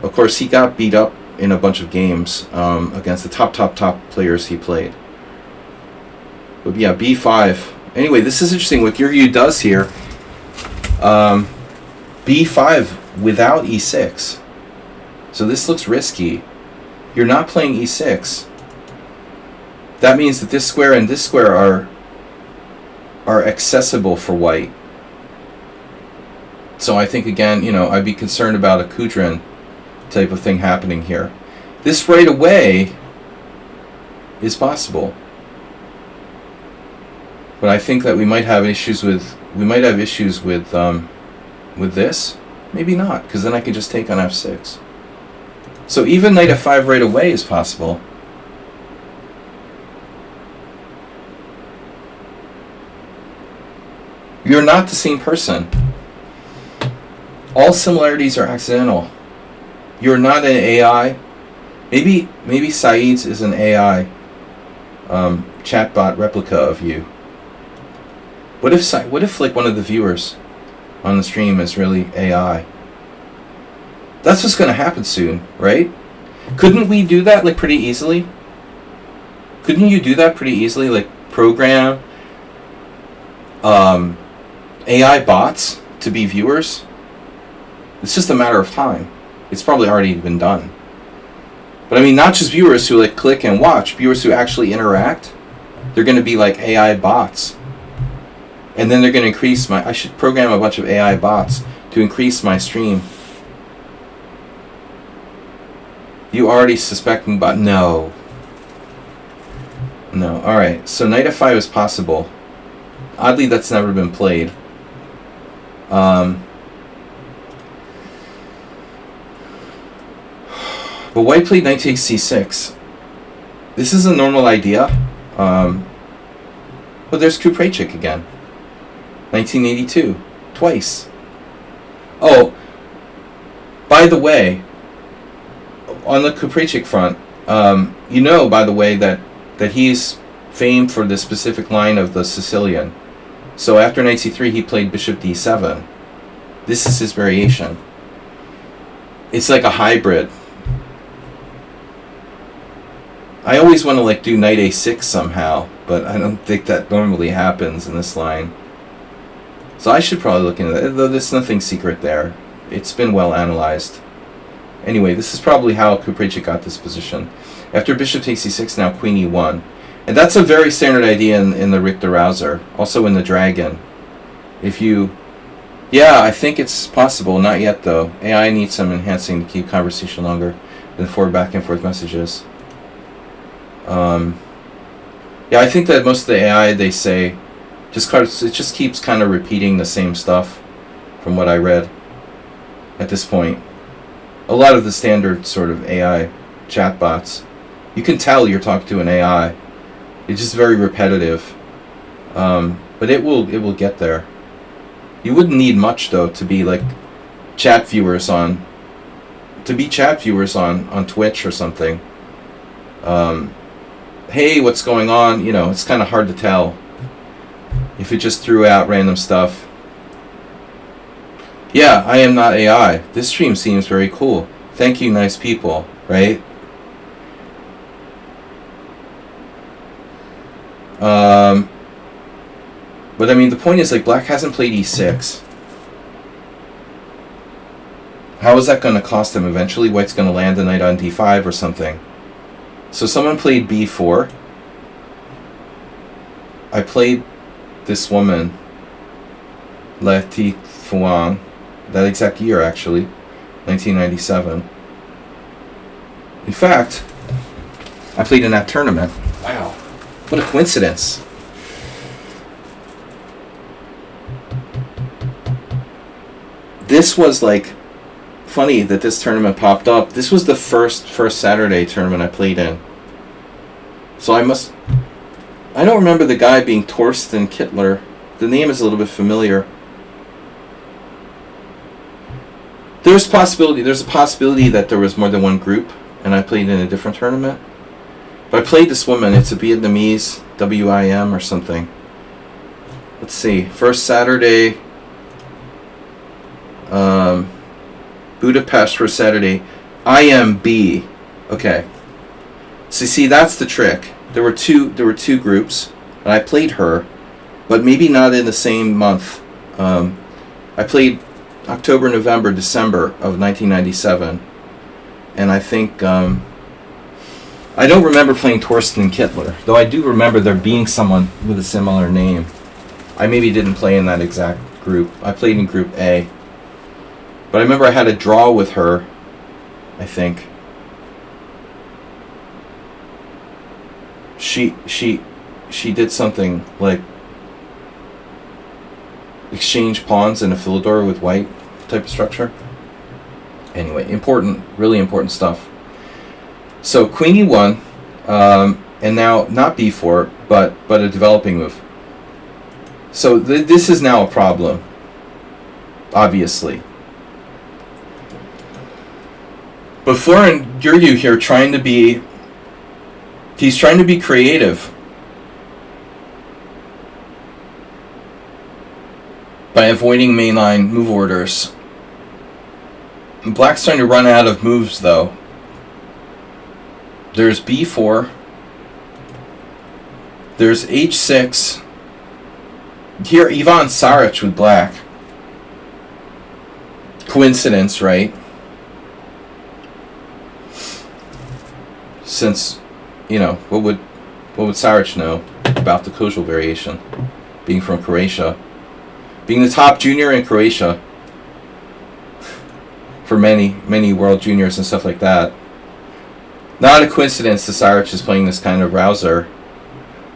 Of course, he got beat up in a bunch of games against the top players he played. But yeah, b5. Anyway, this is interesting. What Giurgiu does here, b5 without e6. So this looks risky. You're not playing e6. That means that this square and this square are accessible for white. So I think, again, I'd be concerned about a Kudrin type of thing happening here. This right away is possible. But I think that we might have issues with this. Maybe not, because then I can just take on f6. So even knight f5 right away is possible. You're not the same person. All similarities are accidental. You're not an AI. Maybe Saeed's is an AI chatbot replica of you. What if like one of the viewers on the stream is really AI? That's what's going to happen soon, right? Couldn't we do that like pretty easily? Couldn't you do that pretty easily, like program AI bots to be viewers? It's just a matter of time. It's probably already been done. But I mean, not just viewers who like click and watch, viewers who actually interact. They're going to be like AI bots. And then they're going to increase I should program a bunch of AI bots to increase my stream. You already suspecting bot? No. Alright, so knight f5 is possible. Oddly, that's never been played. But white played knight takes c6. This is a normal idea. But there's Kuprejcik again. 1982. Twice. Oh, by the way, on the Kuprejcik front, by the way, that he's famed for the specific line of the Sicilian. So after knight c3, he played bishop d7. This is his variation. It's like a hybrid. I always want to like do knight a6 somehow, but I don't think that normally happens in this line. So I should probably look into that, though there's nothing secret there. It's been well analyzed. Anyway, this is probably how Kuprejcik got this position. After bishop takes c6, now queen e1. And that's a very standard idea in the Richter Rouser, also in the Dragon. Yeah, I think it's possible, not yet though. AI needs some enhancing to keep conversation longer than 4 back and forth messages. Yeah, I think that most of the AI, they say, it just keeps kind of repeating the same stuff from what I read at this point. A lot of the standard sort of AI chatbots, you can tell you're talking to an AI. It's just very repetitive. But it will get there. You wouldn't need much though to be like chat viewers on Twitch or something. Hey, what's going on? It's kind of hard to tell if it just threw out random stuff. Yeah, I am not AI. This stream seems very cool. Thank you, nice people, right? But I mean, the point is, like, black hasn't played e6. How is that going to cost him? Eventually, white's going to land a knight on d5 or something. So someone played b4. I played this woman, Leti Fuang, that exact year, actually, 1997. In fact, I played in that tournament. Wow, what a coincidence. This was like funny that this tournament popped up. This was the first Saturday tournament I played in. So I don't remember the guy being Torsten Kittler. The name is a little bit familiar. There's a possibility that there was more than one group, and I played in a different tournament. But I played this woman. It's a Vietnamese, WIM or something. Let's see. First Saturday, Budapest for Saturday, IMB. Okay. So you see, that's the trick. There were two groups, and I played her, but maybe not in the same month. I played October, November, December of 1997, and I think I don't remember playing Torsten Kittler, though I do remember there being someone with a similar name. I maybe didn't play in that exact group. I played in Group A, but I remember I had a draw with her, I think. She did something like exchange pawns in a Philidor with white type of structure. Anyway, really important stuff. So Queen E1, and now not B4, but a developing move. So this is now a problem, obviously. But Florin Gurgu here he's trying to be creative by avoiding mainline move orders. Black's starting to run out of moves, though. There's B4. There's H6. Here, Ivan Saric with black. Coincidence, right? Since, what would Saric know about the Kozul variation? Being from Croatia. Being the top junior in Croatia for many, many world juniors and stuff like that. Not a coincidence that Saric is playing this kind of rouser.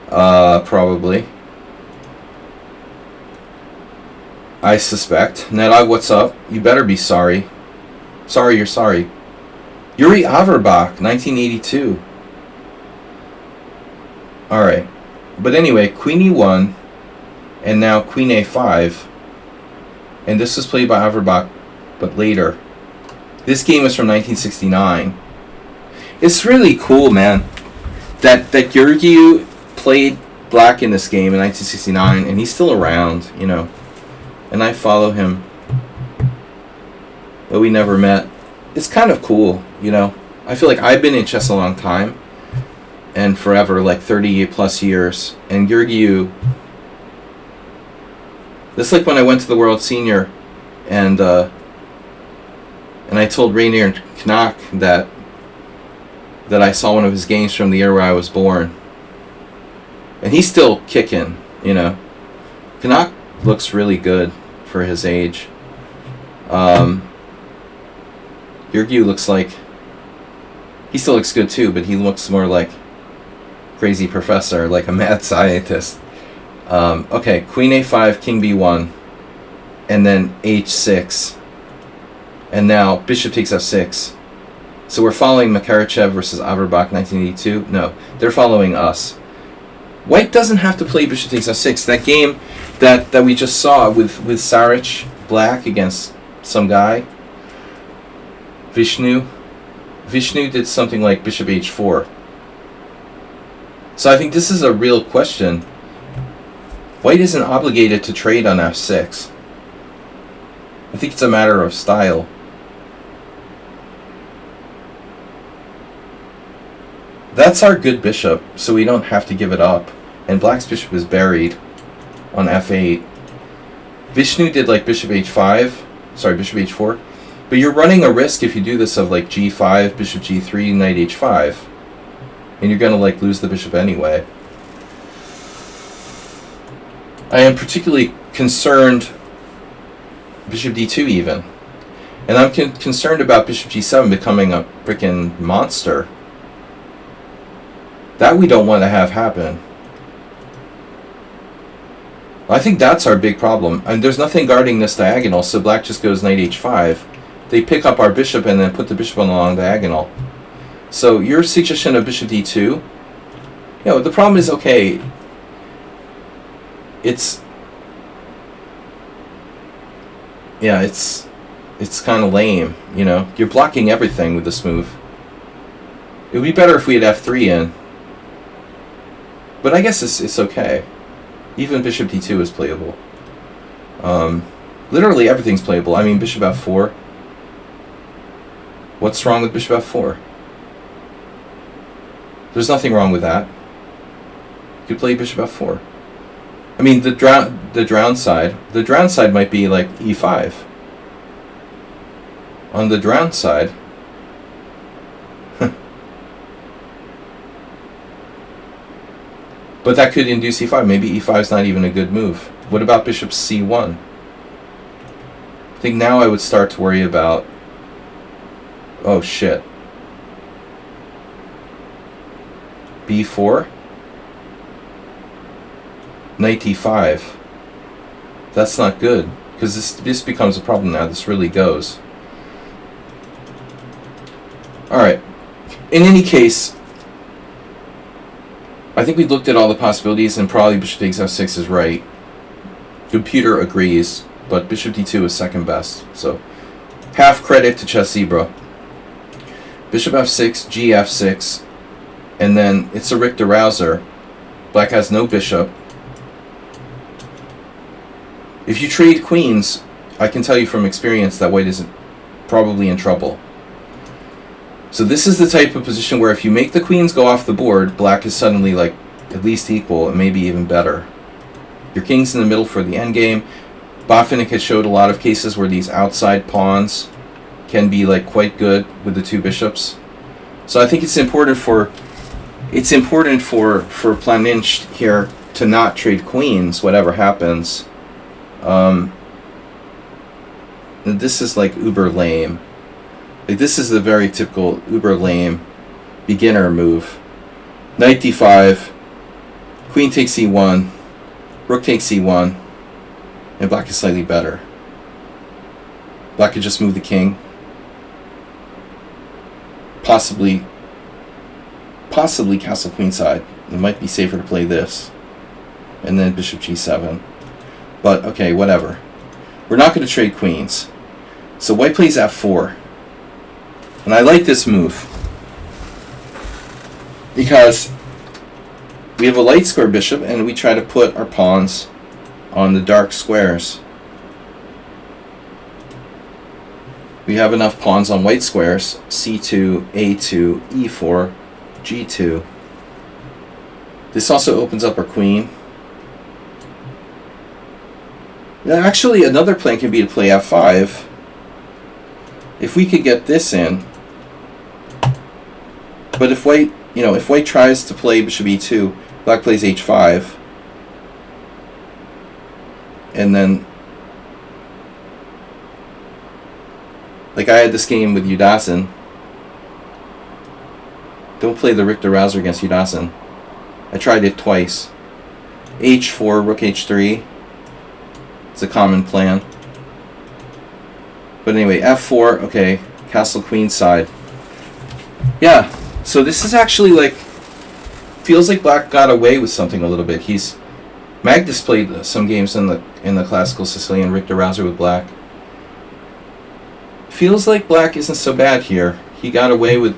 Probably. I suspect. Nedog, what's up? You better be sorry. Sorry, you're sorry. Yuri Averbach, 1982. Alright. But anyway, Queen E1, and now Queen A5. And this was played by Averbach, but later. This game is from 1969. It's really cool, man, that Gurgu played black in this game in 1969, and he's still around, And I follow him, but we never met. It's kind of cool, I feel like I've been in chess a long time, and forever, like 30 plus years. And Gurgu, that's like when I went to the World Senior, and I told Rainier and Knack that I saw one of his games from the year where I was born. And he's still kicking, Knack looks really good for his age. Gurgu looks like he still looks good too, but he looks more like crazy professor, like a mad scientist. Okay, Queen A5, King B1, and then H6, and now Bishop takes F6. So we're following Makarichev versus Averbach, 1982. No, they're following us. White doesn't have to play Bishop takes F6. That game that we just saw with Saric black against some guy, Vishnu did something like Bishop H4. So I think this is a real question. White isn't obligated to trade on F6. I think it's a matter of style. That's our good bishop, so we don't have to give it up. And black's bishop is buried on F8. Vishnu did like Bishop H4. But you're running a risk if you do this of like G5, Bishop G3, Knight H5. And you're going to like lose the bishop anyway. I am particularly concerned Bishop D2 even. And I'm concerned about Bishop G7 becoming a freaking monster. That we don't want to have happen. I think that's our big problem. And there's nothing guarding this diagonal, so black just goes Knight H5 they pick up our bishop and then put the bishop on the long diagonal. So your suggestion of bishop d2, you know, the problem is, okay, it's kind of lame, you know. You're blocking everything with this move. It would be better if we had f3 in. But I guess it's okay. Even bishop d2 is playable. Literally everything's playable. I mean, bishop f4. What's wrong with bishop f4? There's nothing wrong with that. You could play bishop f4. I mean, the drowned side might be like e5. On the drowned side, but that could induce e5. Maybe e5 is not even a good move. What about bishop c1? I think now I would start to worry about, oh shit, b4, knight d5. That's not good, because this becomes a problem now. This really goes. Alright, in any case, I think we looked at all the possibilities, and probably bishop takes f6 is right. Computer agrees, but bishop d2 is second best. So, half credit to Chess Zebra. Bishop f6, g f6, and then it's a Richter rouser. Black has no bishop. If you trade queens, I can tell you from experience that white is probably in trouble. So this is the type of position where if you make the queens go off the board, black is suddenly like at least equal and maybe even better. Your king's in the middle for the endgame. Botvinnik has showed a lot of cases where these outside pawns can be like quite good with the two bishops. So I think it's important for Planinch here to not trade queens, whatever happens. This is like uber lame. Like, this is the very typical uber lame beginner move. Knight d5, queen takes e1, rook takes e1, and black is slightly better. Black could just move the king. Possibly castle queenside. It might be safer to play this. And then bishop g7. But, okay, whatever. We're not going to trade queens. So white plays f4. And I like this move because we have a light square bishop and we try to put our pawns on the dark squares. We have enough pawns on white squares, c2, a2, e4, g2. This also opens up our queen. Now, actually, another plan can be to play f5. If we could get this in, but if white tries to play bishop e2, black plays h5, and then, like I had this game with Udasin. Don't play the Richter rouser against Udasin. I tried it twice. h4, rook h3. It's a common plan. But anyway, f4, okay, castle queen side. Yeah, so this is actually like, feels like black got away with something a little bit. Magnus played some games in the classical Sicilian Richter rouser with black. Feels like black isn't so bad here. He got away with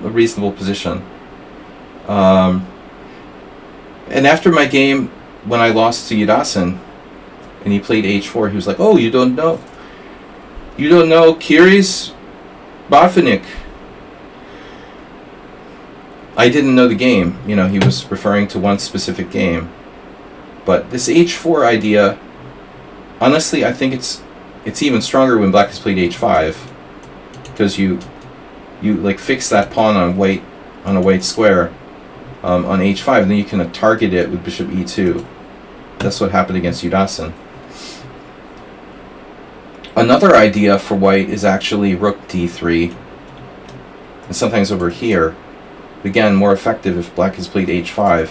a reasonable position. And after my game, when I lost to Udasin, and he played h4, he was like, "Oh, you don't know Kiri's Botvinnik." I didn't know the game. You know, he was referring to one specific game. But this h4 idea, honestly, I think it's even stronger when black has played h5, because you like fix that pawn on a white square on h5, and then you can target it with bishop e2. That's what happened against Udasin. Another idea for white is actually rook d3, and sometimes over here. Again, more effective if black has played h5.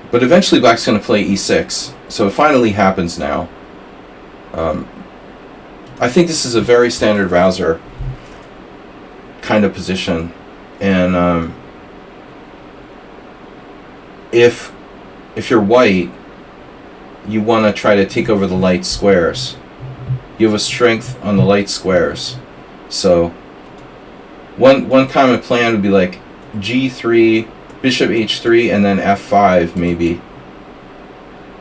But eventually black's going to play e6, so it finally happens now. I think this is a very standard rouser kind of position, and if you're white, you want to try to take over the light squares. You have a strength on the light squares, so one common plan would be like g3, bishop h3, and then f5 maybe.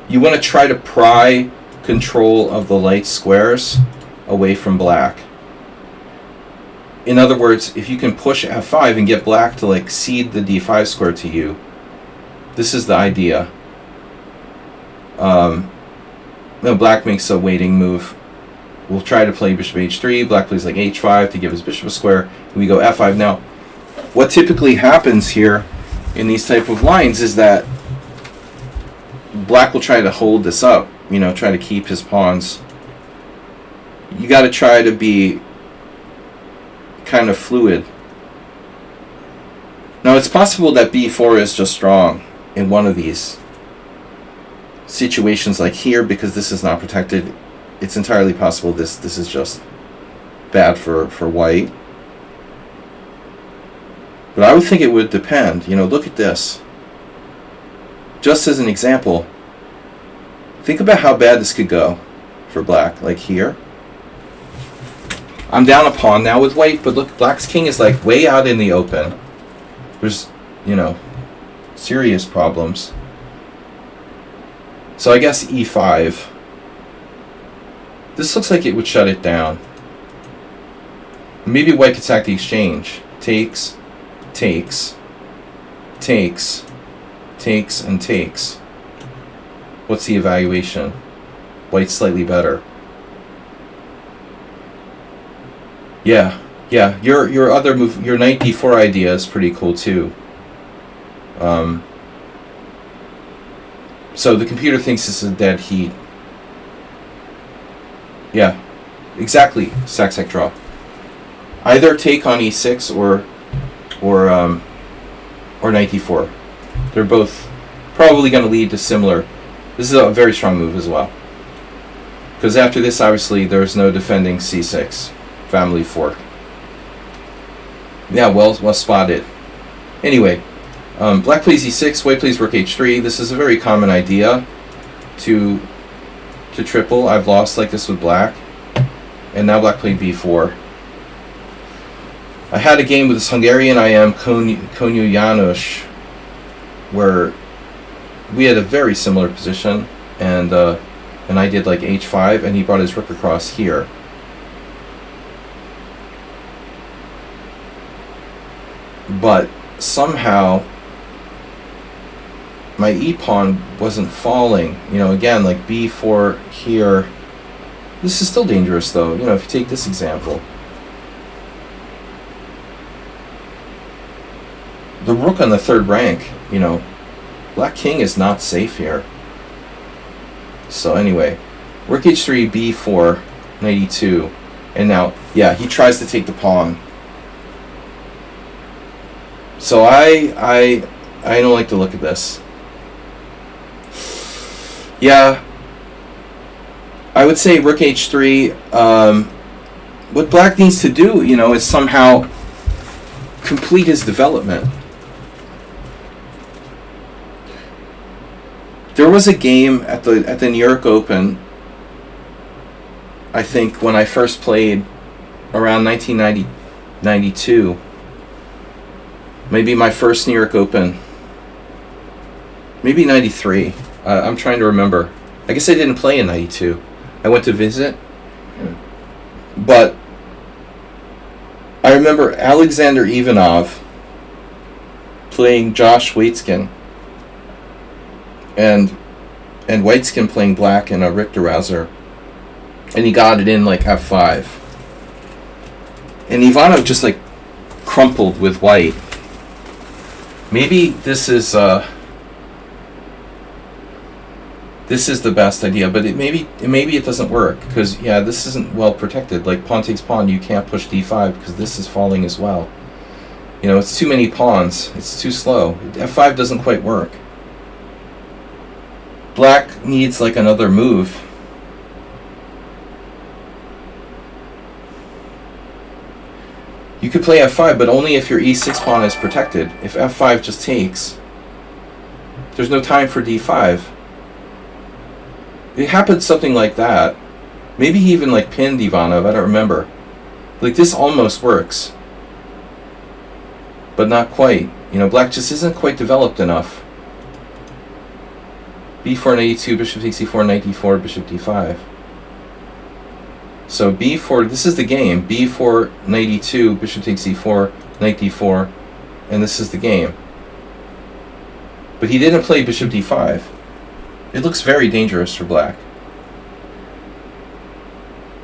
You want to try to pry control of the light squares away from black. In other words, if you can push f5 and get black to like cede the d5 square to you, this is the idea. Black makes a waiting move. We'll try to play bishop h3. Black plays like h5 to give his bishop a square. And we go f5. Now, what typically happens here in these type of lines is that black will try to hold this up, try to keep his pawns. You got to try to be kind of fluid. Now, it's possible that b4 is just strong in one of these situations, like here, because this is not protected. It's entirely possible this is just bad for white. But I would think it would depend. Look at this. Just as an example, think about how bad this could go for black. Like here. I'm down a pawn now with white, but look, black's king is like way out in the open. There's, serious problems. So I guess e5. This looks like it would shut it down. Maybe white could sack the exchange. Takes, takes, takes, takes, and takes. What's the evaluation? White's slightly better. Yeah. Your other move, your knight d4 idea is pretty cool too. So the computer thinks this is a dead heat. Yeah, exactly. Sack draw. Either take on e6 or knight d4. They're both probably going to lead to similar. This is a very strong move as well. Because after this, obviously, there's no defending c6. Family fork. Yeah, well spotted. Anyway, black plays e6, white plays rook h3. This is a very common idea to triple. I've lost like this with black. And now black played b4. I had a game with this Hungarian IM, Konyu János, where we had a very similar position, and I did like h5, and he brought his rook across here. But somehow my e-pawn wasn't falling. Again, like b4 here. This is still dangerous, though. If you take this example. The rook on the third rank, black king is not safe here. So anyway, rook h3, b4, knight e2. And now, yeah, he tries to take the pawn. So I don't like to look at this. Yeah, I would say rook h3. What black needs to do, is somehow complete his development. There was a game at the New York Open, I think, when I first played around 1992. Maybe my first New York Open. Maybe 93. I'm trying to remember. I guess I didn't play in 92. I went to visit. But I remember Alexander Ivanov playing Josh Waitzkin. And Waitzkin playing black in a Richter rouser. And he got it in like f5. And Ivanov just like crumpled with white. Maybe this is the best idea, but maybe it doesn't work, because yeah, this isn't well protected. Like pawn takes pawn, you can't push d5 because this is falling as well. It's too many pawns. It's too slow. f5 doesn't quite work. Black needs like another move. You could play f5, but only if your e6 pawn is protected. If f5 just takes, there's no time for d5. It happened something like that. Maybe he even like pinned Ivanov, I don't remember. Like this almost works. But not quite. You know, black just isn't quite developed enough. b4 knight e2, bishop takes e4, knight d4, bishop d5. So b4, this is the game. b4, knight e2, bishop takes e4, knight d4, and this is the game. But he didn't play bishop d5. It looks very dangerous for black.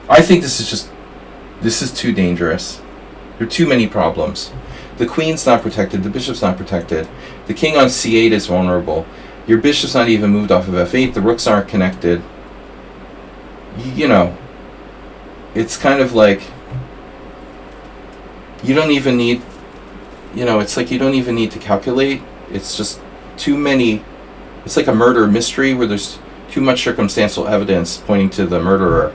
I think this is too dangerous. There are too many problems. The queen's not protected, the bishop's not protected. The king on c8 is vulnerable. Your bishop's not even moved off of f8, the rooks aren't connected. You know, it's kind of like, you don't even need, you know, it's like you don't even need to calculate. It's just too many, it's like a murder mystery where there's too much circumstantial evidence pointing to the murderer.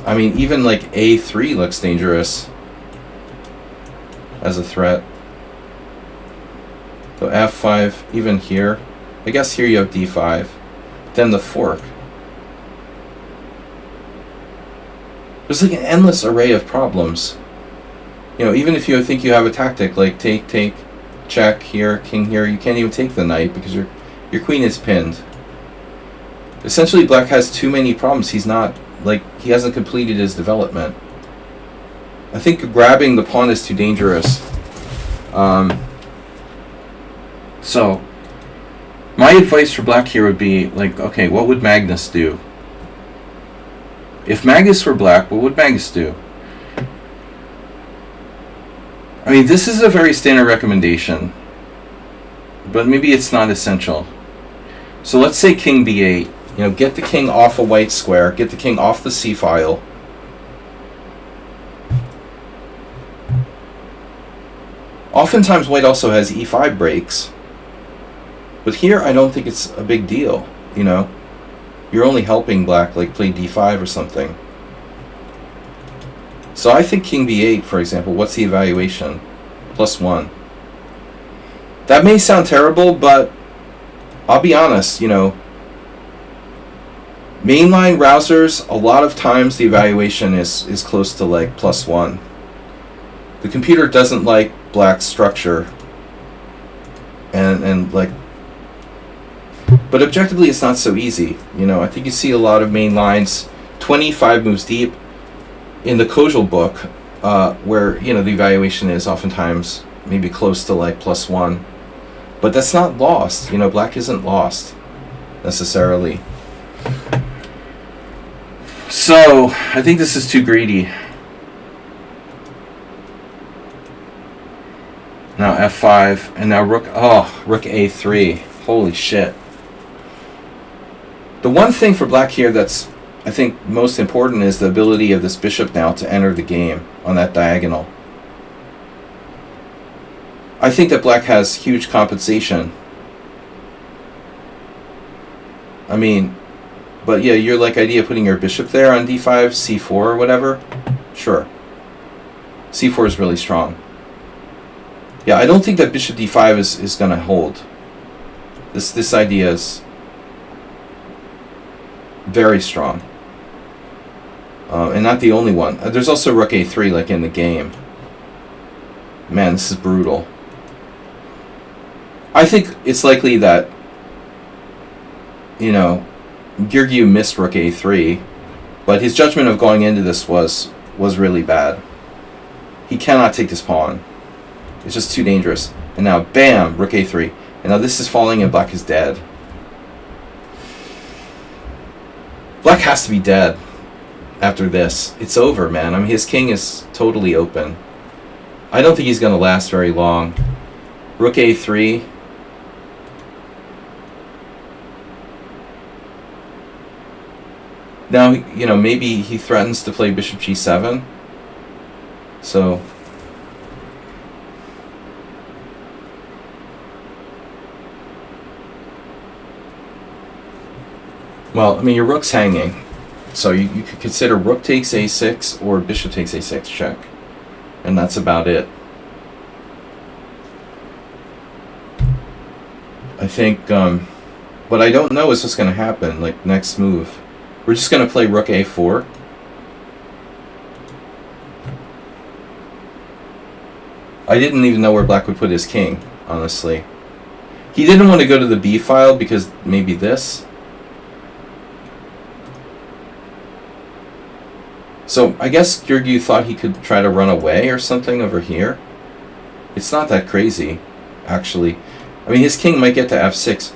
I mean, even like a3 looks dangerous as a threat. So f5, even here. I guess here you have d5. Then the fork. There's like an endless array of problems. You know, even if you think you have a tactic like take, check here, king here, you can't even take the knight because your queen is pinned. Essentially, black has too many problems. He's not, like, he hasn't completed his development. I think grabbing the pawn is too dangerous. So, my advice for black here would be, like, okay, what would Magnus do? If Magnus were black, what would Magnus do? I mean, this is a very standard recommendation, but maybe it's not essential. So let's say king b8. You know, get the king off a white square, get the king off the c file. Oftentimes white also has e5 breaks. But here I don't think it's a big deal, you know. You're only helping black, like play d5 or something. So I think king b8, for example, what's the evaluation? +1. That may sound terrible, but I'll be honest, you know, mainline browsers, a lot of times the evaluation is close to like +1. The computer doesn't like black structure, and like, but objectively it's not so easy. You know, I think you see a lot of main lines, 25 moves deep in the Kojal book, where, you know, the evaluation is oftentimes maybe close to like +1. But that's not lost. You know, black isn't lost necessarily. So, I think this is too greedy. Now f5, and now rook a3. Holy shit. The one thing for black here that's, I think, most important is the ability of this bishop now to enter the game on that diagonal. I think that black has huge compensation. I mean, but yeah, your like idea of putting your bishop there on d5, c4 or whatever, sure. c4 is really strong. Yeah, I don't think that bishop d5 is going to hold. This idea is very strong. And not the only one. There's also rook a3 like in the game. Man, this is brutal. I think it's likely that, you know, Georgiou missed rook a3, but his judgment of going into this was really bad. He cannot take this pawn. It's just too dangerous. And now, bam, rook a3. And now this is falling and black is dead. Black has to be dead after this. It's over, man. I mean, his king is totally open. I don't think he's going to last very long. Rook a3. Now, you know, maybe he threatens to play bishop g7. So, well, I mean, your rook's hanging. So you could consider rook takes a6 or bishop takes a6 check. And that's about it. I think what I don't know is what's going to happen, like next move. We're just going to play rook a4. I didn't even know where black would put his king, honestly. He didn't want to go to the b file because maybe this. So I guess Georgiou thought he could try to run away or something over here. It's not that crazy, actually. I mean, his king might get to f6,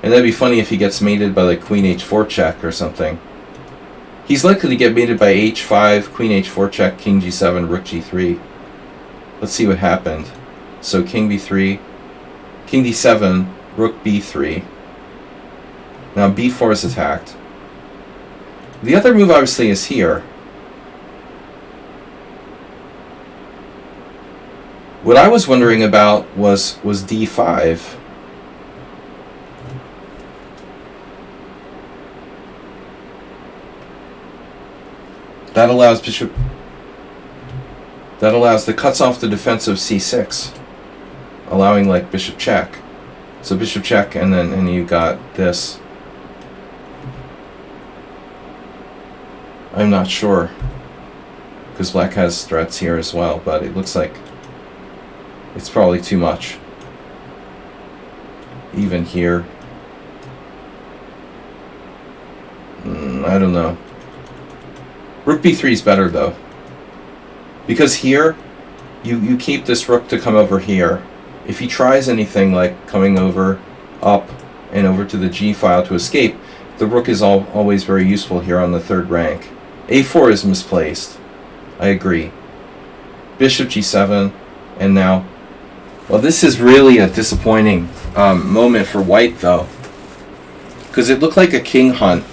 and that'd be funny if he gets mated by like queen h4 check or something. He's likely to get mated by h5, queen h4 check, king g7, rook g3. Let's see what happened. So king b3, king d7, rook b3. Now b4 is attacked. The other move obviously is here. What I was wondering about was d5. That allows bishop. That allows that cuts off the defense of c6, allowing like bishop check. So bishop check, and you got this. I'm not sure because black has threats here as well, but it looks like it's probably too much. Even here. I don't know. Rook b3 is better though. Because here, you keep this rook to come over here. If he tries anything like coming over, up, and over to the g file to escape, the rook is always very useful here on the third rank. a4 is misplaced. I agree. Bishop g7, and now... Well, this is really a disappointing moment for white, though. Because it looked like a king hunt.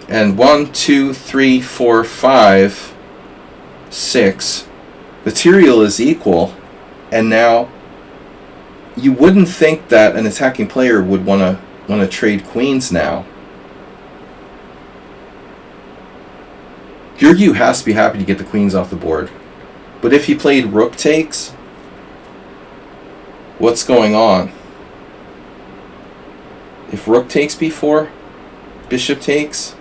And 1, 2, 3, 4, 5, 6. Material is equal. And now, you wouldn't think that an attacking player would want to trade queens now. Georgiou has to be happy to get the queens off the board. But if he played rook takes... What's going on? If rook takes b4, bishop takes,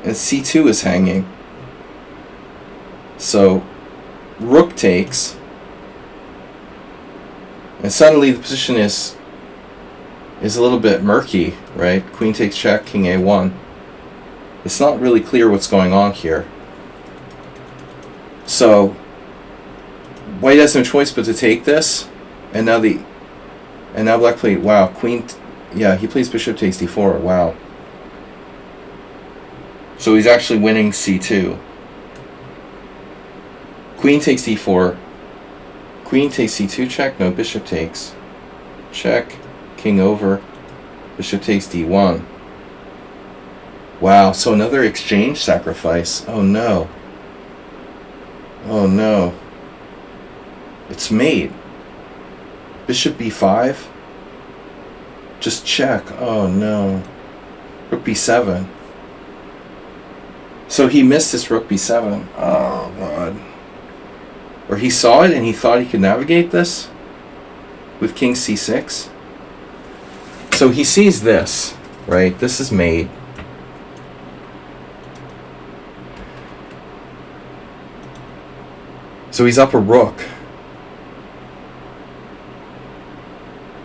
and c2 is hanging. So rook takes, and suddenly the position is a little bit murky, right? Queen takes check, king a1. It's not really clear what's going on here. So white has no choice but to take this, and now black played, wow, queen, yeah, he plays bishop takes d4, wow. So he's actually winning c2. Queen takes d4, queen takes c2 check, no, bishop takes, check, king over, bishop takes d1. Wow, so another exchange sacrifice, oh no. Oh no. It's mate. Bishop b5. Just check. Oh no. Rook b7. So he missed this rook b7. Oh god. Or he saw it and he thought he could navigate this with king c6. So he sees this, right? This is mate. So he's up a rook.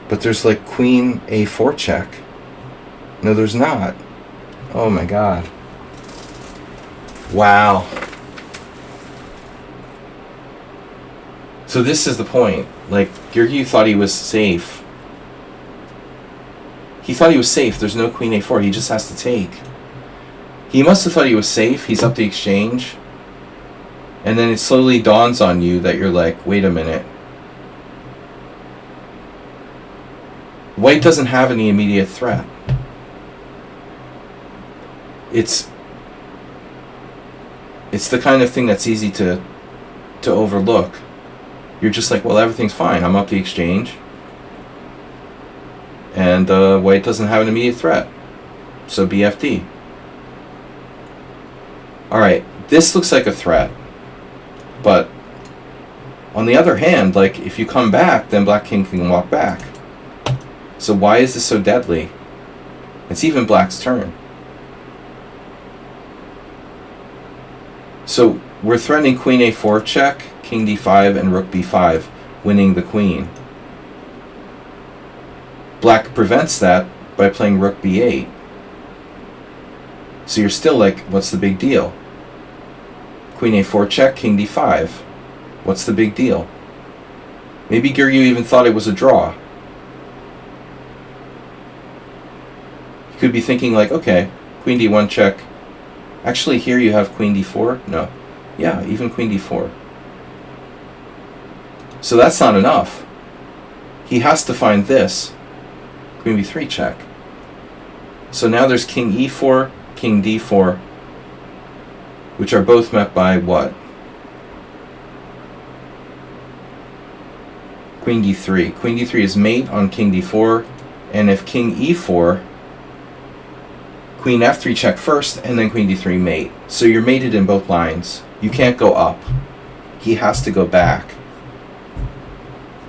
But there's like queen a4 check. No, there's not. Oh my god. Wow. So this is the point. Like, Georgiou thought he was safe. He thought he was safe. There's no queen a4. He just has to take. He must have thought he was safe. He's up the exchange. And then it slowly dawns on you that you're like, wait a minute. White doesn't have any immediate threat. It's the kind of thing that's easy to overlook. You're just like, well, everything's fine. I'm up the exchange. And white doesn't have an immediate threat. So BFD. Alright, this looks like a threat. But on the other hand, like, if you come back, then black king can walk back. So why is this so deadly? It's even black's turn. So we're threatening queen a4 check, king d5, and rook b5, winning the queen. Black prevents that by playing rook b8. So you're still like, what's the big deal? Queen a4 check, king d5. What's the big deal? Maybe Guryu even thought it was a draw. You could be thinking like, okay, queen d1 check. Actually, here you have queen d4. No. Yeah, even queen d4. So that's not enough. He has to find this. Queen b3 check. So now there's king e4, king d4, which are both met by what? Queen d3. Queen d3 is mate on king d4, and if king e4, queen f3 check first, and then queen d3 mate. So you're mated in both lines. You can't go up. He has to go back.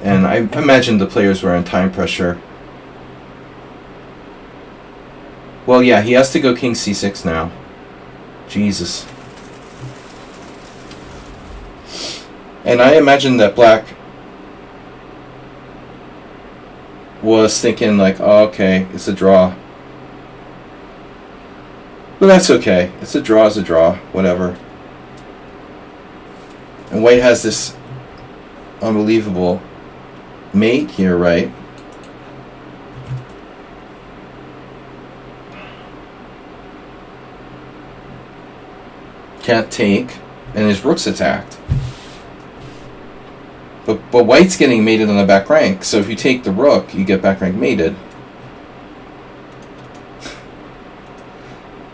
And I imagine the players were in time pressure. Well, yeah, he has to go king c6 now. Jesus. And I imagine that black was thinking like, oh, okay, it's a draw. But that's okay. It's a draw, whatever. And white has this unbelievable mate here, right? Can't take, and his rook's attacked. But white's getting mated on the back rank, so if you take the rook, you get back rank mated.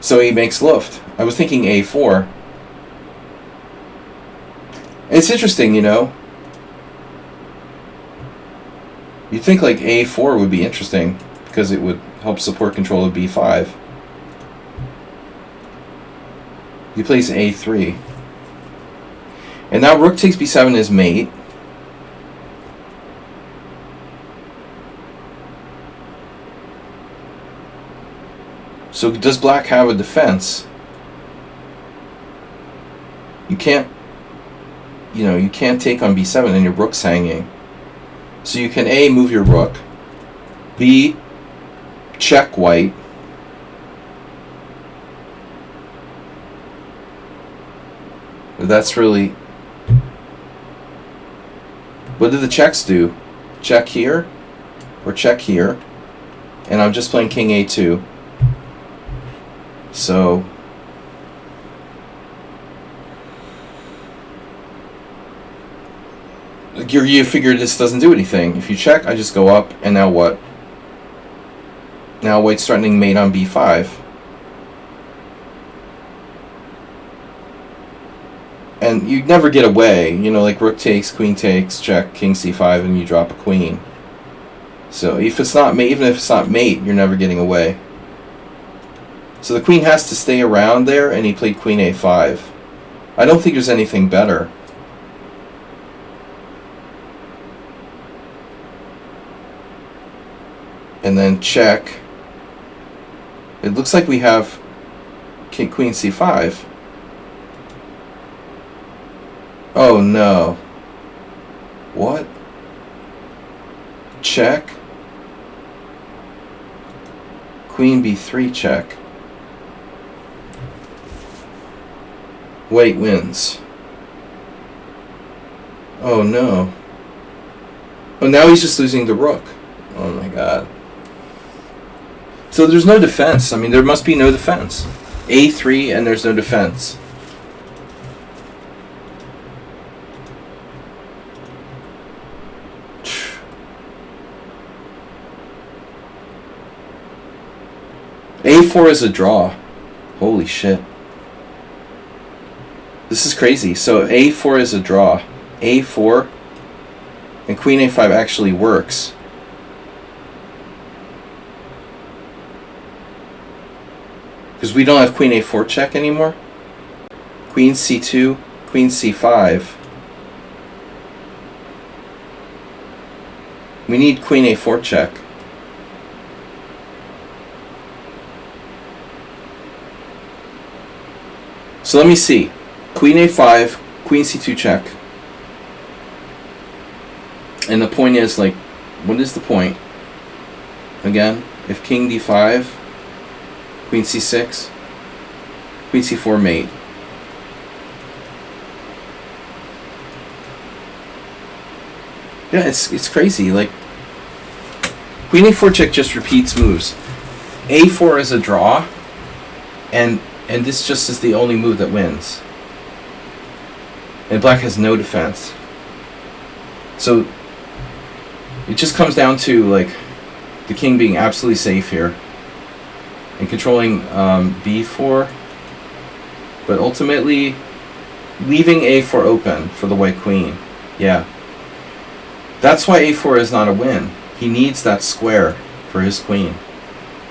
So he makes luft. I was thinking a4. It's interesting, you know. You'd think like a4 would be interesting, because it would help support control of b5. He plays a3. And now rook takes b7 is mate. So does black have a defense? You can't, you can't take on b7 and your rook's hanging. So you can A, move your rook, B, check white, that's really, what do the checks do? Check here, or check here, and I'm just playing king a2. So you figure this doesn't do anything. If you check, I just go up, and now what? Now white's threatening mate on b5. And you never get away, like rook takes, queen takes, check, king c5, and you drop a queen. So if it's not mate, even if it's not mate, you're never getting away. So the queen has to stay around there, and he played queen a5. I don't think there's anything better. And then check. It looks like we have king, queen c5. Oh no. What? Check. Queen b3 check. White wins. Oh no. Oh, now he's just losing the rook. Oh my god. So there's no defense. I mean, there must be no defense. A3 and there's no defense. A4 is a draw. Holy shit. This is crazy. So A4 is a draw. A4 and queen A5 actually works. Because we don't have queen a4 check anymore. Queen c2, queen c5. We need queen a4 check. So let me see. Queen a5, queen c2 check. And the point is, like, what is the point? Again, if king d5, queen c6, queen c4 mate. Yeah, it's crazy. Like, queen a4 check just repeats moves. a4 is a draw, and this just is the only move that wins. And black has no defense. So it just comes down to, like, the king being absolutely safe here and controlling b4, but ultimately leaving a4 open for the white queen. Yeah. That's why a4 is not a win. He needs that square for his queen.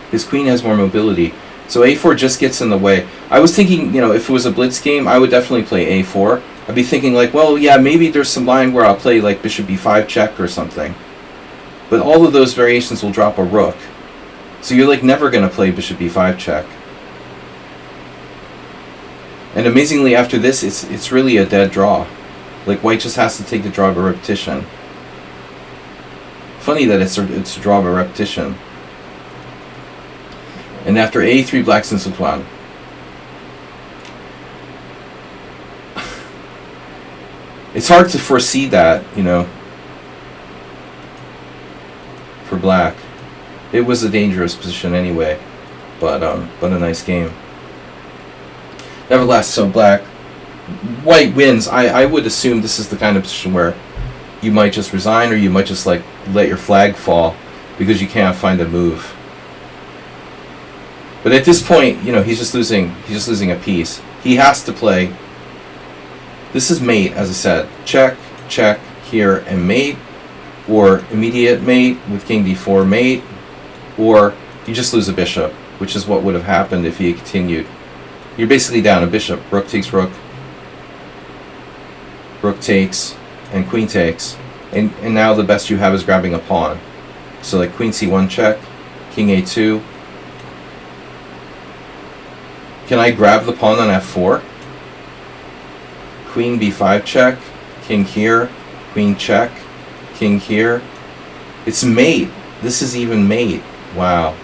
His queen has more mobility. So a4 just gets in the way. I was thinking, if it was a blitz game, I would definitely play a4. I'd be thinking like, well, yeah, maybe there's some line where I'll play like bishop b5 check or something. But all of those variations will drop a rook. So you're like never going to play bishop b5 check. And amazingly, after this, it's really a dead draw. Like, white just has to take the draw by repetition. Funny that it's a draw by repetition. And after a3, black's in Sichuan. It's hard to foresee that, for black. It was a dangerous position anyway, but a nice game. Nevertheless, so white wins. I would assume this is the kind of position where you might just resign, or you might just like let your flag fall because you can't find a move. But at this point, he's just losing a piece. He has to play. This is mate, as I said. Check, check here, and mate, or immediate mate with king d4 mate, or you just lose a bishop, which is what would have happened if he had continued. You're basically down a bishop. Rook takes rook. Rook takes, and queen takes. And now the best you have is grabbing a pawn. So like queen c1 check, king a2. Can I grab the pawn on f4? Queen b5 check, king here, queen check, king here. It's mate. This is even mate. Wow.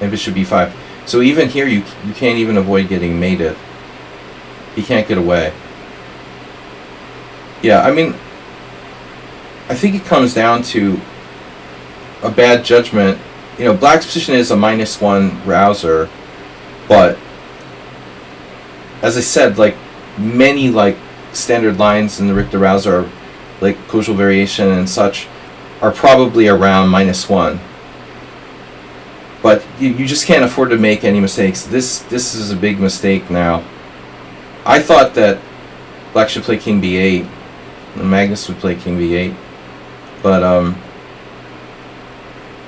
And bishop b5. So even here you can't even avoid getting mated. He can't get away. Yeah, I mean, I think it comes down to a bad judgment. Black's position is a -1 rouser, but as I said, like many like standard lines in the Richter rouser, like causal variation and such, are probably around -1. But you just can't afford to make any mistakes. This is a big mistake now. I thought that black should play king b8, and Magnus would play king b8, but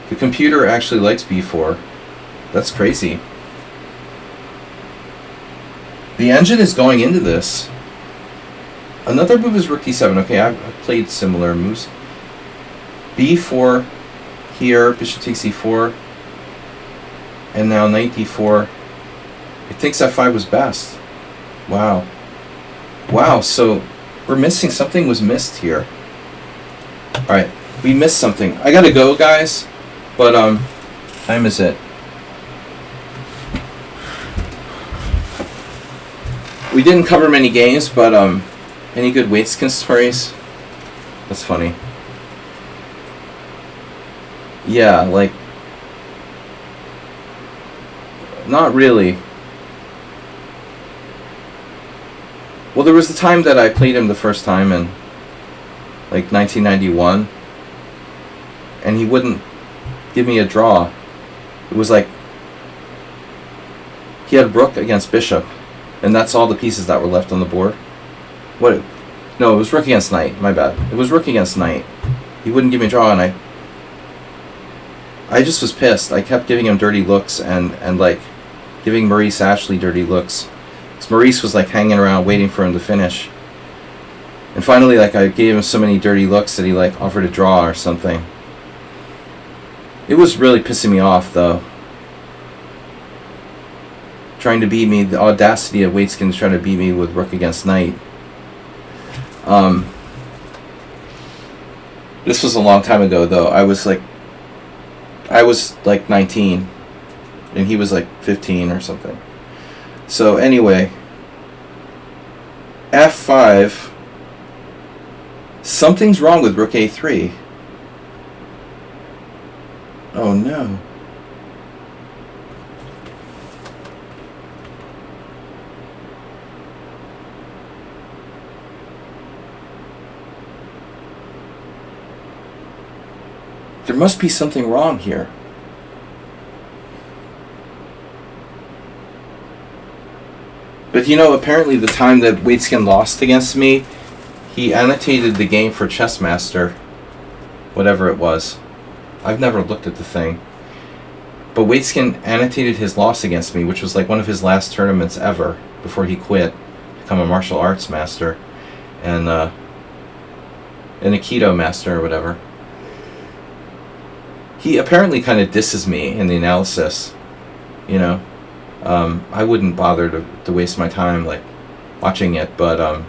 the computer actually likes b4. That's crazy. The engine is going into this. Another move is rook d7. Okay, I've played similar moves. b4 here, bishop takes e4, and now knight d4. It thinks f5 was best. Wow. Wow, so we're missing, something was missed here. Alright, we missed something. I gotta go, guys, but time is it. We didn't cover many games, but any good Waitzkin stories? That's funny. Yeah, like, not really. Well, there was the time that I played him the first time in like 1991, and he wouldn't give me a draw. It was like he had rook against bishop, and that's all the pieces that were left on the board. What? No, it was rook against knight. My bad. It was rook against knight. He wouldn't give me a draw, and I just was pissed. I kept giving him dirty looks, and like giving Maurice Ashley dirty looks. Because Maurice was like hanging around waiting for him to finish. And finally, like, I gave him so many dirty looks that he like offered a draw or something. It was really pissing me off, though. Trying to beat me, the audacity of Waitzkin to try to beat me with rook against knight. This was a long time ago, though. I was like 19, and he was like 15 or something. So anyway, f5. Something's wrong with rook a3. Oh no. There must be something wrong here. But you know, apparently the time that Waitzkin lost against me, he annotated the game for Chessmaster, whatever it was. I've never looked at the thing. But Waitzkin annotated his loss against me, which was like one of his last tournaments ever, before he quit, become a martial arts master, and an Aikido master or whatever. He apparently kind of disses me in the analysis, you know. I wouldn't bother to waste my time like watching it, but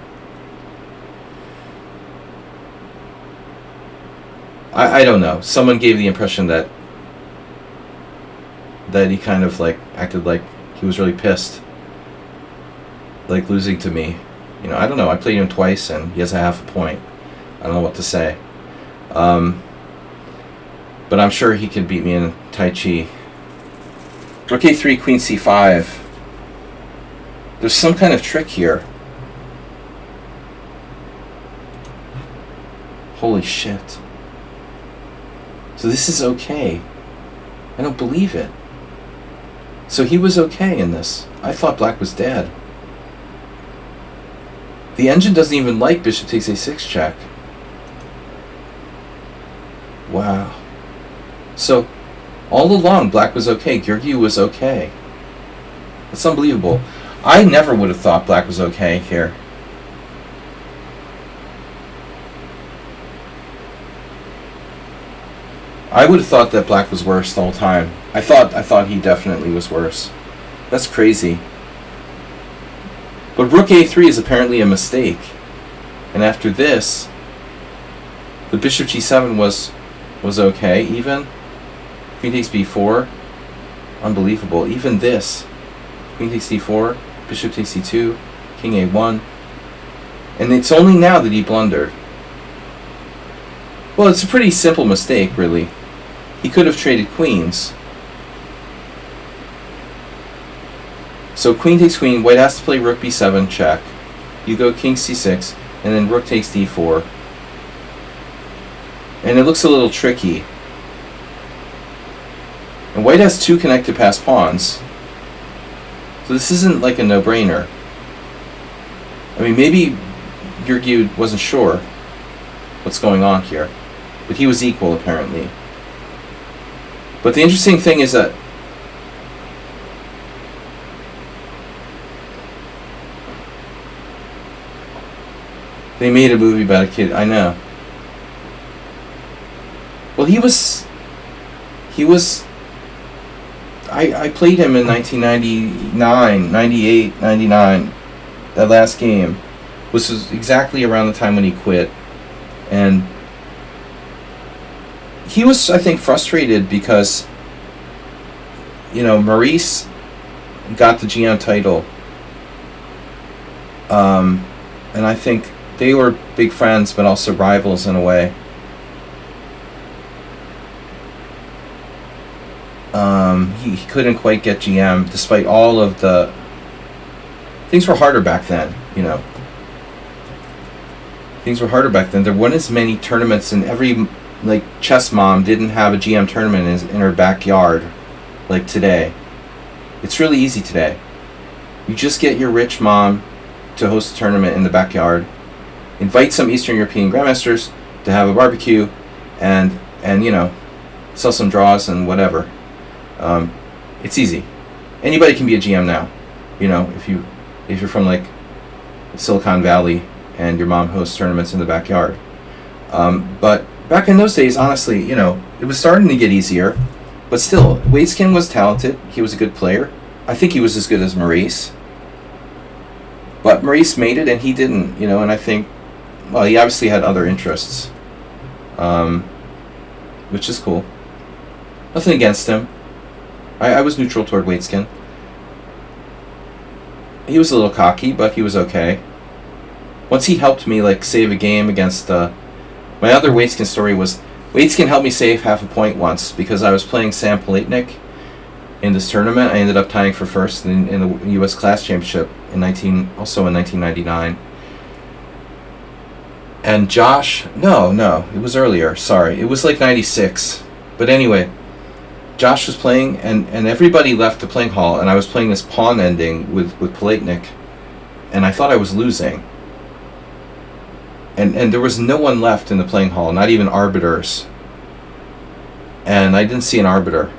I don't know. Someone gave the impression that he kind of like acted like he was really pissed, like losing to me. You know, I don't know. I played him twice and he has a half a point. I don't know what to say. But I'm sure he could beat me in Tai Chi. Rook a3, Queen c5. There's some kind of trick here. Holy shit. So this is okay. I don't believe it. So he was okay in this. I thought black was dead. The engine doesn't even like bishop takes a6 check. Wow. So all along black was okay. Georgiou was okay. That's unbelievable. I never would have thought black was okay here. I would have thought that black was worse the whole time. I thought he definitely was worse. That's crazy. But rook a3 is apparently a mistake. And after this, the bishop g7 was okay, even. Queen takes b4. Unbelievable. Even this. Queen takes d4. Bishop takes c2. King a1. And it's only now that he blundered. Well, it's a pretty simple mistake, really. He could have traded queens. So queen takes queen. White has to play rook b7, check. You go king c6, and then rook takes d4. And it looks a little tricky. And white has two connected passed pawns. So this isn't like a no-brainer. I mean, maybe Georgiou wasn't sure what's going on here. But he was equal, apparently. But the interesting thing is that they made a movie about a kid. I know. Well, he was I played him in 1999, 98, 99. That last game was exactly around the time when he quit. And he was, I think, frustrated because, you know, Maurice got the GM title. And I think they were big friends, but also rivals in a way. He couldn't quite get GM despite all of the... Things were harder back then, you know. Things were harder back then. There weren't as many tournaments, and every like chess mom didn't have a GM tournament in her backyard like today. It's really easy today. You just get your rich mom to host a tournament in the backyard, invite some Eastern European grandmasters to have a barbecue, and you know, sell some draws and whatever. It's easy. anybody can be a GM now. You know, if you're from like Silicon Valley and your mom hosts tournaments in the backyard. But back in those days, honestly, you know, it was starting to get easier. But still, Waitzkin was talented. He was a good player. I think he was as good as Maurice. But Maurice made it and he didn't, you know, and I think, well, he obviously had other interests. Which is cool. Nothing against him. I was neutral toward Waitzkin. He was a little cocky, but he was okay. Once he helped me like save a game against my other Waitzkin story was Waitzkin helped me save half a point once because I was playing Sam Palatnik in this tournament. I ended up tying for first in the U.S. Class Championship in 1999. And Josh, no, it was earlier. Sorry, it was like 96. But anyway, Josh was playing, and everybody left the playing hall, and I was playing this pawn ending with Palatnik, and I thought I was losing. And there was no one left in the playing hall, not even arbiters. And I didn't see an arbiter.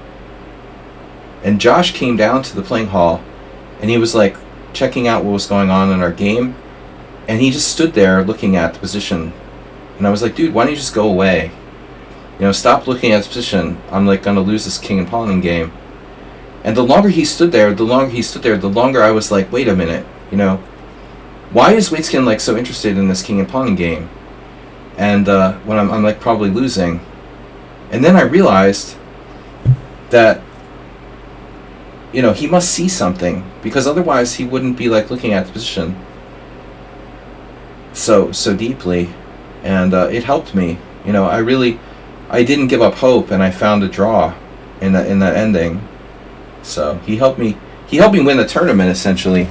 And Josh came down to the playing hall, and he was like checking out what was going on in our game, and he just stood there looking at the position. And I was like, dude, why don't you just go away? You know, stop looking at the position. I'm like gonna lose this king and pawn game. And the longer he stood there, the longer I was like, wait a minute, you know, why is Waitzkin like so interested in this king and pawn game? And when I'm like probably losing. And then I realized that, you know, he must see something, because otherwise he wouldn't be like looking at the position so deeply. And it helped me. You know, I didn't give up hope, and I found a draw in that ending. So he helped me win the tournament, essentially.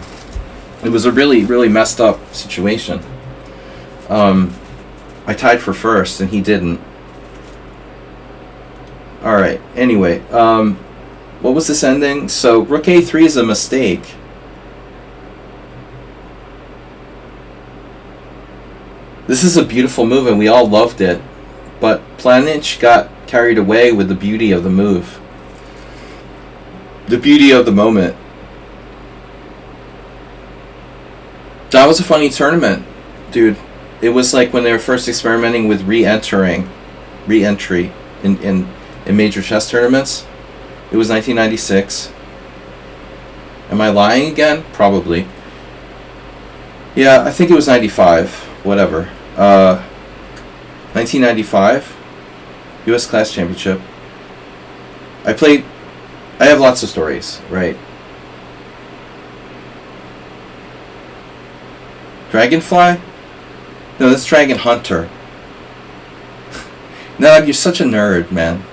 It was a really, really messed up situation. I tied for first, and he didn't. Alright, anyway, what was this ending? So rook a3 is a mistake. This is a beautiful move, and we all loved it. But Planich got carried away with the beauty of the move. The beauty of the moment. That was a funny tournament, dude. It was like when they were first experimenting with re-entry in major chess tournaments. It was 1996. Am I lying again? Probably. Yeah, I think it was 95. Whatever. 1995, U.S. Class Championship. I have lots of stories, right? Dragonfly? No, that's Dragon Hunter. No, you're such a nerd, man.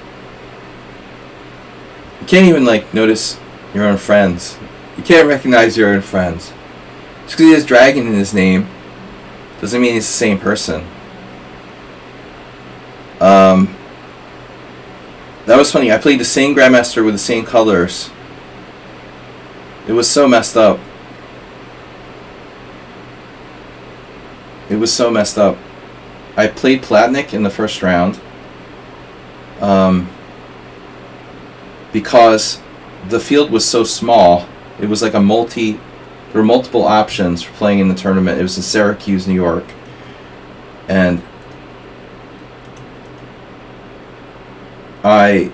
You can't even, like, notice your own friends. You can't recognize your own friends. Just because he has dragon in his name doesn't mean he's the same person. That was funny. I played the same Grandmaster with the same colors. It was so messed up. It was so messed up. I played Palatnik in the first round. Because the field was so small. It was like there were multiple options for playing in the tournament. It was in Syracuse, New York. And I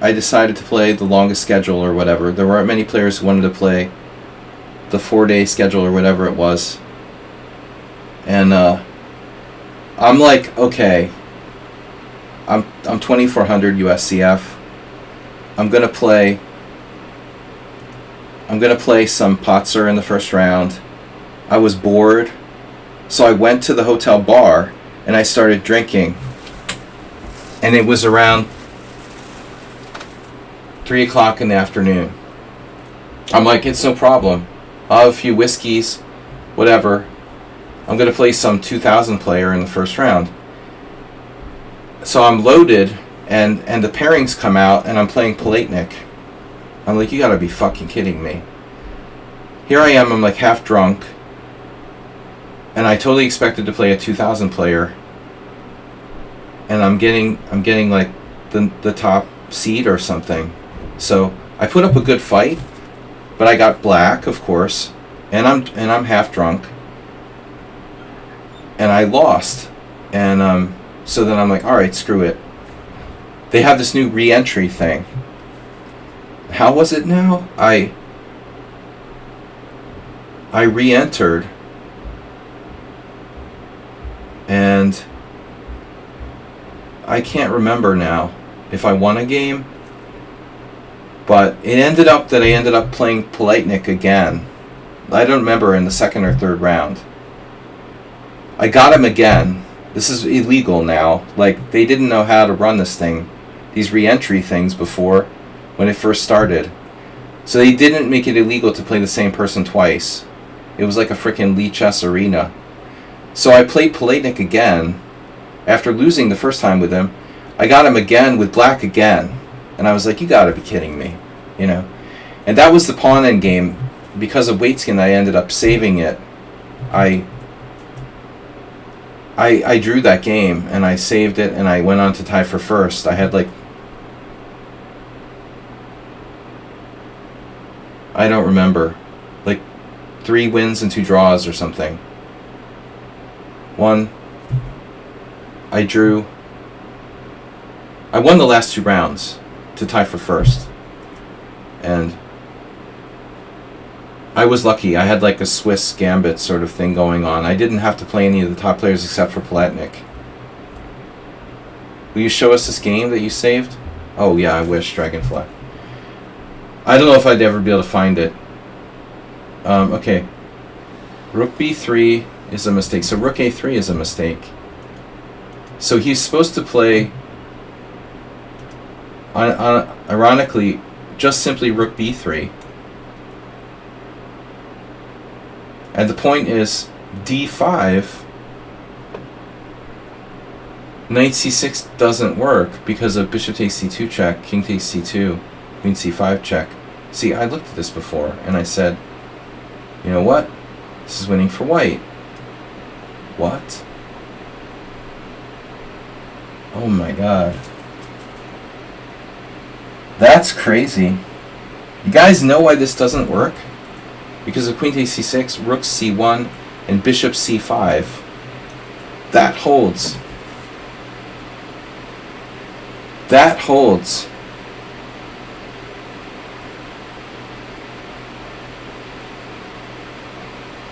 decided to play the longest schedule or whatever. There weren't many players who wanted to play the 4-day schedule or whatever it was. And I'm like, okay, I'm 2400 USCF. I'm gonna play some Potzer in the first round. I was bored, so I went to the hotel bar and I started drinking. And it was around 3 o'clock in the afternoon. I'm like, it's no problem. I'll have a few whiskeys, whatever. I'm going to play some 2000 player in the first round. So I'm loaded, and the pairings come out, and I'm playing Palatnik. I'm like, you gotta be fucking kidding me. Here I am, I'm like half drunk, and I totally expected to play a 2000 player. And I'm getting like the top seed or something. So I put up a good fight, but I got black, of course, and I'm half drunk, and I lost, and so then I'm like, all right, screw it. They have this new re-entry thing. How was it now? I re-entered, and I can't remember now if I won a game. But it ended up that I ended up playing Politnik again. I don't remember, in the second or third round. I got him again. This is illegal now. Like, they didn't know how to run this thing, these re-entry things, before, when it first started. So they didn't make it illegal to play the same person twice. It was like a freaking liches arena. So I played Politnik again. After losing the first time with him, I got him again with black again. And I was like, you gotta be kidding me, you know? And that was the pawn end game. Because of weight skin, I ended up saving it. I drew that game, and I saved it, and I went on to tie for first. I had like, I don't remember, like 3 wins and 2 draws or something. I won the last 2 rounds to tie for first, and I was lucky. I had like a Swiss gambit sort of thing going on. I didn't have to play any of the top players except for Politnik. Will you show us this game that you saved? Oh yeah, I wish. Dragonfly. I don't know if I'd ever be able to find it. Okay. Rook b3 is a mistake. So rook a3 is a mistake. So he's supposed to play, ironically, just simply rook b3. And the point is d5. Knight c6 doesn't work because of bishop takes c2 check, king takes c2, queen c5 check. See, I looked at this before and I said, you know what? This is winning for white. What? Oh my god. That's crazy. You guys know why this doesn't work? Because of queen takes c6, rook c1, and bishop c5. That holds. That holds.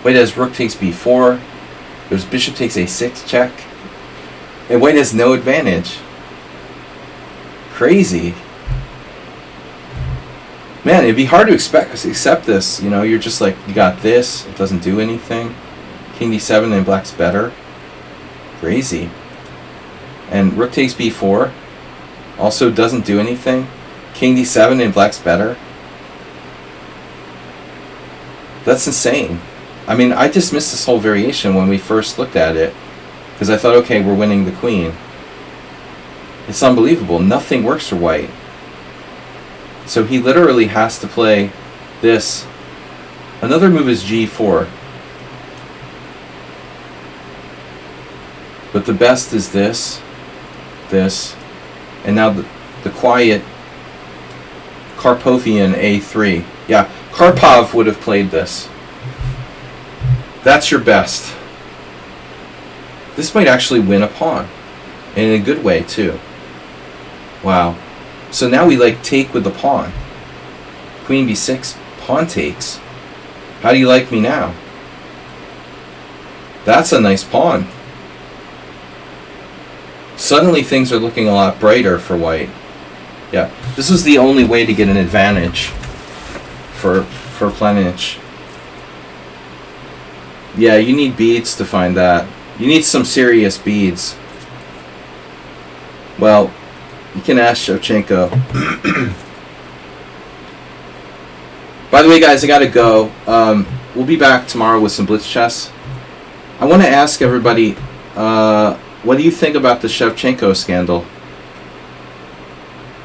White has rook takes b4. There's bishop takes a6 check. And white has no advantage. Crazy. Man, it'd be hard to accept this. You know, you're just like, you got this. It doesn't do anything. King d7 and black's better. Crazy. And rook takes b4. Also doesn't do anything. King d7 and black's better. That's insane. I mean, I dismissed this whole variation when we first looked at it, because I thought, okay, we're winning the queen. It's unbelievable. Nothing works for white. So he literally has to play this. Another move is g4. But the best is this, and now the quiet Karpathian a3. Yeah, Karpov would have played this. That's your best. This might actually win a pawn. And in a good way, too. Wow. So now we like take with the pawn. Queen b6, pawn takes. How do you like me now? That's a nice pawn. Suddenly things are looking a lot brighter for white. Yeah, this was the only way to get an advantage for Plenich. Yeah, you need beads to find that. You need some serious beads. Well, you can ask Shevchenko. By the way, guys, I gotta go. We'll be back tomorrow with some blitz chess. I want to ask everybody, what do you think about the Shevchenko scandal?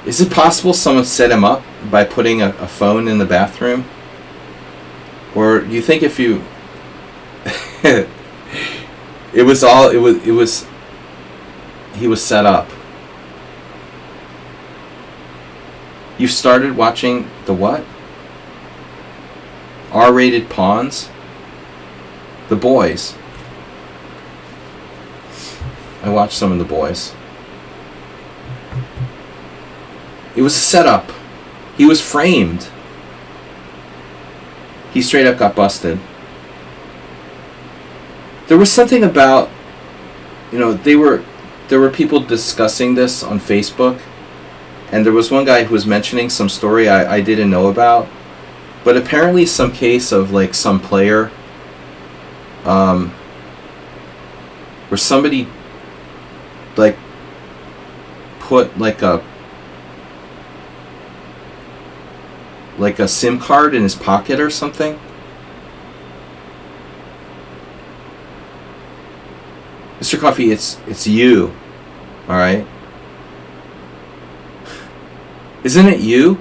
Is it possible someone set him up by putting a phone in the bathroom? Or do you think if you... he was set up. You've started watching the what? R-rated Pawns? The Boys. I watched some of The Boys. It was a setup. He was framed. He straight up got busted. There was something about, there were people discussing this on Facebook, and there was one guy who was mentioning some story I didn't know about, but apparently some case of like some player, where somebody like put like a SIM card in his pocket or something. Mr. Coffee, it's you. Alright? Isn't it you?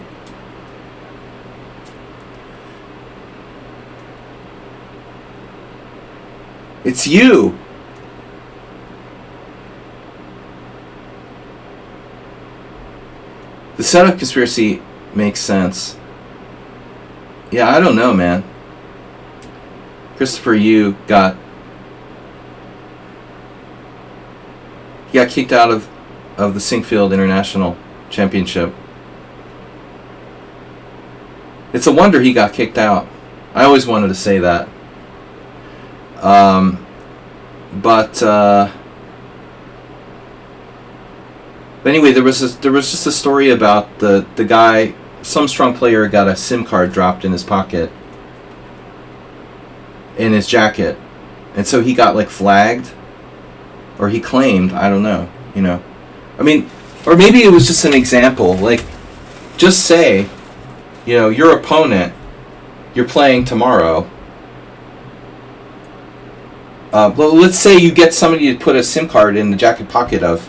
It's you. The setup conspiracy makes sense. Yeah, I don't know, man. Christopher Yu got kicked out of the Sinkfield International Championship. It's a wonder he got kicked out. I always wanted to say that. But anyway, there was just a story about the guy. Some strong player got a SIM card dropped in his pocket, in his jacket, and so he got like flagged, or he claimed. I don't know. I mean, or maybe it was just an example. Like, just say, your opponent, you're playing tomorrow. Well, let's say you get somebody to put a SIM card in the jacket pocket of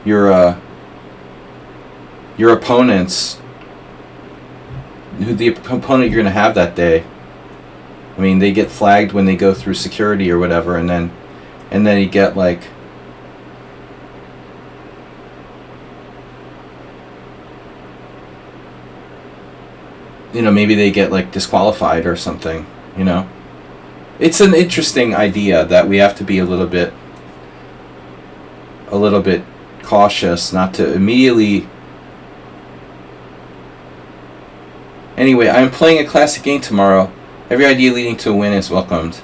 your opponent's, the opponent you're going to have that day. I mean, they get flagged when they go through security or whatever, and then you get like, maybe they get like disqualified or something. It's an interesting idea that we have to be a little bit cautious not to immediately. Anyway, I'm playing a classic game tomorrow. Every idea leading to a win is welcomed.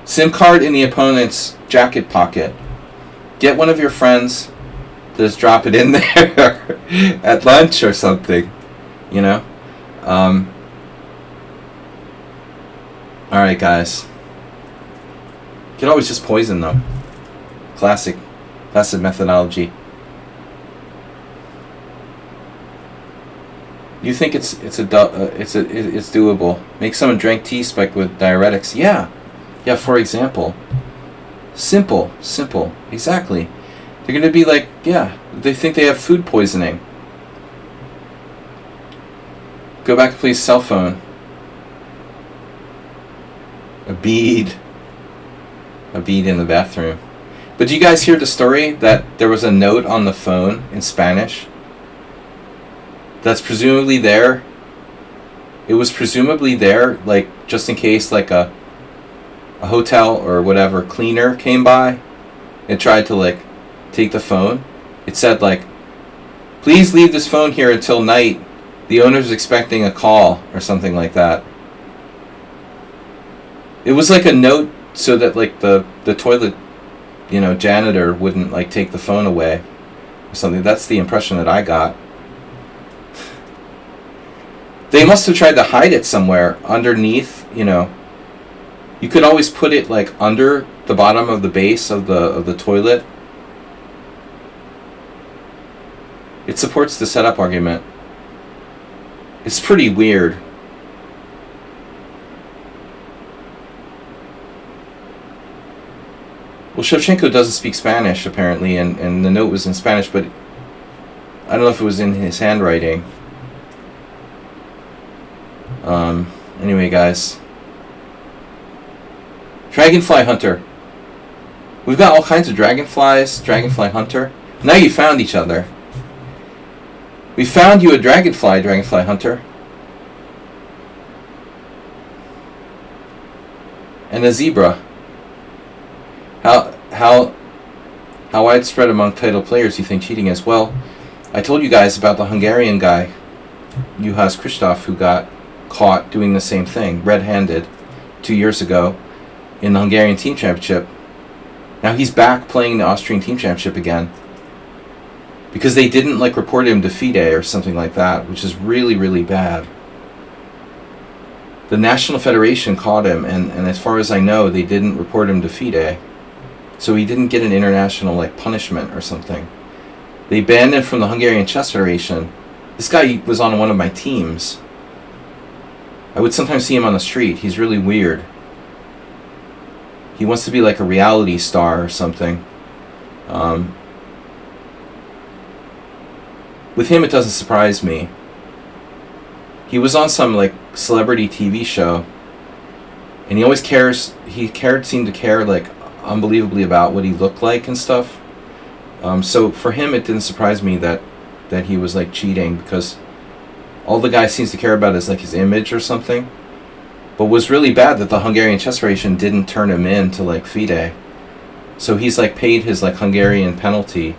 SIM card in the opponent's jacket pocket. Get one of your friends to just drop it in there at lunch or something. Alright, guys. You can always just poison them. Classic methodology. You think it's doable? Make someone drink tea spiked with diuretics. Yeah. For example, simple, exactly. They're gonna be like, they think they have food poisoning. Go back to please cell phone. A bead in the bathroom. But do you guys hear the story that there was a note on the phone in Spanish? That's presumably there. It was presumably there, like, just in case, like, a hotel or whatever cleaner came by and tried to, like, take the phone. It said, like, please leave this phone here until night. The owner's expecting a call, or something like that. It was like a note so that, like, the toilet, janitor wouldn't, like, take the phone away or something. That's the impression that I got. They must have tried to hide it somewhere underneath, You could always put it like under the bottom of the base of the toilet. It supports the setup argument. It's pretty weird. Well, Shevchenko doesn't speak Spanish apparently, and the note was in Spanish, but I don't know if it was in his handwriting. Anyway, guys. Dragonfly Hunter. We've got all kinds of dragonflies. Dragonfly hunter. Now you found each other. We found you a dragonfly, dragonfly hunter. And a zebra. How widespread among title players do you think cheating is? Well, I told you guys about the Hungarian guy, Juhas Christoph, who got caught doing the same thing, red-handed, 2 years ago in the Hungarian Team Championship. Now he's back playing the Austrian Team Championship again because they didn't report him to FIDE or something like that, which is really, really bad. The National Federation caught him, and as far as I know, they didn't report him to FIDE. So he didn't get an international punishment or something. They banned him from the Hungarian Chess Federation. This guy was on one of my teams. I would sometimes see him on the street. He's really weird. He wants to be like a reality star or something. With him, it doesn't surprise me. He was on some celebrity TV show, and he always seemed to care unbelievably about what he looked like and stuff. So for him, it didn't surprise me that he was cheating, because all the guy seems to care about is his image or something. But was really bad that the Hungarian Chess Federation didn't turn him in to FIDE. So he's paid his Hungarian penalty,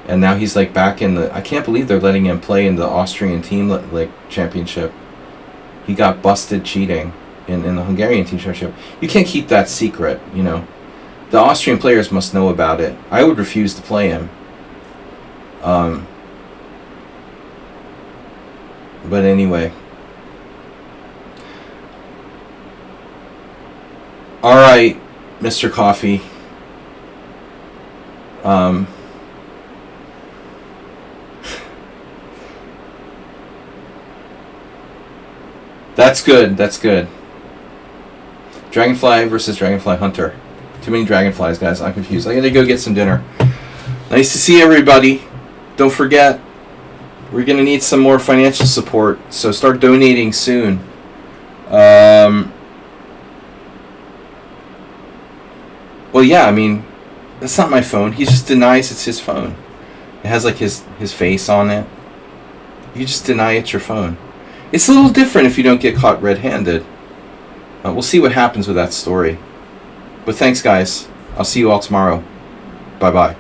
and now he's back in the. I can't believe they're letting him play in the Austrian team championship. He got busted cheating in the Hungarian team championship. You can't keep that secret, The Austrian players must know about it. I would refuse to play him. But anyway. Alright, Mr. Coffee. That's good, that's good. Dragonfly versus Dragonfly Hunter. Too many dragonflies, guys. I'm confused. I gotta go get some dinner. Nice to see everybody. Don't forget, we're gonna need some more financial support, so start donating soon. Well, yeah, I mean, that's not my phone. He just denies it's his phone. It has his face on it. You just deny it's your phone. It's a little different if you don't get caught red-handed. We'll see what happens with that story. But thanks, guys. I'll see you all tomorrow. Bye-bye.